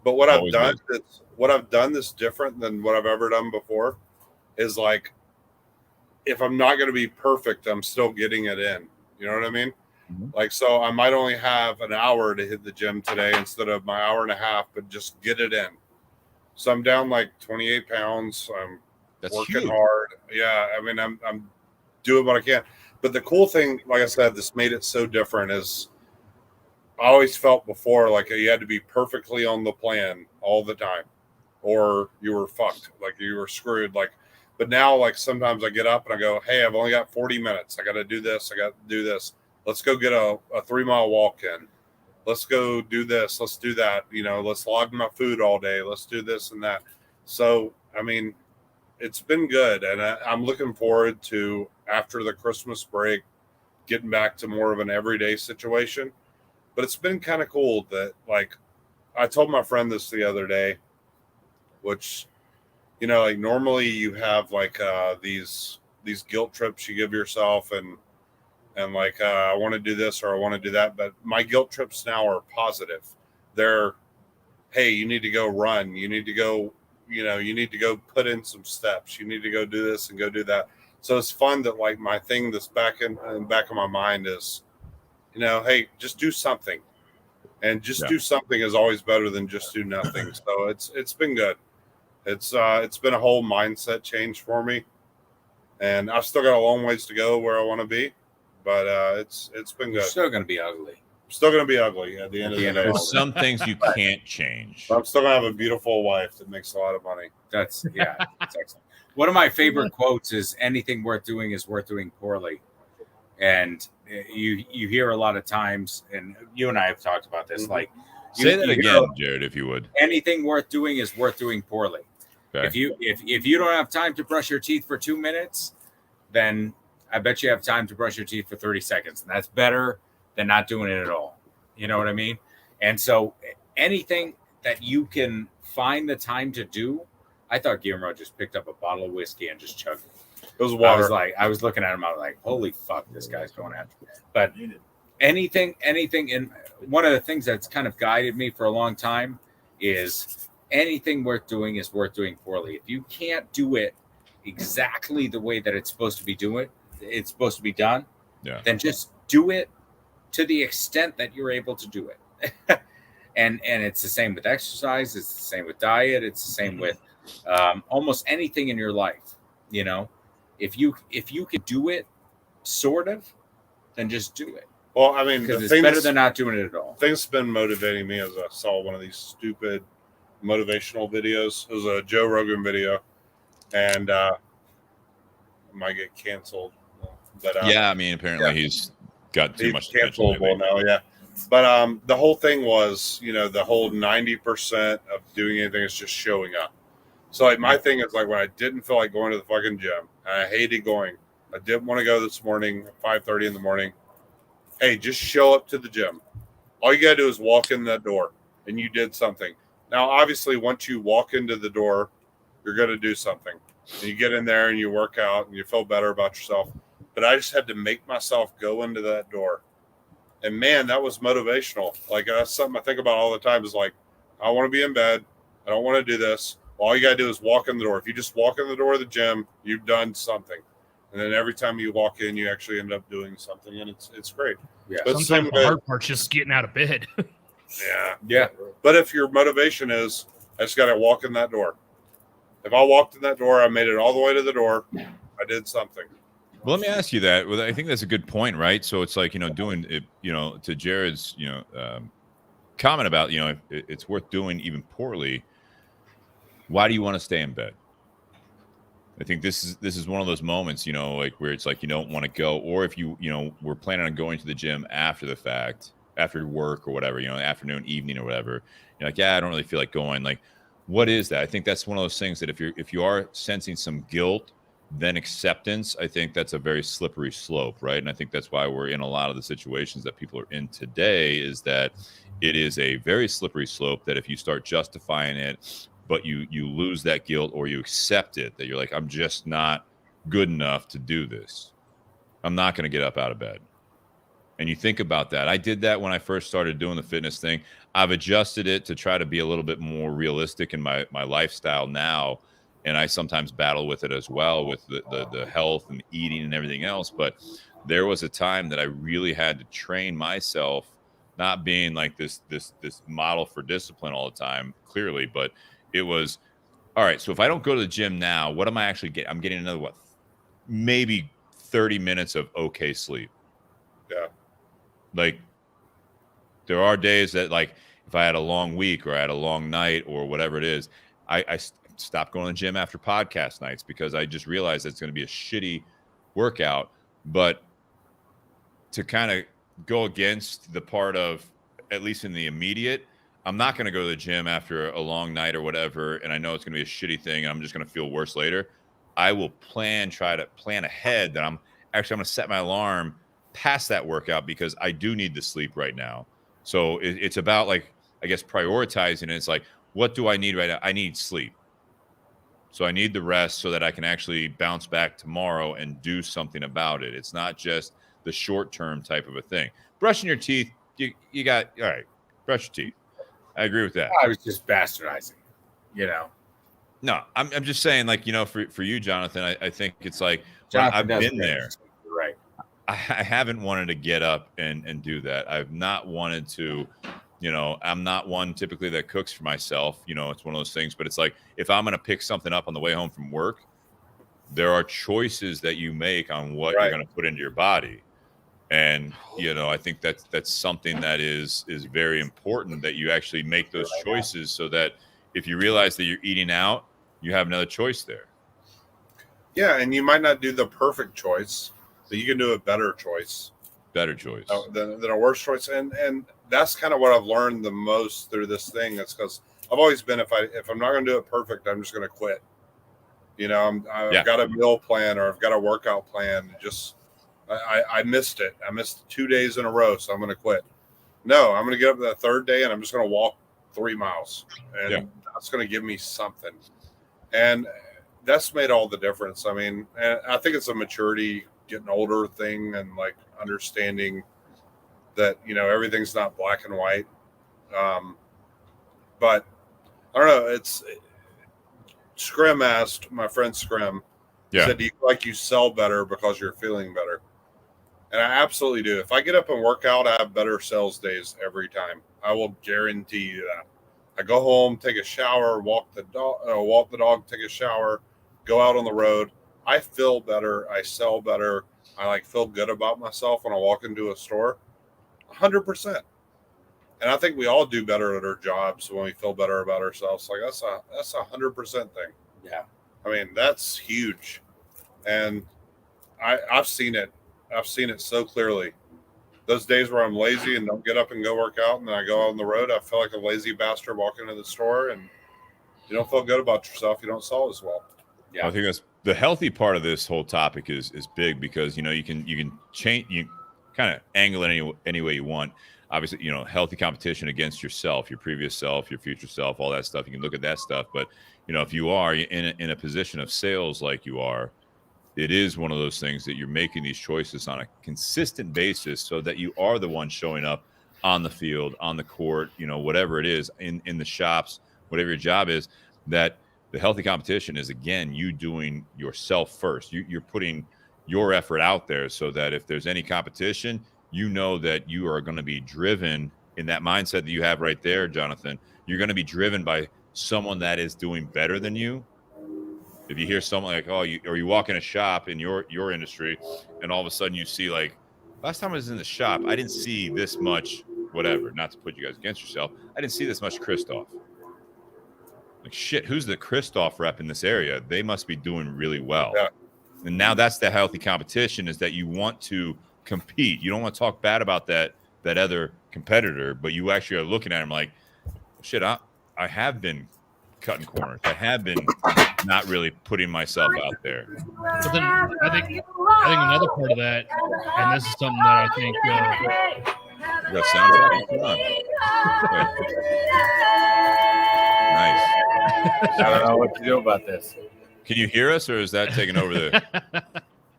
but what I've done that's different than what I've ever done before is if I'm not going to be perfect, I'm still getting it in. You know what I mean? Mm-hmm. So I might only have an hour to hit the gym today instead of my hour and a half, but just get it in. So I'm down 28 pounds. I'm working hard. Yeah. I mean, I'm doing what I can. But the cool thing, like I said, this made it so different, is I always felt before you had to be perfectly on the plan all the time, or you were fucked, you were screwed. But now sometimes I get up and I go, hey, I've only got 40 minutes. I got to do this. I got to do this. Let's go get a 3-mile walk in. Let's go do this. Let's do that. Let's log my food all day. Let's do this and that. So, I mean, it's been good. And I'm looking forward to, after the Christmas break, getting back to more of an everyday situation. But it's been kind of cool that, I told my friend this the other day, which, normally you have these guilt trips you give yourself, and I want to do this or I want to do that. But my guilt trips now are positive. They're, hey, you need to go run. You need to go you need to go put in some steps. You need to go do this and go do that. So it's fun that like my thing that's back in the back of my mind is, hey, just do something, and just do something is always better than just do nothing. So it's been good. It's been a whole mindset change for me, and I've still got a long ways to go where I want to be, but it's been good. You're still going to be ugly. I'm still going to be ugly at the end of the day. There's some things you can't change. But I'm still going to have a beautiful wife that makes a lot of money. That's excellent. One of my favorite quotes is anything worth doing is worth doing poorly. And you hear a lot of times, and you and I have talked about this, like say that again, Jarrid, if you would. Anything worth doing is worth doing poorly. Okay. If you don't have time to brush your teeth for 2 minutes, then I bet you have time to brush your teeth for 30 seconds. And that's better than not doing it at all. You know what I mean? And so anything that you can find the time to do, I thought Guillermo just picked up a bottle of whiskey and just chugged it. It was water. I was looking at him, I was like, holy fuck, this guy's going after me. But anything, and one of the things that's kind of guided me for a long time is anything worth doing is worth doing poorly. If you can't do it exactly the way that it's supposed to be done, then just do it to the extent that you're able to do it. and it's the same with exercise, it's the same with diet, it's the same with almost anything in your life. If you can do it sort of, then just do it. Well, I mean, because it's better than not doing it at all. Thing's been motivating me as I saw one of these stupid motivational videos. It was a Joe Rogan video, and it might get canceled. But I mean, apparently he's got too much cancelable now. Yeah, but the whole thing was, the whole 90% of doing anything is just showing up. So like my thing is like when I didn't feel like going to the fucking gym, and I hated going. I didn't want to go this morning at 5:30 in the morning. Hey, just show up to the gym. All you got to do is walk in that door, and you did something. Now, obviously, once you walk into the door, you're going to do something. And you get in there and you work out and you feel better about yourself. But I just had to make myself go into that door. And man, that was motivational. Like that's something I think about all the time is like, I want to be in bed. I don't want to do this. Well, all you got to do is walk in the door. If you just walk in the door of the gym, you've done something. And then every time you walk in, you actually end up doing something. And it's great. Yeah. But sometimes the hard part's just getting out of bed. Yeah. But if your motivation is, I just got to walk in that door. If I walked in that door, I made it all the way to the door. I did something. Well, let me ask you that. Well, I think that's a good point, right? So it's like, doing it, to Jarrid's, comment about, it's worth doing even poorly. Why do you want to stay in bed? I think this is one of those moments, like where it's like you don't want to go, or if you we're planning on going to the gym after the fact, after work or whatever, afternoon, evening or whatever. You're like, I don't really feel like going. Like, what is that? I think that's one of those things that if you are sensing some guilt, then acceptance, I think that's a very slippery slope, right? And I think that's why we're in a lot of the situations that people are in today, is that it is a very slippery slope that if you start justifying it, but you lose that guilt, or you accept it, that you're like, I'm just not good enough to do this. I'm not going to get up out of bed. And you think about that. I did that when I first started doing the fitness thing. I've adjusted it to try to be a little bit more realistic in my lifestyle now. And I sometimes battle with it as well, with the health and eating and everything else. But there was a time that I really had to train myself, not being like this model for discipline all the time, clearly, but it was, all right, so if I don't go to the gym now, what am I actually getting? I'm getting another, maybe 30 minutes of okay sleep. Yeah. Like, there are days that, like, if I had a long week or I had a long night or whatever it is, I stopped going to the gym after podcast nights because I just realized it's going to be a shitty workout. But to kind of go against the part of, at least in the immediate, I'm not going to go to the gym after a long night or whatever, and I know it's going to be a shitty thing and I'm just going to feel worse later. I will try to plan ahead that I'm going to set my alarm past that workout because I do need the sleep right now. So it's about, like, I guess, prioritizing it. It's like, what do I need right now? I need sleep. So I need the rest so that I can actually bounce back tomorrow and do something about it. It's not just the short-term type of a thing. Brushing your teeth, you got, all right, brush your teeth. I agree with that. I was just bastardizing, No, I'm just saying, like, for you, Jonathan, I think it's like, Jonathan I've does been great. there. You're right. I haven't wanted to get up and do that. I've not wanted to, I'm not one typically that cooks for myself. It's one of those things, but it's like, if I'm going to pick something up on the way home from work, there are choices that you make on what you're going to put into your body. And, I think that's something that is very important, that you actually make those choices, so that if you realize that you're eating out, you have another choice there. Yeah, and you might not do the perfect choice, but you can do a better choice. Better choice. Than a worse choice. And that's kind of what I've learned the most through this thing. That's because I've always been, if I'm not going to do it perfect, I'm just going to quit. I've got a meal plan, or I've got a workout plan. I missed it. I missed 2 days in a row, so I'm going to quit. No, I'm going to get up the third day and I'm just going to walk 3 miles, and that's going to give me something. And that's made all the difference. I mean, and I think it's a maturity, getting older thing, and like understanding that, everything's not black and white. But I don't know. Scrim asked, my friend Scrim, said, do you feel like you sell better because you're feeling better? And I absolutely do. If I get up and work out, I have better sales days every time. I will guarantee you that. I go home, take a shower, walk the dog, take a shower, go out on the road. I feel better. I sell better. I feel good about myself when I walk into a store. 100%. And I think we all do better at our jobs when we feel better about ourselves. Like that's 100% thing. Yeah. I mean, that's huge. And I've seen it. I've seen it so clearly. Those days where I'm lazy and don't get up and go work out, and then I go out on the road, I feel like a lazy bastard walking into the store, and you don't feel good about yourself. You don't sell as well. Yeah, I think that's the healthy part of this whole topic is big, because you can change, you kind of angle it any way you want. Obviously, healthy competition against yourself, your previous self, your future self, all that stuff. You can look at that stuff, but if you are in a position of sales like you are, it is one of those things that you're making these choices on a consistent basis, so that you are the one showing up on the field, on the court, whatever it is, in the shops, whatever your job is. That the healthy competition is, again, you doing yourself first. You're putting your effort out there, so that if there's any competition, that you are going to be driven in that mindset that you have right there, Jonathan. You're going to be driven by someone that is doing better than you. If you hear someone like, you walk in a shop in your industry, and all of a sudden you see, like, last time I was in the shop, I didn't see this much, whatever, not to put you guys against yourself, I didn't see this much Kristoff. Like, shit, who's the Kristoff rep in this area? They must be doing really well. Yeah. And now that's the healthy competition, is that you want to compete. You don't want to talk bad about that other competitor, but you actually are looking at him like, shit, I have been cutting corners. I have been not really putting myself out there. But then I think another part of that, and this is something that I think you got sound effects? Come on. Nice. I don't know what to do about this. Can you hear us, or is that taking over the?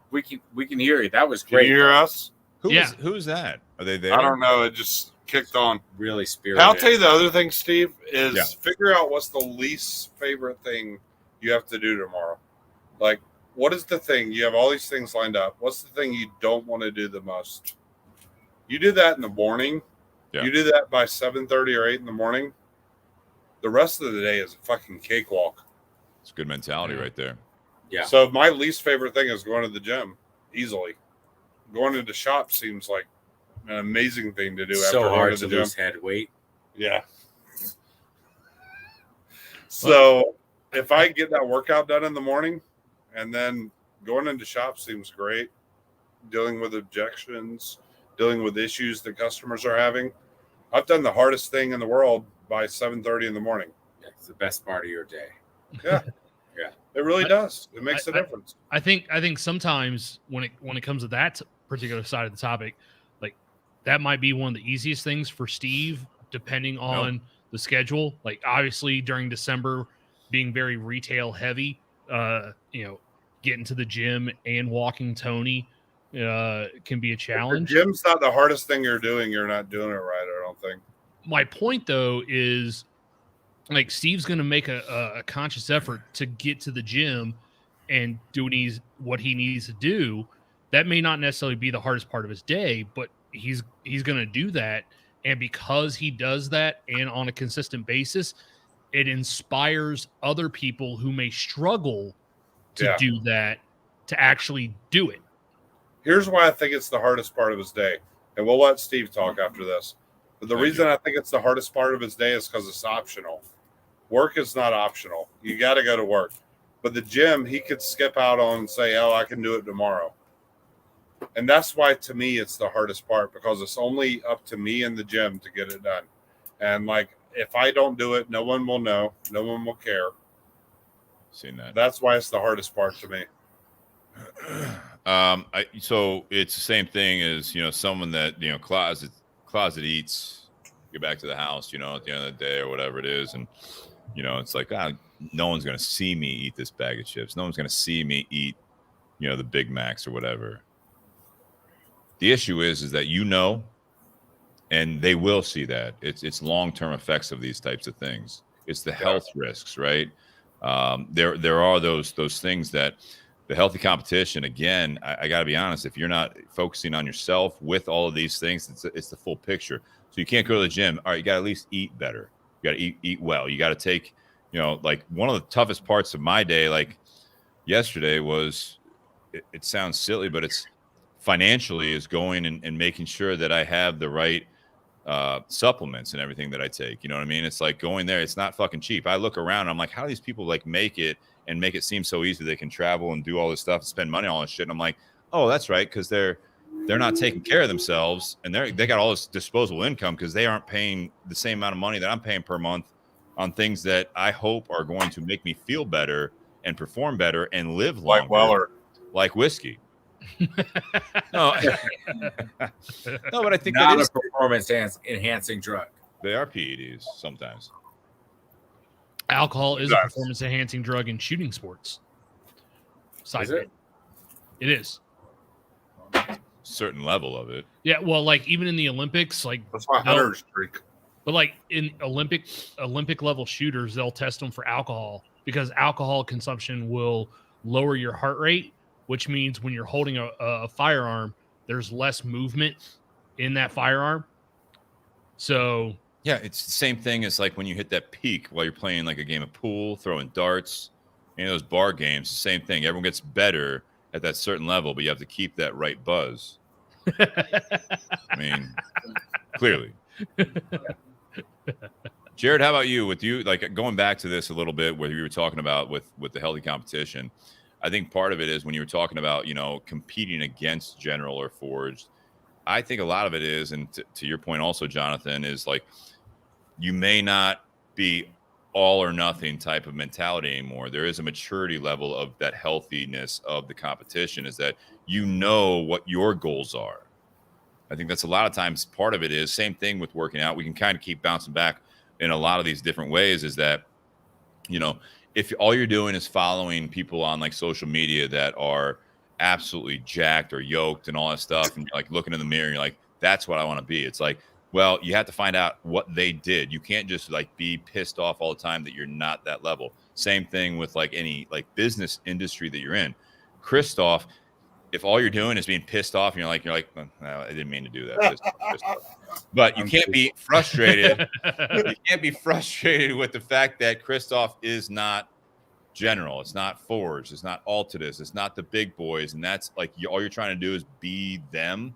We can hear you. That was great. Can you hear us? Who's that? Are they there? I don't know. It just kicked on. Really spirited. I'll tell you the other thing, Steve, is figure out what's the least favorite thing you have to do tomorrow. Like, what is the thing? You have all these things lined up. What's the thing you don't want to do the most? You do that in the morning. Yeah. You do that by 7:30 or 8 in the morning. The rest of the day is a fucking cakewalk. It's a good mentality right there. Yeah. So my least favorite thing is going to the gym, easily. Going to the shop seems like an amazing thing to do. So after hard going to the gym. lose head weight. Yeah. So if I get that workout done in the morning, and then going into shop seems great, dealing with objections, dealing with issues that customers are having. I've done the hardest thing in the world by 7:30 in the morning. Yeah, it's the best part of your day. Yeah. Yeah. It really does. It makes a difference. I think sometimes when it comes to that particular side of the topic, like, that might be one of the easiest things for Steve, depending on the schedule. Like, obviously during December, being very retail heavy, getting to the gym and walking Tony can be a challenge. If the gym's not the hardest thing you're doing, you're not doing it right, I don't think. My point, though, is like Steve's going to make a conscious effort to get to the gym and do what he needs to do. That may not necessarily be the hardest part of his day, but he's going to do that. And because he does that and on a consistent basis, it inspires other people who may struggle to Yeah. do that to actually do it. Here's why I think it's the hardest part of his day. And we'll let Steve talk after this. But the reason I think it's the hardest part of his day is because it's optional. Work is not optional. You got to go to work. But the gym, he could skip out on and say, oh, I can do it tomorrow. And that's why, to me, it's the hardest part, because it's only up to me in the gym to get it done. And, like, if I don't do it, no one will know. No one will care. Seen that. That's why it's the hardest part to me. So it's the same thing as, someone that, closet eats, get back to the house, at the end of the day or whatever it is. And, it's like, no one's going to see me eat this bag of chips. No one's going to see me eat, the Big Macs or whatever. The issue is that, and they will see that it's long-term effects of these types of things. It's the health risks, right? There are those things that the healthy competition, again, I got to be honest, if you're not focusing on yourself with all of these things, it's the full picture. So you can't go to the gym. All right, you got to at least eat better. You got to eat well. You got to take, like one of the toughest parts of my day, like yesterday was, it sounds silly, but it's financially is going and making sure that I have the right supplements and everything that I take. You know what I mean? It's like going there. It's not fucking cheap. I look around, I'm like, how do these people like make it and make it seem so easy? They can travel and do all this stuff and spend money on all this shit. And I'm like, oh, that's right. Cause they're not taking care of themselves, and they got all this disposable income because they aren't paying the same amount of money that I'm paying per month on things that I hope are going to make me feel better and perform better and live longer. Like Weller. Like whiskey. No, but I think Not that is a performance enhancing drug. they are PEDs sometimes. Alcohol is a Yes. performance enhancing drug in shooting sports. Side Is it? It is. Certain level of it. Yeah, well, like even in the Olympics, like That's why they'll- hunters drink. but like in Olympic level shooters, they'll test them for alcohol because alcohol consumption will lower your heart rate, which means when you're holding a firearm, there's less movement in that firearm. So Yeah, it's the same thing as like when you hit that peak while you're playing like a game of pool, throwing darts, those bar games, the same thing. Everyone gets better at that certain level, but you have to keep that right buzz. I mean, clearly. Jarrid, how about you? With you, like going back to this a little bit, where you were talking about with the healthy competition, I think part of it is when you were talking about, competing against General or Forged. I think a lot of it is, and to your point also, Jonathan, is like you may not be all or nothing type of mentality anymore. There is a maturity level of that healthiness of the competition, is that what your goals are. I think that's a lot of times part of it is same thing with working out. We can kind of keep bouncing back in a lot of these different ways, is that, if all you're doing is following people on like social media that are absolutely jacked or yoked and all that stuff, and you're like looking in the mirror and you're like, that's what I want to be. It's like, well, you have to find out what they did. You can't just like be pissed off all the time that you're not that level. Same thing with like any like business industry that you're in. Kristoff, if all you're doing is being pissed off and you're like, well, no, I didn't mean to do that. Pissed off. But you can't be frustrated. You can't be frustrated with the fact that Kristoff is not General. It's not Forged. It's not Altadis. It's not the big boys. And that's like all you're trying to do is be them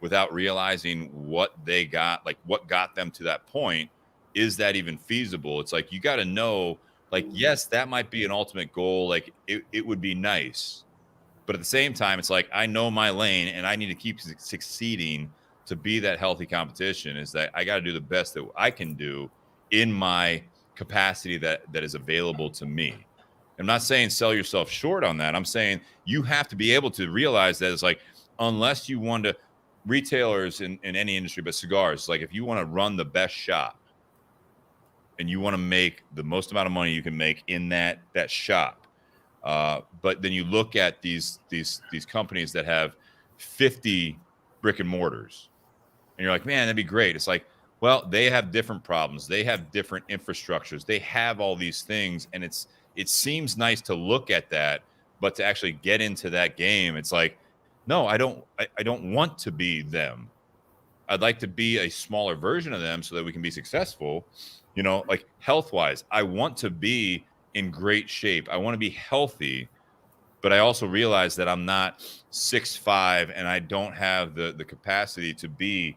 without realizing what they got, like what got them to that point. Is that even feasible? It's like you got to know, like, yes, that might be an ultimate goal. Like it would be nice. But at the same time, it's like I know my lane and I need to keep succeeding to be that healthy competition. Is that I got to do the best that I can do in my capacity that is available to me. I'm not saying sell yourself short on that. I'm saying you have to be able to realize that it's like, unless you want to, retailers in any industry, but cigars, like if you want to run the best shop and you want to make the most amount of money you can make in that shop, but then you look at these companies that have 50 brick and mortars and you're like, man, that'd be great. It's like, Well, they have different problems. They have different infrastructures. They have all these things, and it seems nice to look at that, but to actually get into that game, it's like, no, I don't want to be them. I'd like to be a smaller version of them so that we can be successful. You know, like health wise, I want to be in great shape. I want to be healthy, but I also realize that I'm not 6'5" and I don't have the capacity to be,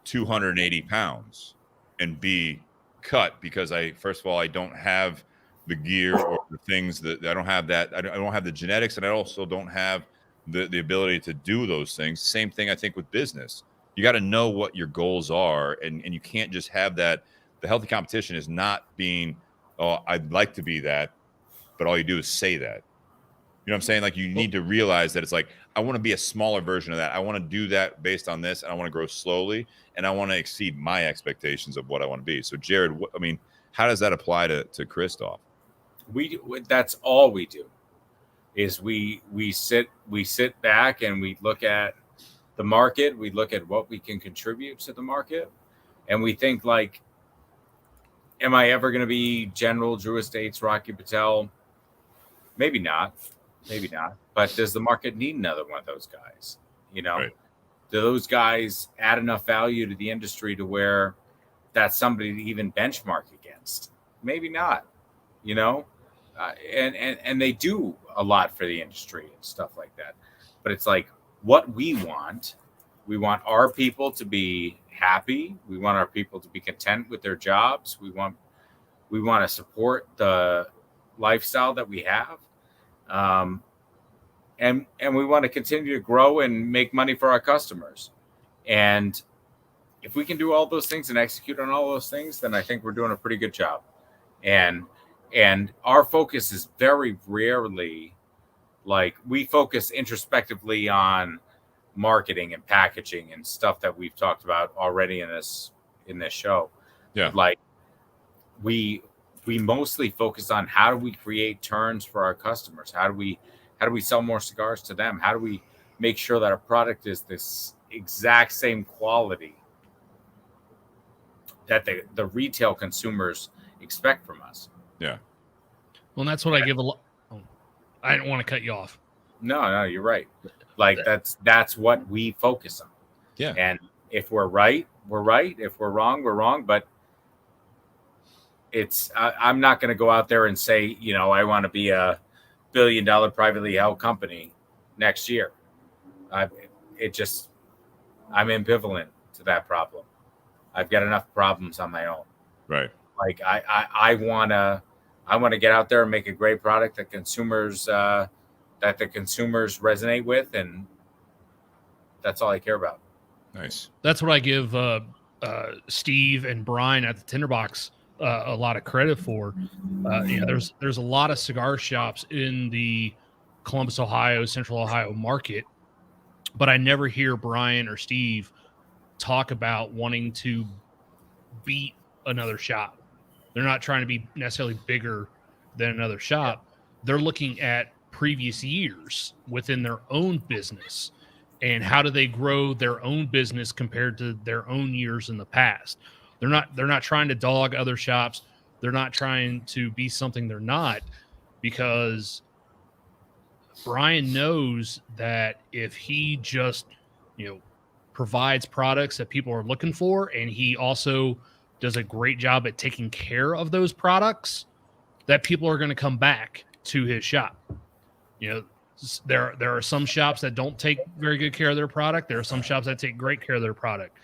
280 pounds and be cut because first of all, I don't have the gear or the things that I don't have that. I don't have the genetics, and I also don't have the ability to do those things. Same thing, I think, with business. You got to know what your goals are, and you can't just have that. The healthy competition is not being, oh, I'd like to be that, but all you do is say that. You know what I'm saying? Like, you need to realize that it's like, I want to be a smaller version of that. I want to do that based on this, and I want to grow slowly, and I want to exceed my expectations of what I want to be. So, Jarrid, how does that apply to Kristoff? That's all we do. Is we sit back and we look at the market. We look at what we can contribute to the market, and we think like, am I ever going to be General, Drew Estates, Rocky Patel? Maybe not. But does the market need another one of those guys? Right. Do those guys add enough value to the industry to where that's somebody to even benchmark against? Maybe not. And they do a lot for the industry and stuff like that. But it's like, what we want our people to be happy. We want our people to be content with their jobs. We want to support the lifestyle that we have. And we want to continue to grow and make money for our customers. And if we can do all those things and execute on all those things, then I think we're doing a pretty good job. And our focus is very rarely, like, we focus introspectively on marketing and packaging and stuff that we've talked about already in this show. Yeah. Like, we mostly focus on how do we create turns for our customers? How do we sell more cigars to them? How do we make sure that our product is this exact same quality that the retail consumers expect from us? Yeah. Well, and that's what I give a lot. I didn't want to cut you off. No, you're right. Like, that's what we focus on. Yeah. And if we're right, we're right. If we're wrong, we're wrong. But I'm not going to go out there and say, I want to be a $1 billion privately held company next year. I'm ambivalent to that problem. I've got enough problems on my own. Right. Like, I want to get out there and make a great product that consumers resonate with, and that's all I care about. Nice. That's what I give Steve and Brian at the Tinderbox a lot of credit for. There's a lot of cigar shops in the Columbus, Ohio, Central Ohio market, but I never hear Brian or Steve talk about wanting to beat another shop. They're not trying to be necessarily bigger than another shop. They're looking at previous years within their own business and how do they grow their own business compared to their own years in the past. They're not trying to dog other shops. They're not trying to be something they're not, because Brian knows that if he just, provides products that people are looking for, and he also does a great job at taking care of those products, that people are going to come back to his shop. There are some shops that don't take very good care of their product. There are some shops that take great care of their product.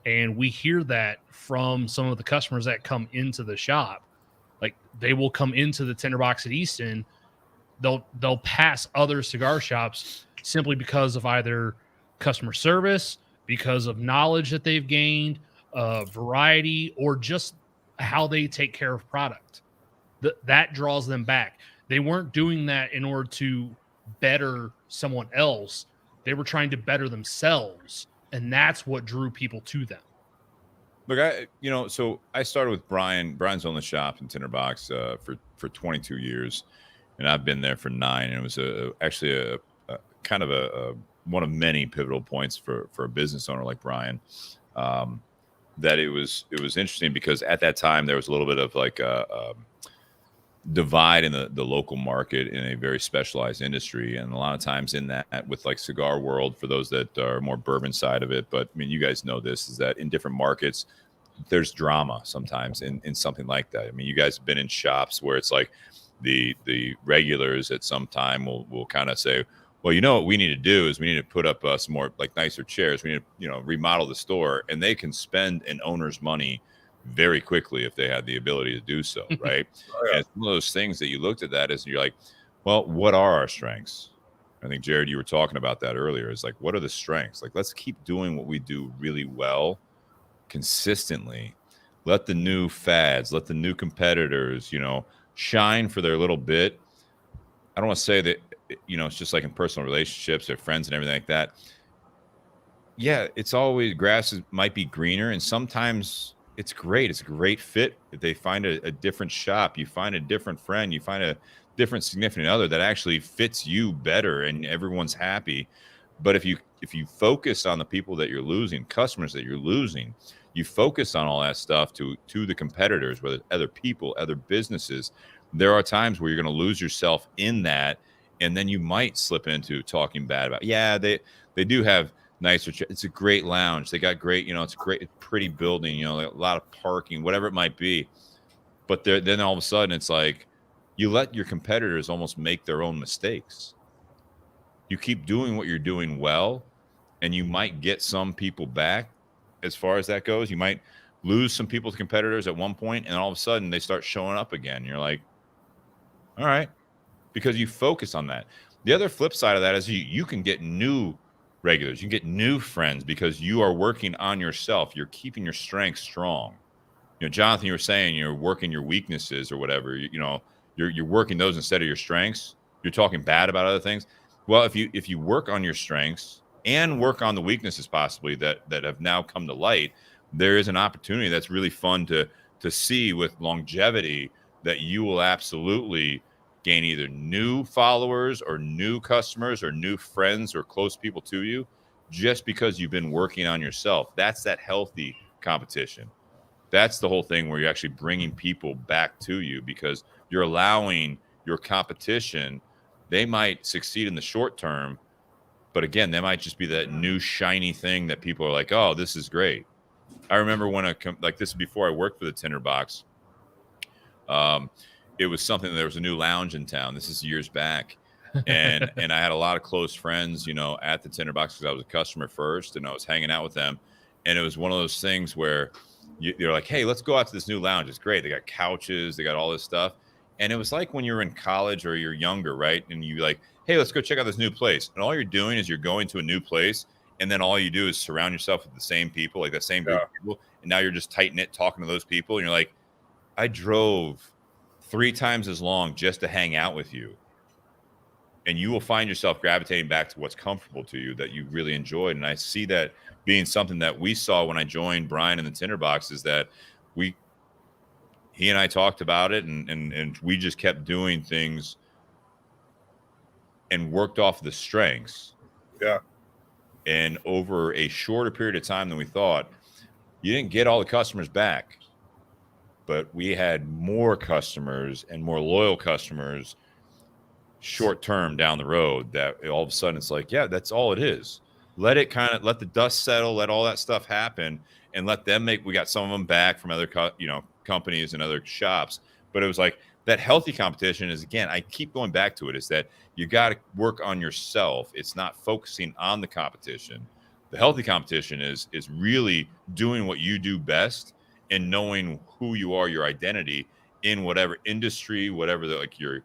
And we hear that from some of the customers that come into the shop. Like, they will come into the Tinderbox at Easton. They'll pass other cigar shops simply because of either customer service, because of knowledge that they've gained, variety, or just how they take care of product. That draws them back. They weren't doing that in order to better someone else. They were trying to better themselves, and that's what drew people to them. Look, so I started with Brian. Brian's owned the shop in Tinderbox for 22 years, and I've been there for 9. And it was actually a kind of one of many pivotal points for a business owner like Brian. that it was interesting because at that time there was a little bit of like a divide in the local market in a very specialized industry, and a lot of times in that with like cigar world, for those that are more bourbon side of it, but I mean you guys know this, is that in different markets there's drama sometimes in something like that. I mean you guys have been in shops where it's like the regulars at some time will kind of say, well, you know what we need to do is we need to put up some more like nicer chairs, we need to remodel the store, and they can spend an owner's money very quickly if they had the ability to do so, right? Oh, yeah. And it's one of those things that you looked at that as you're like, well, what are our strengths? I think Jarrid, you were talking about that earlier. Is like, what are the strengths? Like, let's keep doing what we do really well, consistently. Let the new fads, let the new competitors, shine for their little bit. I don't want to say that, it's just like in personal relationships or friends and everything like that. Yeah, it's always might be greener, and sometimes it's great. It's a great fit. If they find a different shop, you find a different friend, you find a different significant other that actually fits you better, and everyone's happy. But if you focus on the people that you're losing, customers that you're losing, you focus on all that stuff to the competitors, whether it's other people, other businesses, there are times where you're going to lose yourself in that, and then you might slip into talking bad about, they do have nicer. It's a great lounge. They got great, it's a great, pretty building, a lot of parking, whatever it might be. But then all of a sudden it's like you let your competitors almost make their own mistakes. You keep doing what you're doing well, and you might get some people back as far as that goes. You might lose some people to competitors at one point, and all of a sudden they start showing up again. You're like, all right, because you focus on that. The other flip side of that is you can get new regulars, you can get new friends because you are working on yourself. You're keeping your strengths strong. Jonathan, you were saying you're working your weaknesses or whatever. You're working those instead of your strengths. You're talking bad about other things. Well, if you work on your strengths and work on the weaknesses possibly that have now come to light, there is an opportunity that's really fun to see with longevity, that you will absolutely gain either new followers or new customers or new friends or close people to you just because you've been working on yourself. That's that healthy competition. That's the whole thing where you're actually bringing people back to you because you're allowing your competition. They might succeed in the short term, but again, they might just be that new shiny thing that people are like, oh, this is great. I remember when like this is before I worked for the Tinderbox. It was something, there was a new lounge in town. This is years back. And I had a lot of close friends, at the Tinderbox because I was a customer first and I was hanging out with them. And it was one of those things where they're like, hey, let's go out to this new lounge. It's great. They got couches, they got all this stuff. And it was like when you're in college or you're younger, right? And you like, hey, let's go check out this new place. And all you're doing is you're going to a new place. And then all you do is surround yourself with the same people, like the same group of people. And now you're just tight knit talking to those people. And you're like, I drove 3 times as long just to hang out with you. And you will find yourself gravitating back to what's comfortable to you that you really enjoyed. And I see that being something that we saw when I joined Brian in the Tinderbox, is that he and I talked about it and we just kept doing things and worked off the strengths. Yeah. And over a shorter period of time than we thought, you didn't get all the customers back, but we had more customers and more loyal customers short term down the road, that all of a sudden it's like, yeah, that's all it is. Let the dust settle, let all that stuff happen, and let them we got some of them back from other companies and other shops. But it was like that healthy competition is, again, I keep going back to it, is that you got to work on yourself. It's not focusing on the competition. The healthy competition is really doing what you do best and knowing who you are, your identity in whatever industry, whatever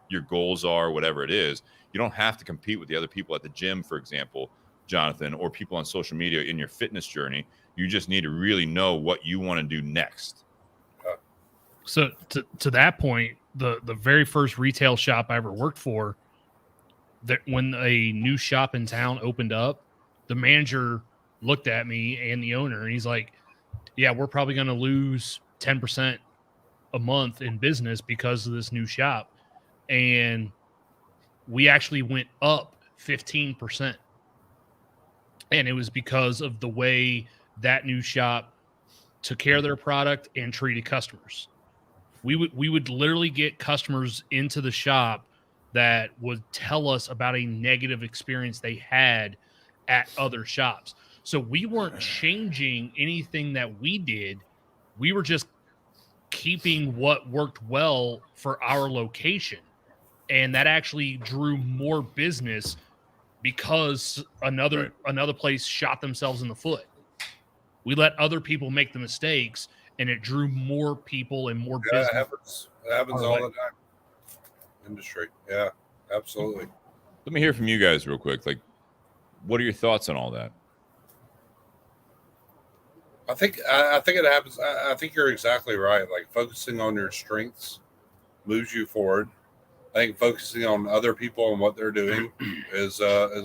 your goals are, whatever it is. You don't have to compete with the other people at the gym, for example, Jonathan, or people on social media in your fitness journey. You just need to really know what you want to do next. So to that point, the very first retail shop I ever worked for, that when a new shop in town opened up, the manager looked at me and the owner, and he's like, yeah, we're probably going to lose 10% a month in business because of this new shop. And we actually went up 15%. And it was because of the way that new shop took care of their product, and treated customers. We would literally get customers into the shop that would tell us about a negative experience they had at other shops. So we weren't changing anything that we did. We were just keeping what worked well for our location. And that actually drew more business because another place shot themselves in the foot. We let other people make the mistakes, and it drew more people and more Yeah, business. it happens all the time. Industry. Yeah, absolutely. Let me hear from you guys real quick. Like, what are your thoughts on all that? I think it happens. I think you're exactly right. Like focusing on your strengths moves you forward. I think focusing on other people and what they're doing is I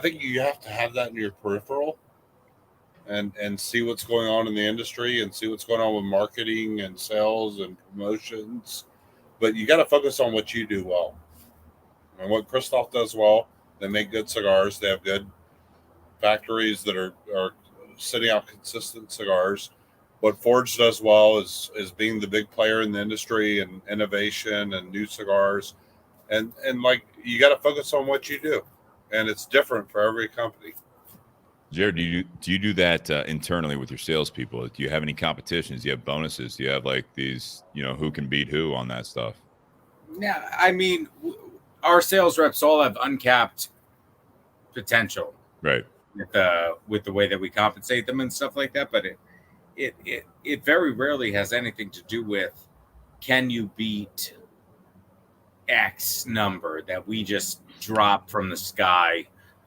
think you have to have that in your peripheral and see what's going on in the industry and see what's going on with marketing and sales and promotions. But you got to focus on what you do well. And what Kristoff does well, they make good cigars. They have good factories that are sitting out consistent cigars. What Forged does well is being the big player in the industry and innovation and new cigars. And like you got to focus on what you do. And it's different for every company. Jarrid, do you do that internally with your salespeople? Do you have any competitions? Do you have bonuses? Do you have like these, who can beat who on that stuff? Yeah, I mean, our sales reps all have uncapped potential, Right? With the way that we compensate them and stuff like that. But it very rarely has anything to do with can you beat X number that we just drop from the sky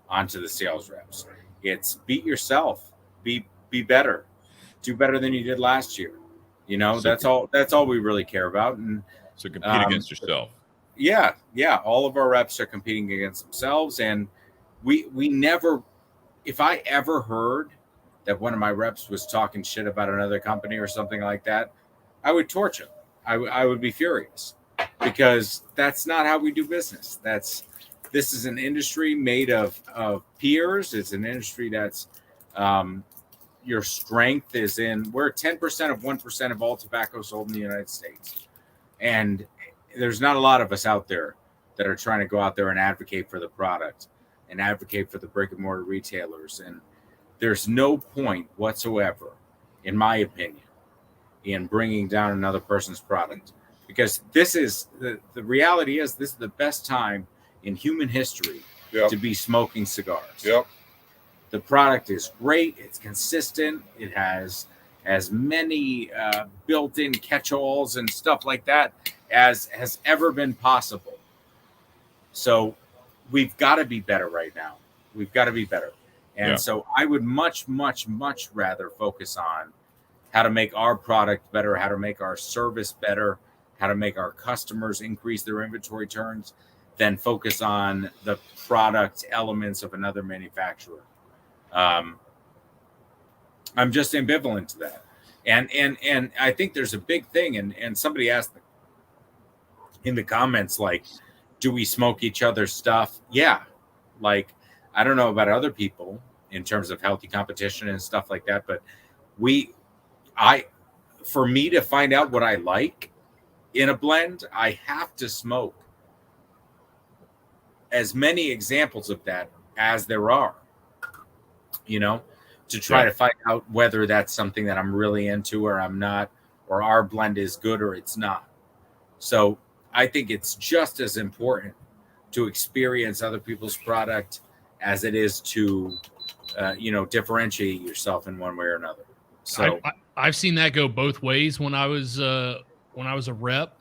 onto the sales reps. It's beat yourself, be better, do better than you did last year. That's all we really care about. And so compete against yourself. Yeah. All of our reps are competing against themselves. And we never, if I ever heard that one of my reps was talking shit about another company or something like that, I would torch him. I would be furious because that's not how we do business. This is an industry made of peers. It's an industry that's your strength is in. We're 10% of 1% of all tobacco sold in the United States. And there's not a lot of us out there that are trying to go out there and advocate for the product and advocate for the brick and mortar retailers. And there's no point whatsoever, in my opinion, in bringing down another person's product. Because this is the reality is this is the best time in human history to be smoking cigars. Yep. The product is great. It's consistent. It has as many built-in catch-alls and stuff like that as has ever been possible. So we've got to be better right now. We've got to be better. And so I would much, much, much rather focus on how to make our product better, how to make our service better, how to make our customers increase their inventory turns, than focus on the product elements of another manufacturer. I'm just ambivalent to that. And I think there's a big thing. And somebody asked in the comments, like, do we smoke each other's stuff? Yeah. Like, I don't know about other people in terms of healthy competition and stuff like that. But for me to find out what I like in a blend, I have to smoke as many examples of that as there are, to try to find out whether that's something that I'm really into or I'm not, or our blend is good or it's not. So I think it's just as important to experience other people's product as it is to, differentiate yourself in one way or another. So I've seen that go both ways. When I was a rep,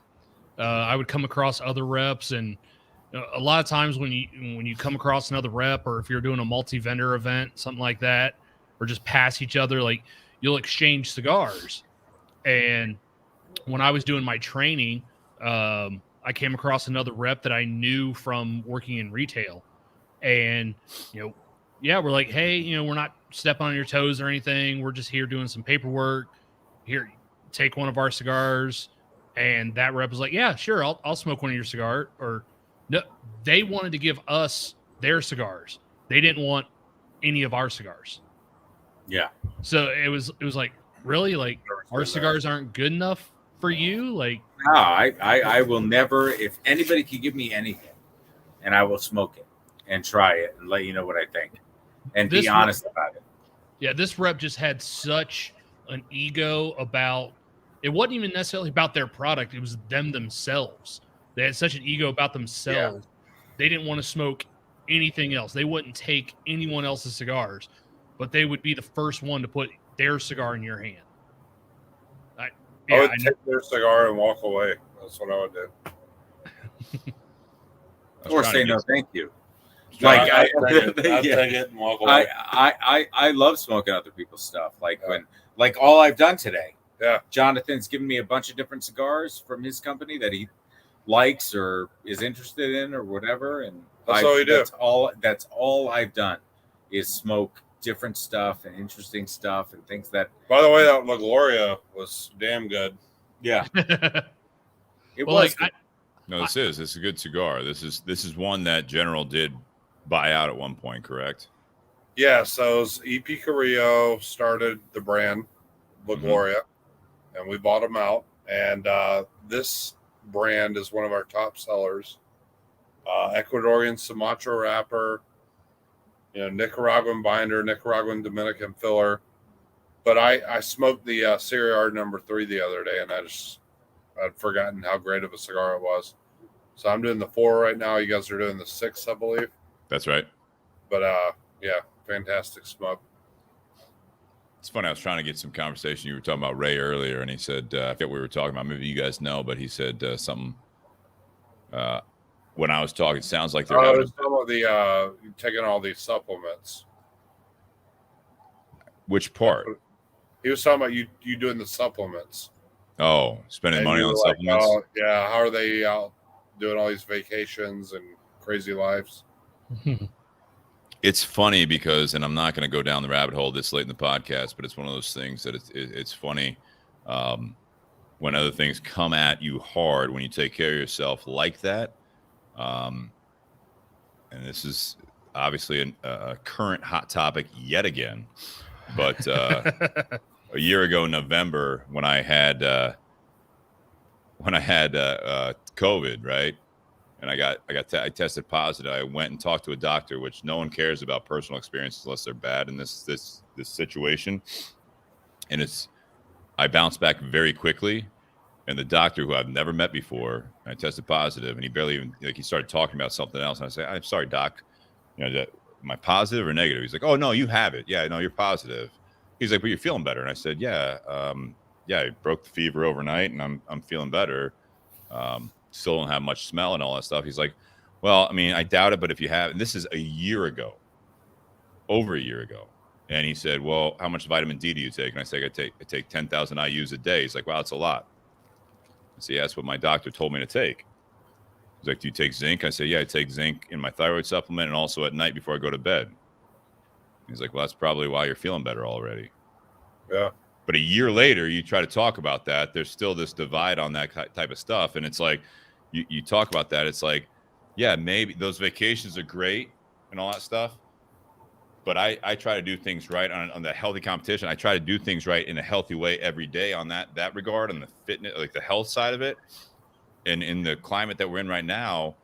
I would come across other reps, and a lot of times when you come across another rep, or if you're doing a multi-vendor event, something like that, or just pass each other, like you'll exchange cigars. And when I was doing my training, I came across another rep that I knew from working in retail, and we're like, hey, we're not stepping on your toes or anything. We're just here doing some paperwork. Here, take one of our cigars. And that rep was like, yeah, sure, I'll smoke one of your cigars. Or no, they wanted to give us their cigars. They didn't want any of our cigars. Yeah. So it was like, really, like our cigars aren't good enough for you? Like, No, I will never. If anybody can give me anything, and I will smoke it and try it and let you know what I think, and be honest about it. Yeah, this rep just had such an ego about. It wasn't even necessarily about their product; it was them themselves. They had such an ego about themselves. They didn't want to smoke anything else. They wouldn't take anyone else's cigars, but they would be the first one to put their cigar in your hand. I would take their cigar and walk away. That's what I would do. Or say no, thank you. Like I'd take it and walk away. I love smoking other people's stuff. Like when, like all I've done today. Yeah, Jonathan's given me a bunch of different cigars from his company that he likes or is interested in or whatever, and that's all we do. That's all I've done is smoke different stuff and interesting stuff and things that. By the way, that La Gloria was damn good. Yeah, it well, was. Like, No, this is a good cigar. This is one that General did buy out at one point, correct? Yeah, so it was EP Carrillo started the brand La Gloria, and we bought them out. And this brand is one of our top sellers. Ecuadorian Sumatra wrapper, Nicaraguan binder, Nicaraguan Dominican filler. But I smoked the Cigars number 3 the other day, and I'd forgotten how great of a cigar it was. So I'm doing the 4 right now. You guys are doing the 6, I believe. That's right. But yeah, fantastic smoke. It's funny. I was trying to get some conversation. You were talking about Ray earlier, and he said, I forget what we were talking about. Maybe you guys know, but he said something. When I was talking, it sounds like they're talking about the taking all these supplements. Which part? He was talking about you doing the supplements. Oh, spending money on like, supplements. Oh, yeah, how are they out doing all these vacations and crazy lives? It's funny because, and I'm not going to go down the rabbit hole this late in the podcast, but it's one of those things that it's funny when other things come at you hard when you take care of yourself like that. And this is obviously a current hot topic yet again. But a year ago, November, when I had COVID, right? And I tested positive. I went and talked to a doctor, which no one cares about personal experiences unless they're bad in this situation. And I bounced back very quickly. And the doctor, who I've never met before, I tested positive, and he barely even he started talking about something else. And I said, "I'm sorry, doc. Am I positive or negative?" He's like, "Oh no, you have it. Yeah, no, you're positive." He's like, "But you're feeling better." And I said, "Yeah, I broke the fever overnight, and I'm feeling better. Still don't have much smell and all that stuff." He's like, "Well, I mean, I doubt it, but if you have," and this is over a year ago. And he said, "Well, how much vitamin D do you take?" And I said, I take 10,000 IUs a day. He's like, "Wow, that's a lot." See, that's what my doctor told me to take. He's like, "Do you take zinc?" I said, "Yeah, I take zinc in my thyroid supplement and also at night before I go to bed." He's like, "Well, that's probably why you're feeling better already." Yeah. But a year later, you try to talk about that. There's still this divide on that type of stuff. And it's like, you talk about that. It's like, yeah, maybe those vacations are great and all that stuff. But I try to do things right on the healthy competition. I try to do things right in a healthy way every day on that regard, on the fitness, like the health side of it. And in the climate that we're in right now,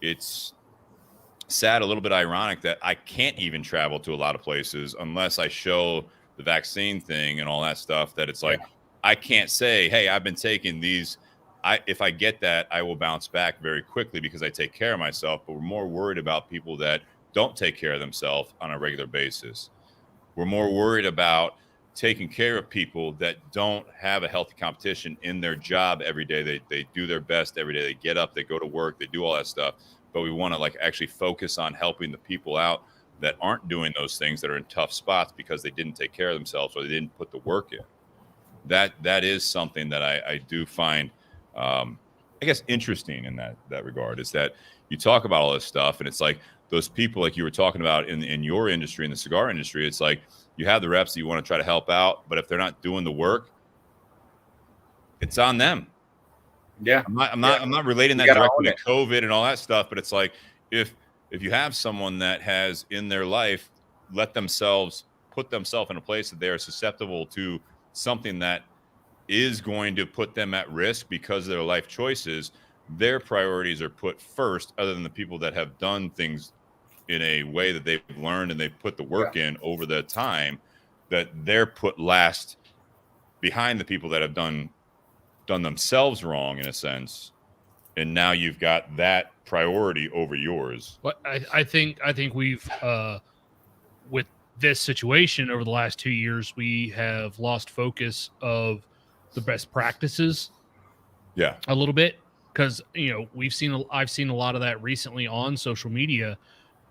it's sad, a little bit ironic that I can't even travel to a lot of places unless I show the vaccine thing and all that stuff, that it's like, I can't say, "Hey, I've been taking these. If I get that, I will bounce back very quickly because I take care of myself." But we're more worried about people that don't take care of themselves on a regular basis. We're more worried about taking care of people that don't have a healthy competition in their job every day. They do their best every day. They get up, they go to work, they do all that stuff. But we want to actually focus on helping the people out that aren't doing those things, that are in tough spots because they didn't take care of themselves or they didn't put the work in. That is something that I do find, I guess, interesting in that regard, is that you talk about all this stuff and it's like, those people like you were talking about in your industry, in the cigar industry, it's like you have the reps that you want to try to help out, but if they're not doing the work, it's on them. Yeah. I'm not relating that directly to COVID and all that stuff, but it's like if you have someone that has in their life let themselves put themselves in a place that they are susceptible to something that is going to put them at risk because of their life choices, their priorities are put first, other than the people that have done things in a way that they've learned and they've put the work in over the time, that they're put last behind the people that have done themselves wrong in a sense. And now you've got that priority over yours. Well, I think we've with this situation over the last 2 years, we have lost focus of the best practices. Yeah, a little bit, because I've seen a lot of that recently on social media.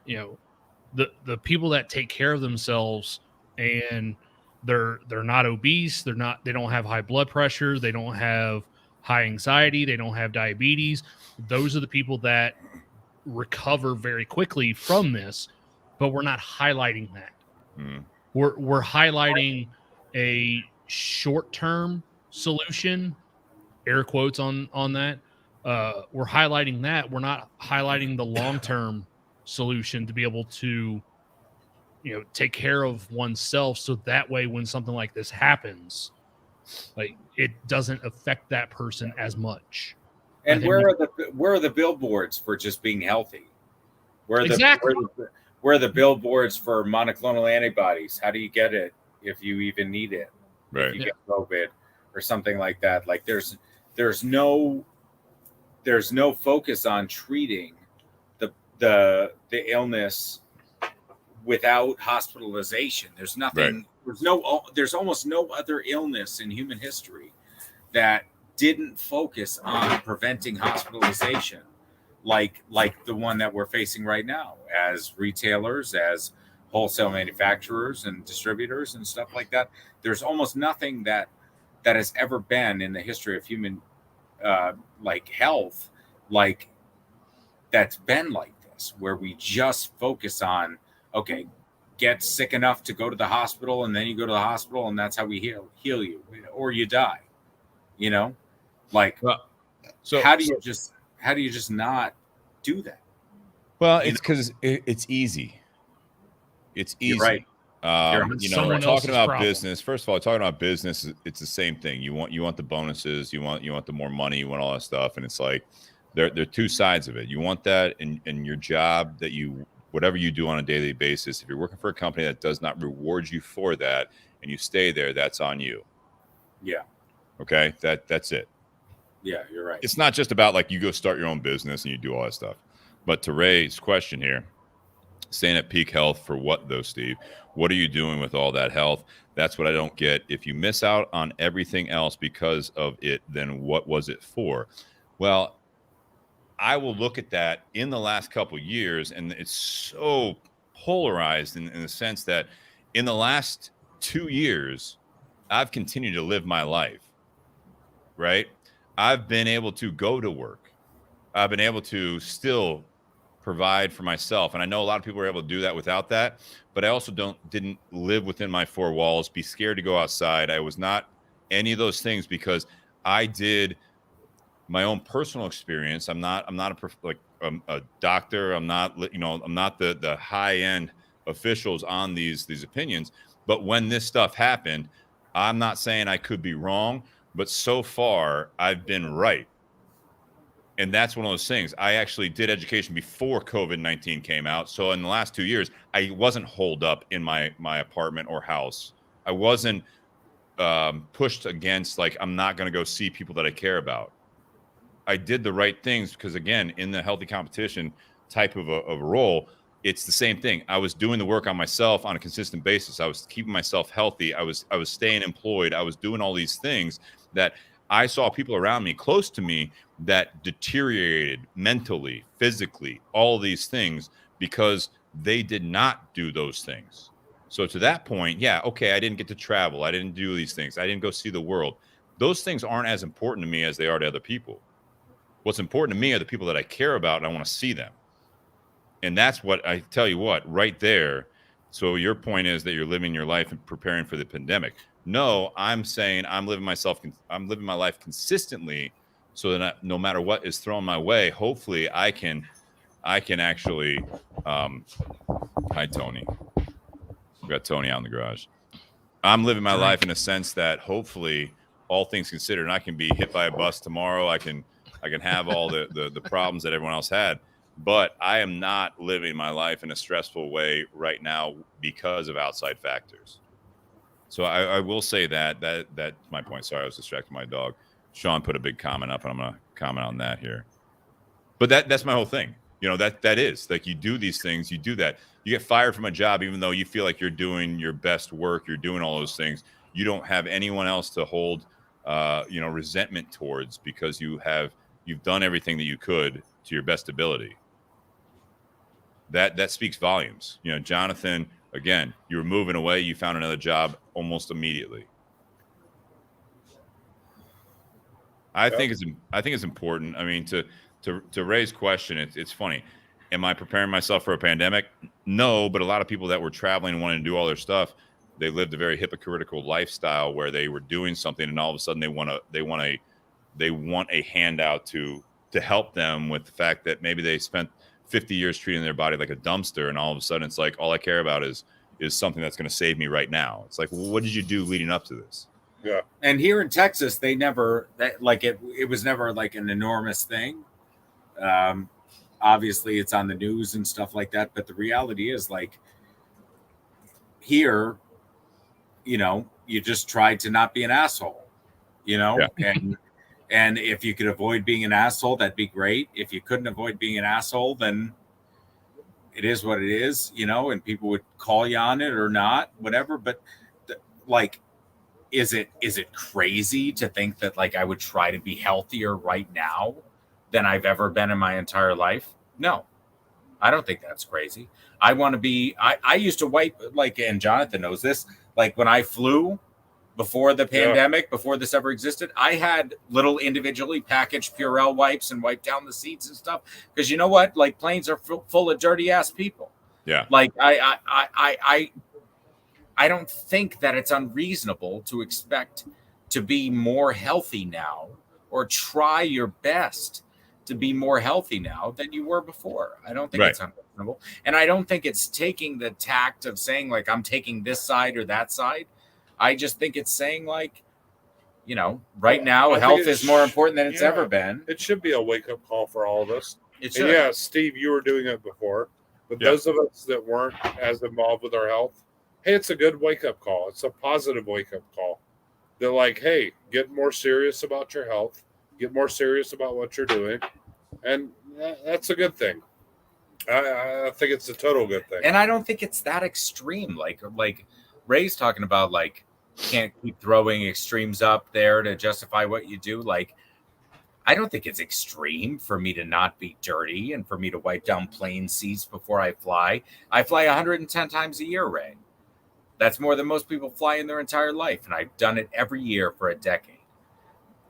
The people that take care of themselves and they're not obese, they don't have high blood pressure, they don't have high anxiety, they don't have diabetes. Those are the people that recover very quickly from this, but we're not highlighting that. We're highlighting a short-term solution, air quotes on that. We're highlighting that. We're not highlighting the long-term solution to be able to take care of oneself, so that way when something like this happens, like, it doesn't affect that person as much. And where are the billboards for just being healthy? Where are the billboards for monoclonal antibodies? How do you get it if you even need it? right. If you get COVID or something like that. Like there's no focus on treating the illness without hospitalization. There's nothing. Right. There's almost no other illness in human history that didn't focus on preventing hospitalization, like the one that we're facing right now, as retailers, as wholesale manufacturers and distributors and stuff like that. There's almost nothing that has ever been in the history of human health, like that's been like this, where we just focus on, okay, get sick enough to go to the hospital, and then you go to the hospital, and that's how we heal you, or you die. So how do you just not do that? Well, it's because it's easy. It's easy. You're right. Someone talking else's about problem. business. First of all, talking about business, it's the same thing. You want the bonuses, you want the more money, you want all that stuff, and it's like there are two sides of it. You want that in your job, that whatever you do on a daily basis. If you're working for a company that does not reward you for that, and you stay there, that's on you. Yeah. Okay. That's it. Yeah, you're right. It's not just about like you go start your own business and you do all that stuff. But to Ray's question here, staying at peak health for what though, Steve? What are you doing with all that health? That's what I don't get. If you miss out on everything else because of it, then what was it for? Well, I will look at that in the last couple of years, and it's so polarized in the sense that in the last 2 years, I've continued to live my life, right? I've been able to go to work. I've been able to still provide for myself. And I know a lot of people are able to do that without that, but I also didn't live within my four walls, be scared to go outside. I was not any of those things because I did my own personal experience. I'm not a doctor. I'm not the high end officials on these opinions. But when this stuff happened, I'm not saying I could be wrong, but so far I've been right. And that's one of those things. I actually did education before COVID-19 came out. So in the last 2 years, I wasn't holed up in my apartment or house. I wasn't pushed against, like, I'm not going to go see people that I care about. I did the right things because, again, in the healthy competition type of a role, it's the same thing. I was doing the work on myself on a consistent basis. I was keeping myself healthy. I was staying employed. I was doing all these things that I saw people around me, close to me, that deteriorated mentally, physically, all these things because they did not do those things. So to that point, yeah, okay, I didn't get to travel. I didn't do these things. I didn't go see the world. Those things aren't as important to me as they are to other people. What's important to me are the people that I care about, and I want to see them. And that's what I tell you what, right there. So your point is that you're living your life and preparing for the pandemic. No, I'm saying I'm living my life consistently so that no matter what is thrown my way, hopefully I can actually, hi, Tony. We got Tony out in the garage. I'm living my life in a sense that hopefully, all things considered, and I can be hit by a bus tomorrow. I can have all the problems that everyone else had, but I am not living my life in a stressful way right now because of outside factors. So I will say that's my point. Sorry, I was distracted by my dog. Sean put a big comment up, and I'm going to comment on that here. But that's my whole thing. You know, that is like, you do these things, you do that. You get fired from a job, even though you feel like you're doing your best work, you're doing all those things. You don't have anyone else to hold, resentment towards, because you've done everything that you could to your best ability. That speaks volumes. You know, Jonathan, again, you were moving away, you found another job almost immediately. I think it's important. I mean, to raise question, it's funny. Am I preparing myself for a pandemic? No, but a lot of people that were traveling and wanting to do all their stuff, they lived a very hypocritical lifestyle where they were doing something, and all of a sudden they want a handout to help them with the fact that maybe they spent 50 years treating their body like a dumpster, and all of a sudden it's like, all I care about is something that's going to save me right now. It's like, well, what did you do leading up to this? Yeah. And here in Texas, it was never like an enormous thing. Obviously it's on the news and stuff like that, but the reality is, like, here, you know, you just try to not be an asshole, you know. Yeah. And if you could avoid being an asshole, that'd be great. If you couldn't avoid being an asshole, then it is what it is, you know, and people would call you on it or not, whatever. But like, is it crazy to think that, like, I would try to be healthier right now than I've ever been in my entire life? No, I don't think that's crazy. I want to be, I used to wipe, like, and Jonathan knows this, like when I flew before the pandemic, before this ever existed, I had little individually packaged Purell wipes and wiped down the seats and stuff. Because you know what? Like, planes are full of dirty ass people. Yeah. Like, I don't think that it's unreasonable to expect to be more healthy now, or try your best to be more healthy now than you were before. I don't think it's unreasonable. And I don't think it's taking the tact of saying, like, I'm taking this side or that side. I just think it's saying, like, you know, right now, health is more important than it's ever been. It should be a wake-up call for all of us. It should. And yeah, Steve, you were doing it before. But those of us that weren't as involved with our health, hey, it's a good wake-up call. It's a positive wake-up call. They're like, hey, get more serious about your health. Get more serious about what you're doing. And that's a good thing. I think it's a total good thing. And I don't think it's that extreme. Like Ray's talking about, like, can't keep throwing extremes up there to justify what you do. Like, I don't think it's extreme for me to not be dirty and for me to wipe down plane seats before I fly. I fly 110 times a year, Ray. That's more than most people fly in their entire life. And I've done it every year for a decade.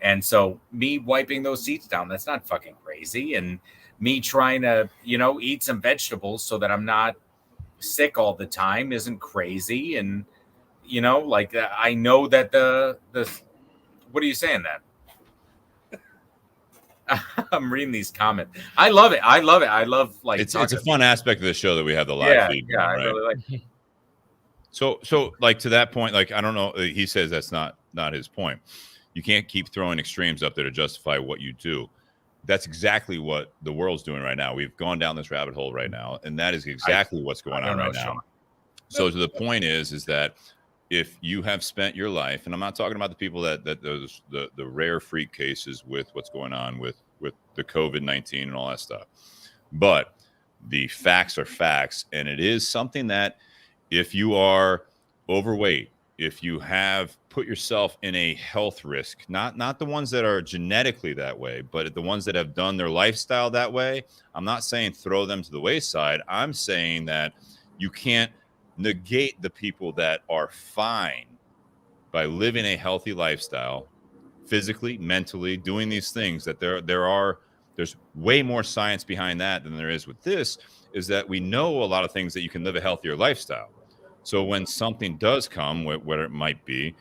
And so me wiping those seats down, that's not fucking crazy. And me trying to, you know, eat some vegetables so that I'm not sick all the time isn't crazy. And, you know, like, I know that the what are you saying then? I'm reading these comments. I love it. I love, like, it's a fun aspect of the show that we have the live feed. Yeah, right? I really like it. So like, to that point, like, I don't know, he says that's not his point. You can't keep throwing extremes up there to justify what you do. That's exactly what the world's doing right now. We've gone down this rabbit hole right now, and that is exactly what's going on right now. So the point is that if you have spent your life, and I'm not talking about the people that those the rare freak cases with what's going on with the COVID-19 and all that stuff, but the facts are facts, and it is something that if you are overweight, if you have put yourself in a health risk, not the ones that are genetically that way, but the ones that have done their lifestyle that way, I'm not saying throw them to the wayside. I'm saying that you can't negate the people that are fine by living a healthy lifestyle, physically, mentally, doing these things. That there's way more science behind that than there is with this, is that we know a lot of things that you can live a healthier lifestyle. So when something does come, whatever it might be,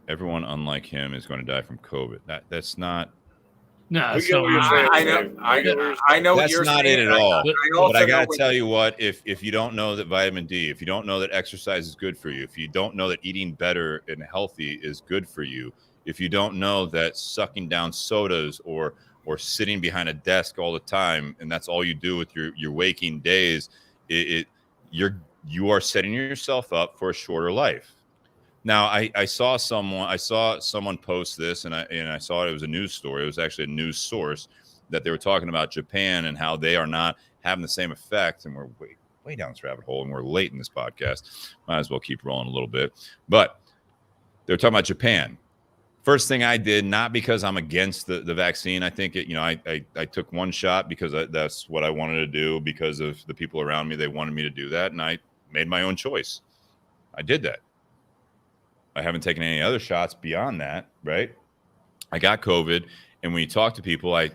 everyone unlike him is going to die from COVID. That's not No, We it's get not what you're what saying. I know, Dave. We I get what know, you're I saying. know what That's you're not saying. it at all. But- But I also gotta know tell you what, if you don't know that vitamin D, if you don't know that exercise is good for you, if you don't know that eating better and healthy is good for you, if you don't know that sucking down sodas or sitting behind a desk all the time and that's all you do with your waking days, you are setting yourself up for a shorter life. Now, I saw someone post this, and I saw it was a news story. It was actually a news source that they were talking about Japan and how they are not having the same effect. And we're way down this rabbit hole, and we're late in this podcast. Might as well keep rolling a little bit. But they were talking about Japan. First thing I did, not because I'm against the vaccine. I think I took one shot because that's what I wanted to do because of the people around me. They wanted me to do that, and I made my own choice. I did that. I haven't taken any other shots beyond that, right? I got COVID, and when you talk to people, I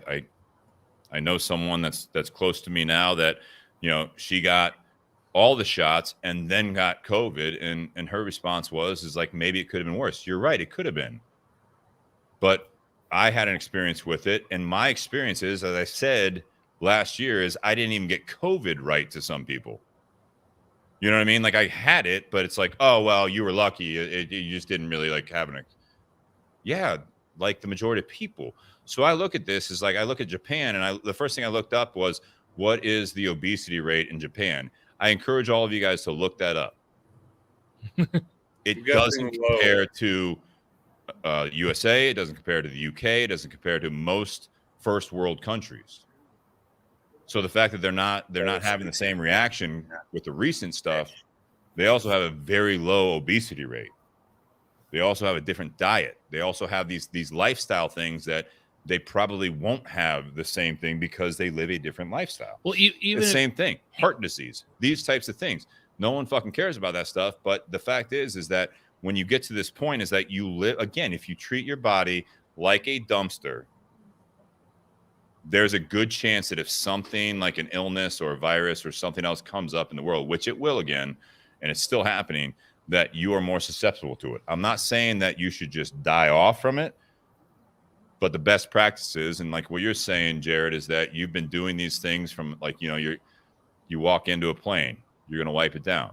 know someone that's close to me now that, she got all the shots and then got COVID, and her response is like, maybe it could have been worse. You're right, it could have been. But I had an experience with it, and my experience is, as I said last year, is I didn't even get COVID right to some people. You know what I mean? Like I had it, but it's like, oh, well, you were lucky. You just didn't really like having it. Yeah, like the majority of people. So I look at this as like I look at Japan, and the first thing I looked up was what is the obesity rate in Japan? I encourage all of you guys to look that up. It doesn't compare to USA. It doesn't compare to the UK. It doesn't compare to most first world countries. So the fact that they're not having the same reaction with the recent stuff, they also have a very low obesity rate. They also have a different diet. They also have these lifestyle things that they probably won't have the same thing because they live a different lifestyle. Well, even the same thing, heart disease, these types of things. No one fucking cares about that stuff. But the fact is that when you get to this point is that you live, again, if you treat your body like a dumpster, there's a good chance that if something like an illness or a virus or something else comes up in the world, which it will again, and it's still happening, that you are more susceptible to it. I'm not saying that you should just die off from it, but the best practices, and like what you're saying, Jarrid, is that you've been doing these things from like, you walk into a plane, you're going to wipe it down.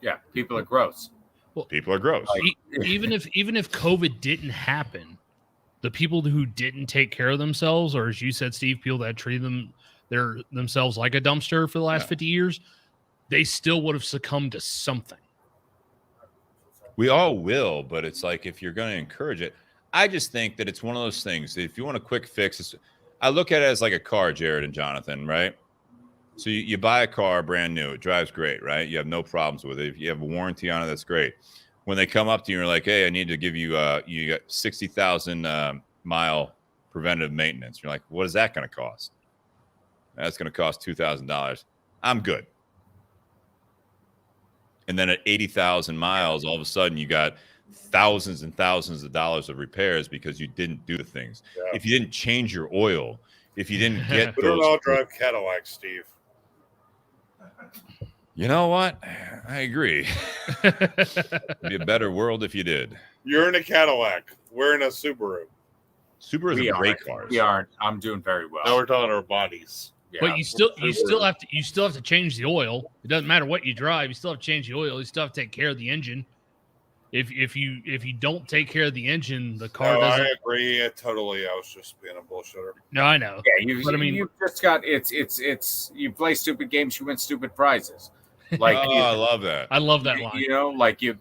Yeah, people are gross. Well, people are gross. Even if COVID didn't happen, the people who didn't take care of themselves, or as you said, Steve, people that treated themselves like a dumpster for the last 50 years, they still would have succumbed to something. We all will, but it's like if you're going to encourage it, I just think that it's one of those things. If you want a quick fix, I look at it as like a car, Jarrid and Jonathan, right? So you buy a car brand new, it drives great, right? You have no problems with it. If you have a warranty on it, that's great. When they come up to you and are like, hey, I need to give you you got 60,000 mile preventative maintenance. You're like, what is that going to cost? That's going to cost $2,000. I'm good. And then at 80,000 miles, all of a sudden you got thousands and thousands of dollars of repairs because you didn't do the things. Yeah. If you didn't change your oil, if you didn't get We don't all drive Cadillacs, Steve. You know what? I agree. It'd be a better world if you did. You're in a Cadillac. We're in a Subaru. Subarus are great cars. We aren't. I'm doing very well. Now we're talking our bodies. Yeah. But you still have to change the oil. It doesn't matter what you drive. You still have to change the oil. You still have to take care of the engine. If you don't take care of the engine, the car doesn't. I agree totally. I was just being a bullshitter. No, I know. Yeah, you've just got it's you play stupid games, you win stupid prizes. Like I love that. I love that line. You know, like you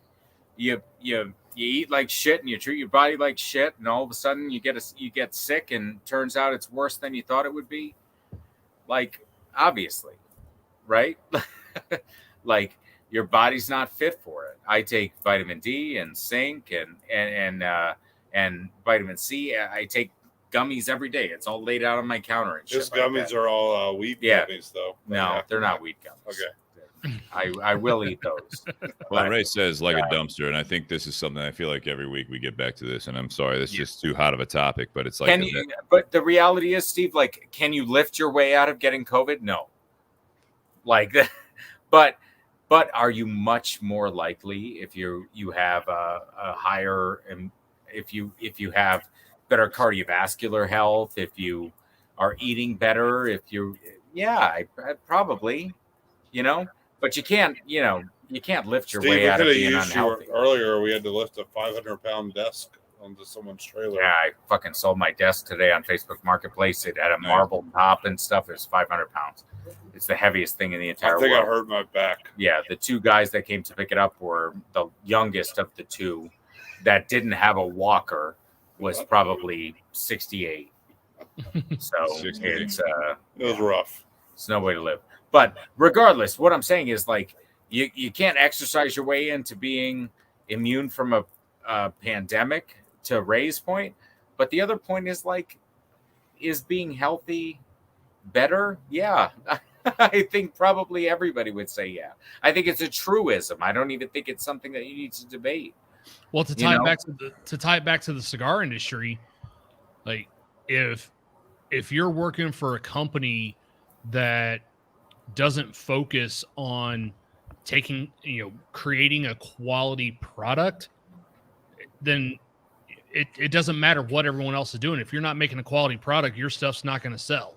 eat like shit and you treat your body like shit, and all of a sudden you get sick, and turns out it's worse than you thought it would be. Like, obviously, right? Like, your body's not fit for it. I take vitamin D and zinc and vitamin C. I take gummies every day. It's all laid out on my counter. And Just shit like gummies that. are all weed gummies, though. No, they're not weed gummies. Okay. I will eat those. Well, Ray says like a dumpster, and I think this is something I feel like every week we get back to this, and I'm sorry, this is just too hot of a topic, but it's like. But the reality is, Steve, like, can you lift your way out of getting COVID? No. Like, but are you much more likely if you have a higher, if you have better cardiovascular health, if you are eating better, if you, I probably, but you can't, you can't lift your Steve, way we out could of have being used you unhealthy. earlier. We had to lift a 500-pound desk onto someone's trailer. Yeah, I fucking sold my desk today on Facebook Marketplace. It had a Nice. marble top and stuff. It was 500 pounds. It's the heaviest thing in the entire I think world. I hurt my back. Yeah, the two guys that came to pick it up were the youngest of the two that didn't have a walker, was probably 68. So 68. it's It was rough. it's no way to live. But regardless, what I'm saying is, like, you can't exercise your way into being immune from a pandemic, to Ray's point. But the other point is, like, is being healthy better? Yeah. I think probably everybody would say yeah. I think it's a truism. I don't even think it's something that you need to debate. Well, to tie it back to the cigar industry, like if you're working for a company that doesn't focus on creating a quality product, then it doesn't matter what everyone else is doing. If you're not making a quality product, your stuff's not going to sell.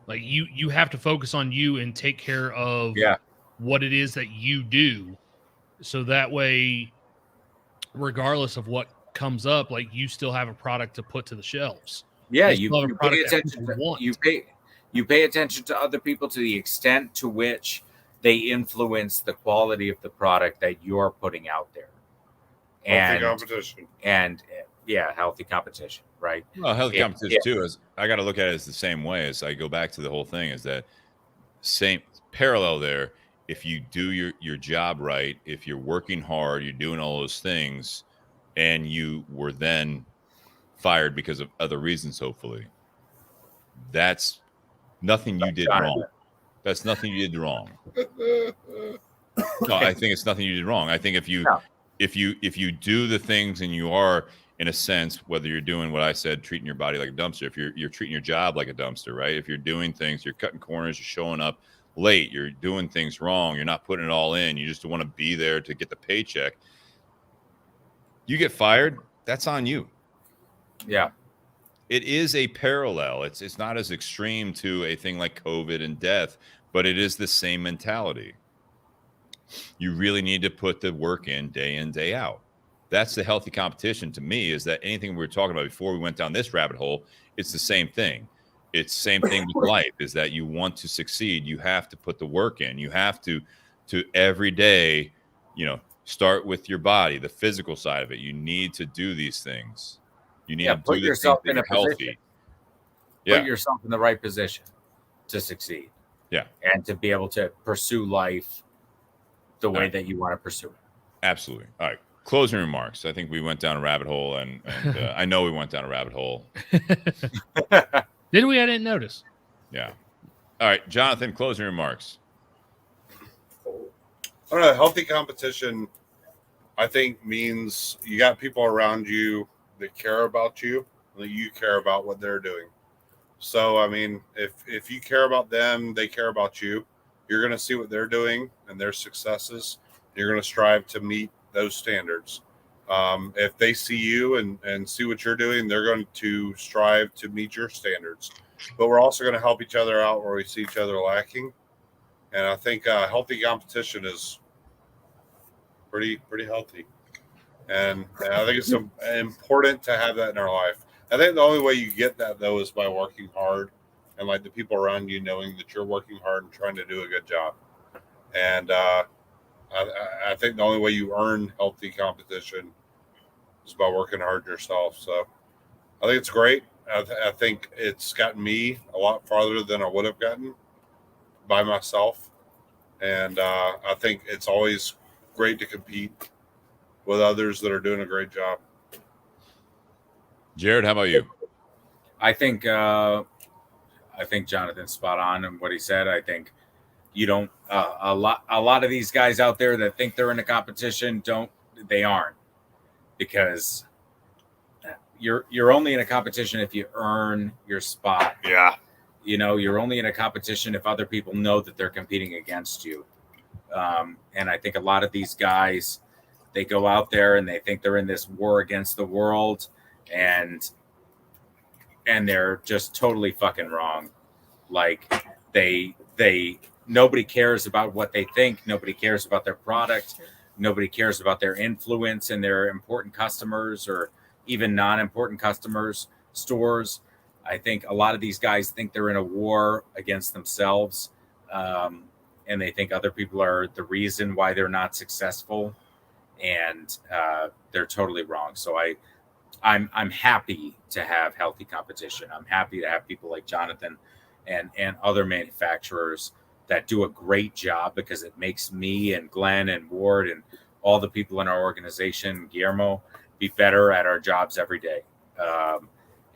Like you have to focus on you and take care of what it is that you do. So that way, regardless of what comes up, like, you still have a product to put to the shelves. Yeah, you pay attention you pay attention to other people to the extent to which they influence the quality of the product that you're putting out there. Healthy competition. And healthy competition, right? Well, healthy competition too is, I got to look at it as the same way. As I go back to the whole thing, is that same parallel there. If you do your job right, if you're working hard, you're doing all those things, and you were then fired because of other reasons, hopefully, that's nothing you did wrong. That's nothing you did wrong. No, I think it's nothing you did wrong. I think if you do the things, and you are, in a sense, whether you're doing what I said, treating your body like a dumpster, if you're treating your job like a dumpster, right? If you're doing things, you're cutting corners, you're showing up late, you're doing things wrong, you're not putting it all in, you just want to be there to get the paycheck, you get fired, that's on you. Yeah. It is a parallel. It's not as extreme to a thing like COVID and death, but it is the same mentality. You really need to put the work in, day out. That's the healthy competition to me, is that anything we were talking about before we went down this rabbit hole, it's the same thing. It's the same thing with life, is that you want to succeed, you have to put the work in. You have to every day, start with your body, the physical side of it. You need to do these things. You need to put do yourself in a healthy. position. Put yourself in the right position to succeed. Yeah. And to be able to pursue life the way that you want to pursue it. Absolutely. All right. Closing remarks. I think we went down a rabbit hole, and I know we went down a rabbit hole. Did we? I didn't notice. Yeah. All right, Jonathan, closing remarks. I don't know. Healthy competition, I think, means you got people around you that care about you, and that you care about what they're doing. So, I mean, if you care about them, they care about you. You're going to see what they're doing and their successes. You're going to strive to meet those standards. If they see you and see what you're doing, they're going to strive to meet your standards. But we're also going to help each other out where we see each other lacking. And I think healthy competition is pretty healthy. And I think it's important to have that in our life. I think the only way you get that, though, is by working hard, and like the people around you knowing that you're working hard and trying to do a good job. And I think the only way you earn healthy competition is by working hard yourself. So I think it's great. I think it's gotten me a lot farther than I would have gotten by myself. And I think it's always great to compete with others that are doing a great job. Jarrid, how about you? I think Jonathan's spot on in what he said. I think you don't a lot of these guys out there that think they're in a competition aren't, because you're only in a competition if you earn your spot. Yeah. You're only in a competition if other people know that they're competing against you. And I think a lot of these guys, they go out there and they think they're in this war against the world, and they're just totally fucking wrong. Like they nobody cares about what they think. Nobody cares about their product. Nobody cares about their influence and their important customers or even non-important customers, stores. I think a lot of these guys think they're in a war against themselves, and they think other people are the reason why they're not successful, and they're totally wrong. So I'm happy to have healthy competition. I'm happy to have people like Jonathan and other manufacturers that do a great job, because it makes me and Glenn and Ward and all the people in our organization, Guillermo, be better at our jobs every day.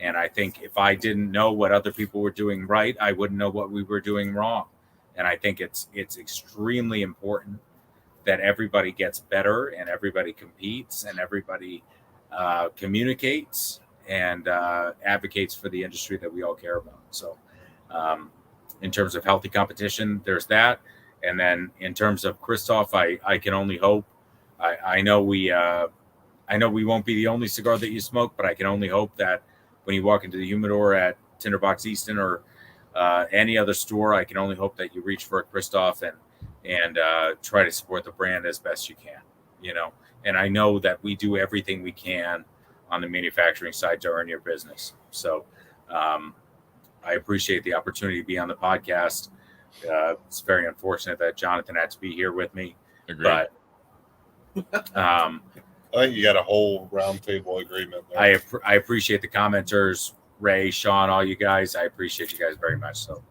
And I think if I didn't know what other people were doing right, I wouldn't know what we were doing wrong. And I think it's extremely important that everybody gets better and everybody competes and everybody communicates and advocates for the industry that we all care about. So in terms of healthy competition, there's that. And then in terms of Kristoff, I can only hope. I know we won't be the only cigar that you smoke, but I can only hope that when you walk into the humidor at Tinderbox Easton or any other store, I can only hope that you reach for a Kristoff and try to support the brand as best you can, you know. And I know that we do everything we can on the manufacturing side to earn your business. So I appreciate the opportunity to be on the podcast. It's very unfortunate that Jonathan had to be here with me. Agreed. But I think you got a whole roundtable agreement there. I appreciate the commenters, Ray, Sean, all you guys. I appreciate you guys very much. So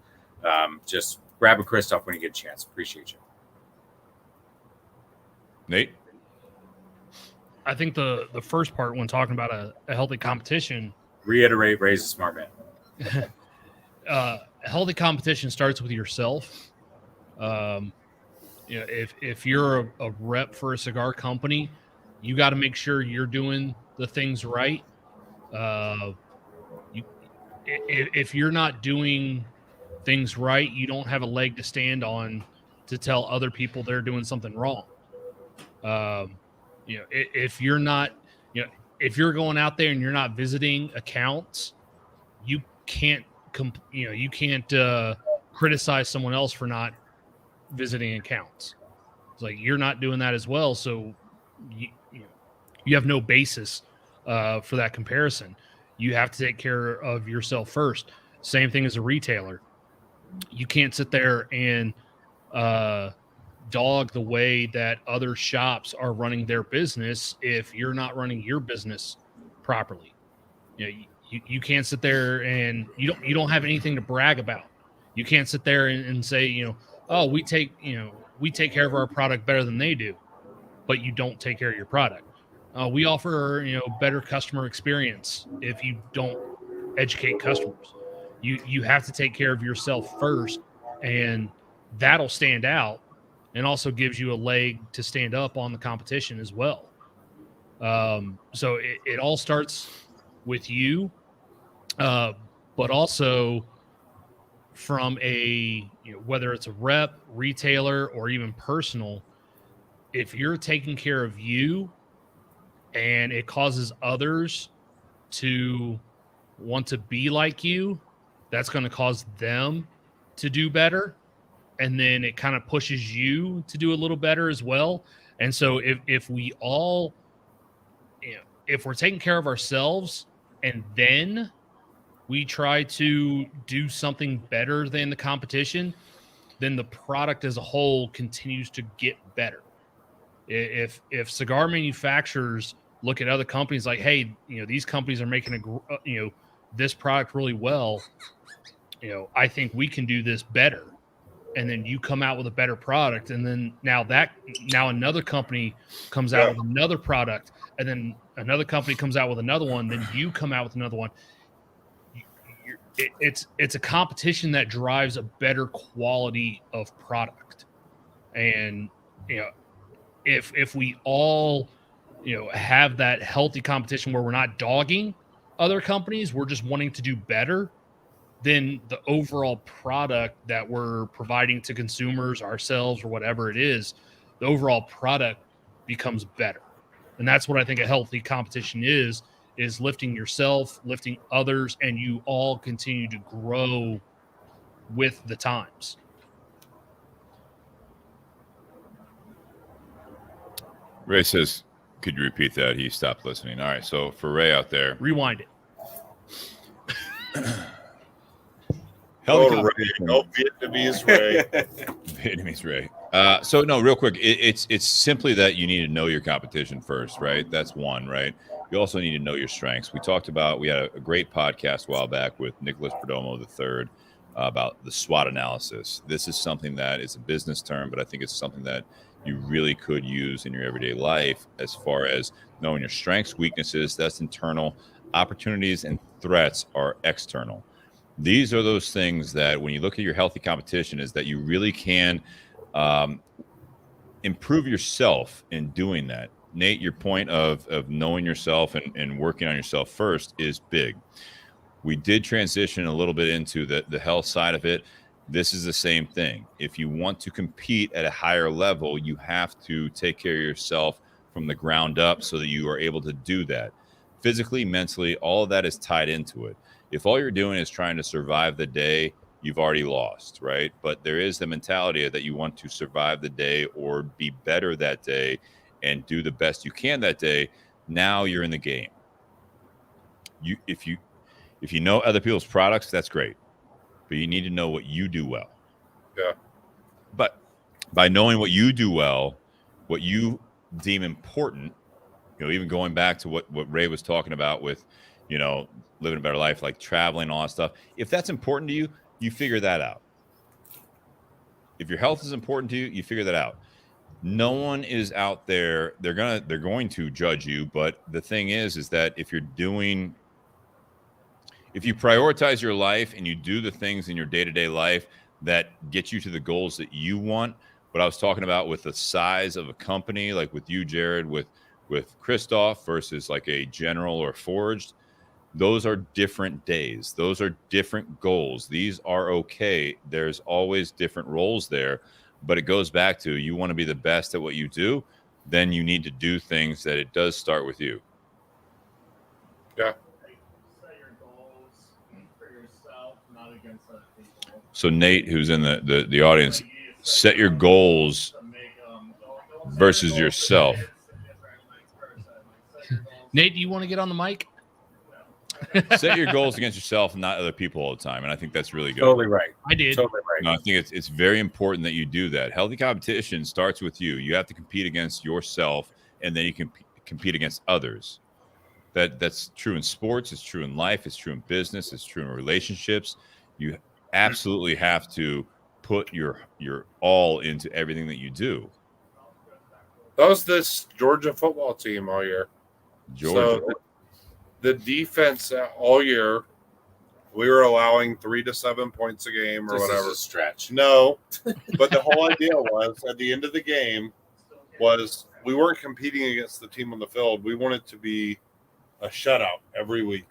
just grab a Kristoff when you get a chance. Appreciate you. Nate? I think the first part, when talking about a healthy competition, Reiterate, Ray's a smart man. a healthy competition starts with yourself. You know, if you're a rep for a cigar company, you got to make sure you're doing the things right. If you're not doing things right, you don't have a leg to stand on to tell other people they're doing something wrong. You know, if you're not, you know, if you're going out there and you're not visiting accounts, you can't, you can't criticize someone else for not visiting accounts. It's like you're not doing that as well, so you have no basis for that comparison. You have to take care of yourself first. Same thing as a retailer. You can't sit there and dog the way that other shops are running their business if you're not running your business properly. You know, you can't sit there and you don't have anything to brag about. You can't sit there and say, you know, oh, we take care of our product better than they do, but you don't take care of your product. We offer, better customer experience. If you don't educate customers, you have to take care of yourself first, and that'll stand out and also gives you a leg to stand up on the competition as well. So it all starts with you, but also from whether it's a rep, retailer, or even personal, if you're taking care of you and it causes others to want to be like you, that's going to cause them to do better. And then it kind of pushes you to do a little better as well. And so if we all, if we're taking care of ourselves and then we try to do something better than the competition, then the product as a whole continues to get better. If cigar manufacturers look at other companies like, hey, these companies are making this product really well, I think we can do this better. And then you come out with a better product, and then now another company comes out with another product, and then another company comes out with another one, then you come out with another one. It's a competition that drives a better quality of product. And if we all have that healthy competition where we're not dogging other companies, we're just wanting to do better, then the overall product that we're providing to consumers, ourselves, or whatever it is, the overall product becomes better. And that's what I think a healthy competition is lifting yourself, lifting others, and you all continue to grow with the times. Ray says, could you repeat that? He stopped listening. All right. So for Ray out there, Rewind it. healthy Ray. Oh, Vietnamese Ray. Vietnamese Ray. So no, real quick, it's simply that you need to know your competition first, right? That's one, right? You also need to know your strengths. We had a great podcast a while back with Nicholas Perdomo III about the SWOT analysis. This is something that is a business term, but I think it's something that you really could use in your everyday life as far as knowing your strengths, weaknesses, that's internal, opportunities and threats are external. These are those things that when you look at your healthy competition is that you really can improve yourself in doing that. Nate, your point of knowing yourself and working on yourself first is big. We did transition a little bit into the health side of it. This is the same thing. If you want to compete at a higher level, you have to take care of yourself from the ground up so that you are able to do that. Physically, mentally, all of that is tied into it. If all you're doing is trying to survive the day, you've already lost, right? But there is the mentality that you want to survive the day or be better that day and do the best you can that day. Now you're in the game. If you know other people's products, that's great. But you need to know what you do well. Yeah. But by knowing what you do well, what you deem important, even going back to what Ray was talking about with, living a better life, like traveling, all that stuff. If that's important to you, you figure that out. If your health is important to you, you figure that out. No one is out there. They're going to judge you. But the thing is that if you prioritize your life and you do the things in your day-to-day life that get you to the goals that you want, what I was talking about with the size of a company, like with you, Jarrid, with Kristoff versus like a General or Forged, those are different days. Those are different goals. These are okay. There's always different roles there, but it goes back to you want to be the best at what you do, then you need to do things that it does start with you. Yeah. So Nate, who's in the audience, set your goals versus yourself. Nate, do you want to get on the mic? Set your goals against yourself and not other people all the time. And I think that's really good. Totally right. I did. Totally right. No, I think it's very important that you do that. Healthy competition starts with you. You have to compete against yourself, and then you can compete against others. That's true in sports. It's true in life. It's true in business. It's true in relationships. You absolutely have to put your all into everything that you do. That was this Georgia football team all year. Georgia. So the defense all year, we were allowing 3 to 7 points a game or This whatever. is a stretch. No, but the whole idea was at the end of the game was we weren't competing against the team on the field. We wanted to be a shutout every week.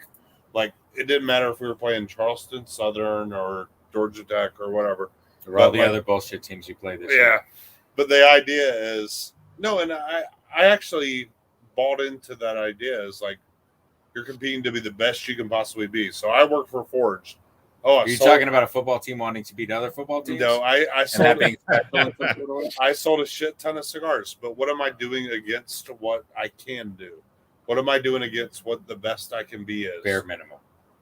Like it didn't matter if we were playing Charleston Southern or Georgia Tech or whatever. Or all the other bullshit teams you play this year. Yeah, but the idea is no, and I actually bought into that idea. Is like you're competing to be the best you can possibly be. So I work for Forged. Oh, Are you talking about a football team wanting to beat other football teams? No, I And sold that being special in football? I sold a shit ton of cigars, but what am I doing against what I can do? What am I doing against what the best I can be is? Bare minimum.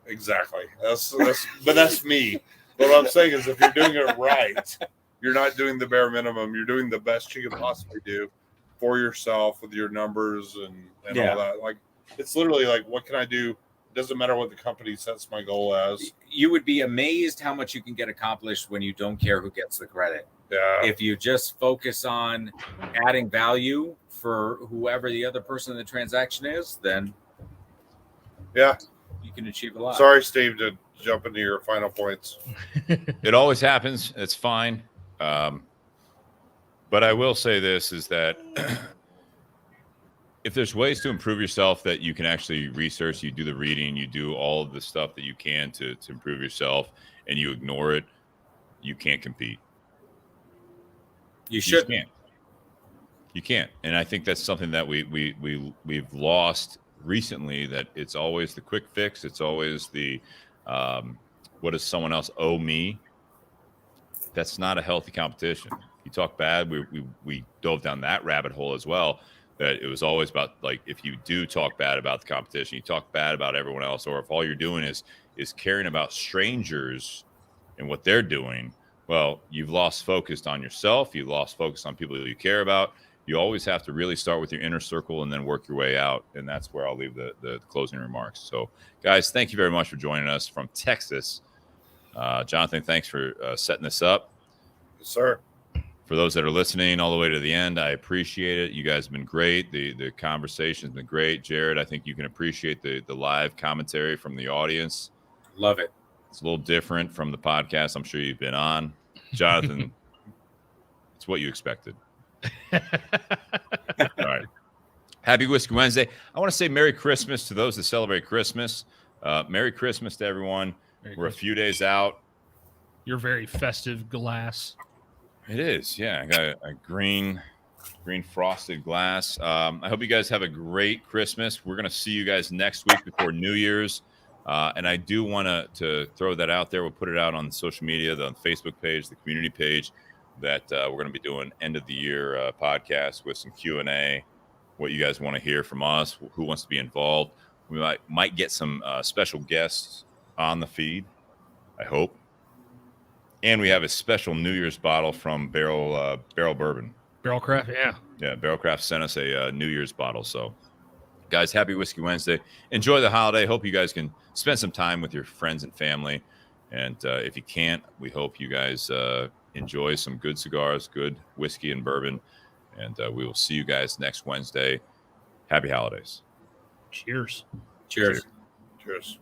Exactly. But that's me. But what I'm saying is if you're doing it right, you're not doing the bare minimum. You're doing the best you can possibly do for yourself with your numbers and all that. Like it's literally like, what can I do? It doesn't matter what the company sets my goal as. You would be amazed how much you can get accomplished when you don't care who gets the credit. Yeah. If you just focus on adding value for whoever the other person in the transaction is, then Yeah. you can achieve a lot. Sorry, Steve, to jump into your final points. It always happens. It's fine. But I will say this is that if there's ways to improve yourself that you can actually research, you do the reading, you do all of the stuff that you can to improve yourself and you ignore it, you can't compete. You should. You can't. And I think that's something that we've lost recently, that it's always the quick fix. It's always the what does someone else owe me? That's not a healthy competition. You talk bad. We dove down that rabbit hole as well. That it was always about, like, if you do talk bad about the competition, you talk bad about everyone else, or if all you're doing is caring about strangers and what they're doing, well, you've lost focus on yourself. You've lost focus on people that you care about. You always have to really start with your inner circle and then work your way out. And that's where I'll leave the closing remarks. So, guys, thank you very much for joining us from Texas. Jonathan, thanks for setting this up. Yes, sir. For those that are listening all the way to the end, I appreciate it. You guys have been great. The conversation's been great. Jared, I think you can appreciate the live commentary from the audience. Love it. It's a little different from the podcast I'm sure you've been on. Jonathan, it's what you expected. All right. Happy Whiskey Wednesday. I want to say Merry Christmas to those that celebrate Christmas. Merry Christmas to everyone. We're a few days out. Your very festive glass. It is, yeah. I got a green frosted glass. I hope you guys have a great Christmas. We're going to see you guys next week before New Year's. And I do want to throw that out there. We'll put it out on social media, the Facebook page, the community page, that we're going to be doing end of the year podcast with some Q&A, what you guys want to hear from us, who wants to be involved. We might get some special guests on the feed, I hope. And we have a special New Year's bottle from Barrel Bourbon. Barrel Craft, yeah. Yeah, Barrel Craft sent us a New Year's bottle. So, guys, happy Whiskey Wednesday. Enjoy the holiday. Hope you guys can spend some time with your friends and family. And if you can't, we hope you guys enjoy some good cigars, good whiskey and bourbon. And we will see you guys next Wednesday. Happy holidays. Cheers. Cheers. Cheers.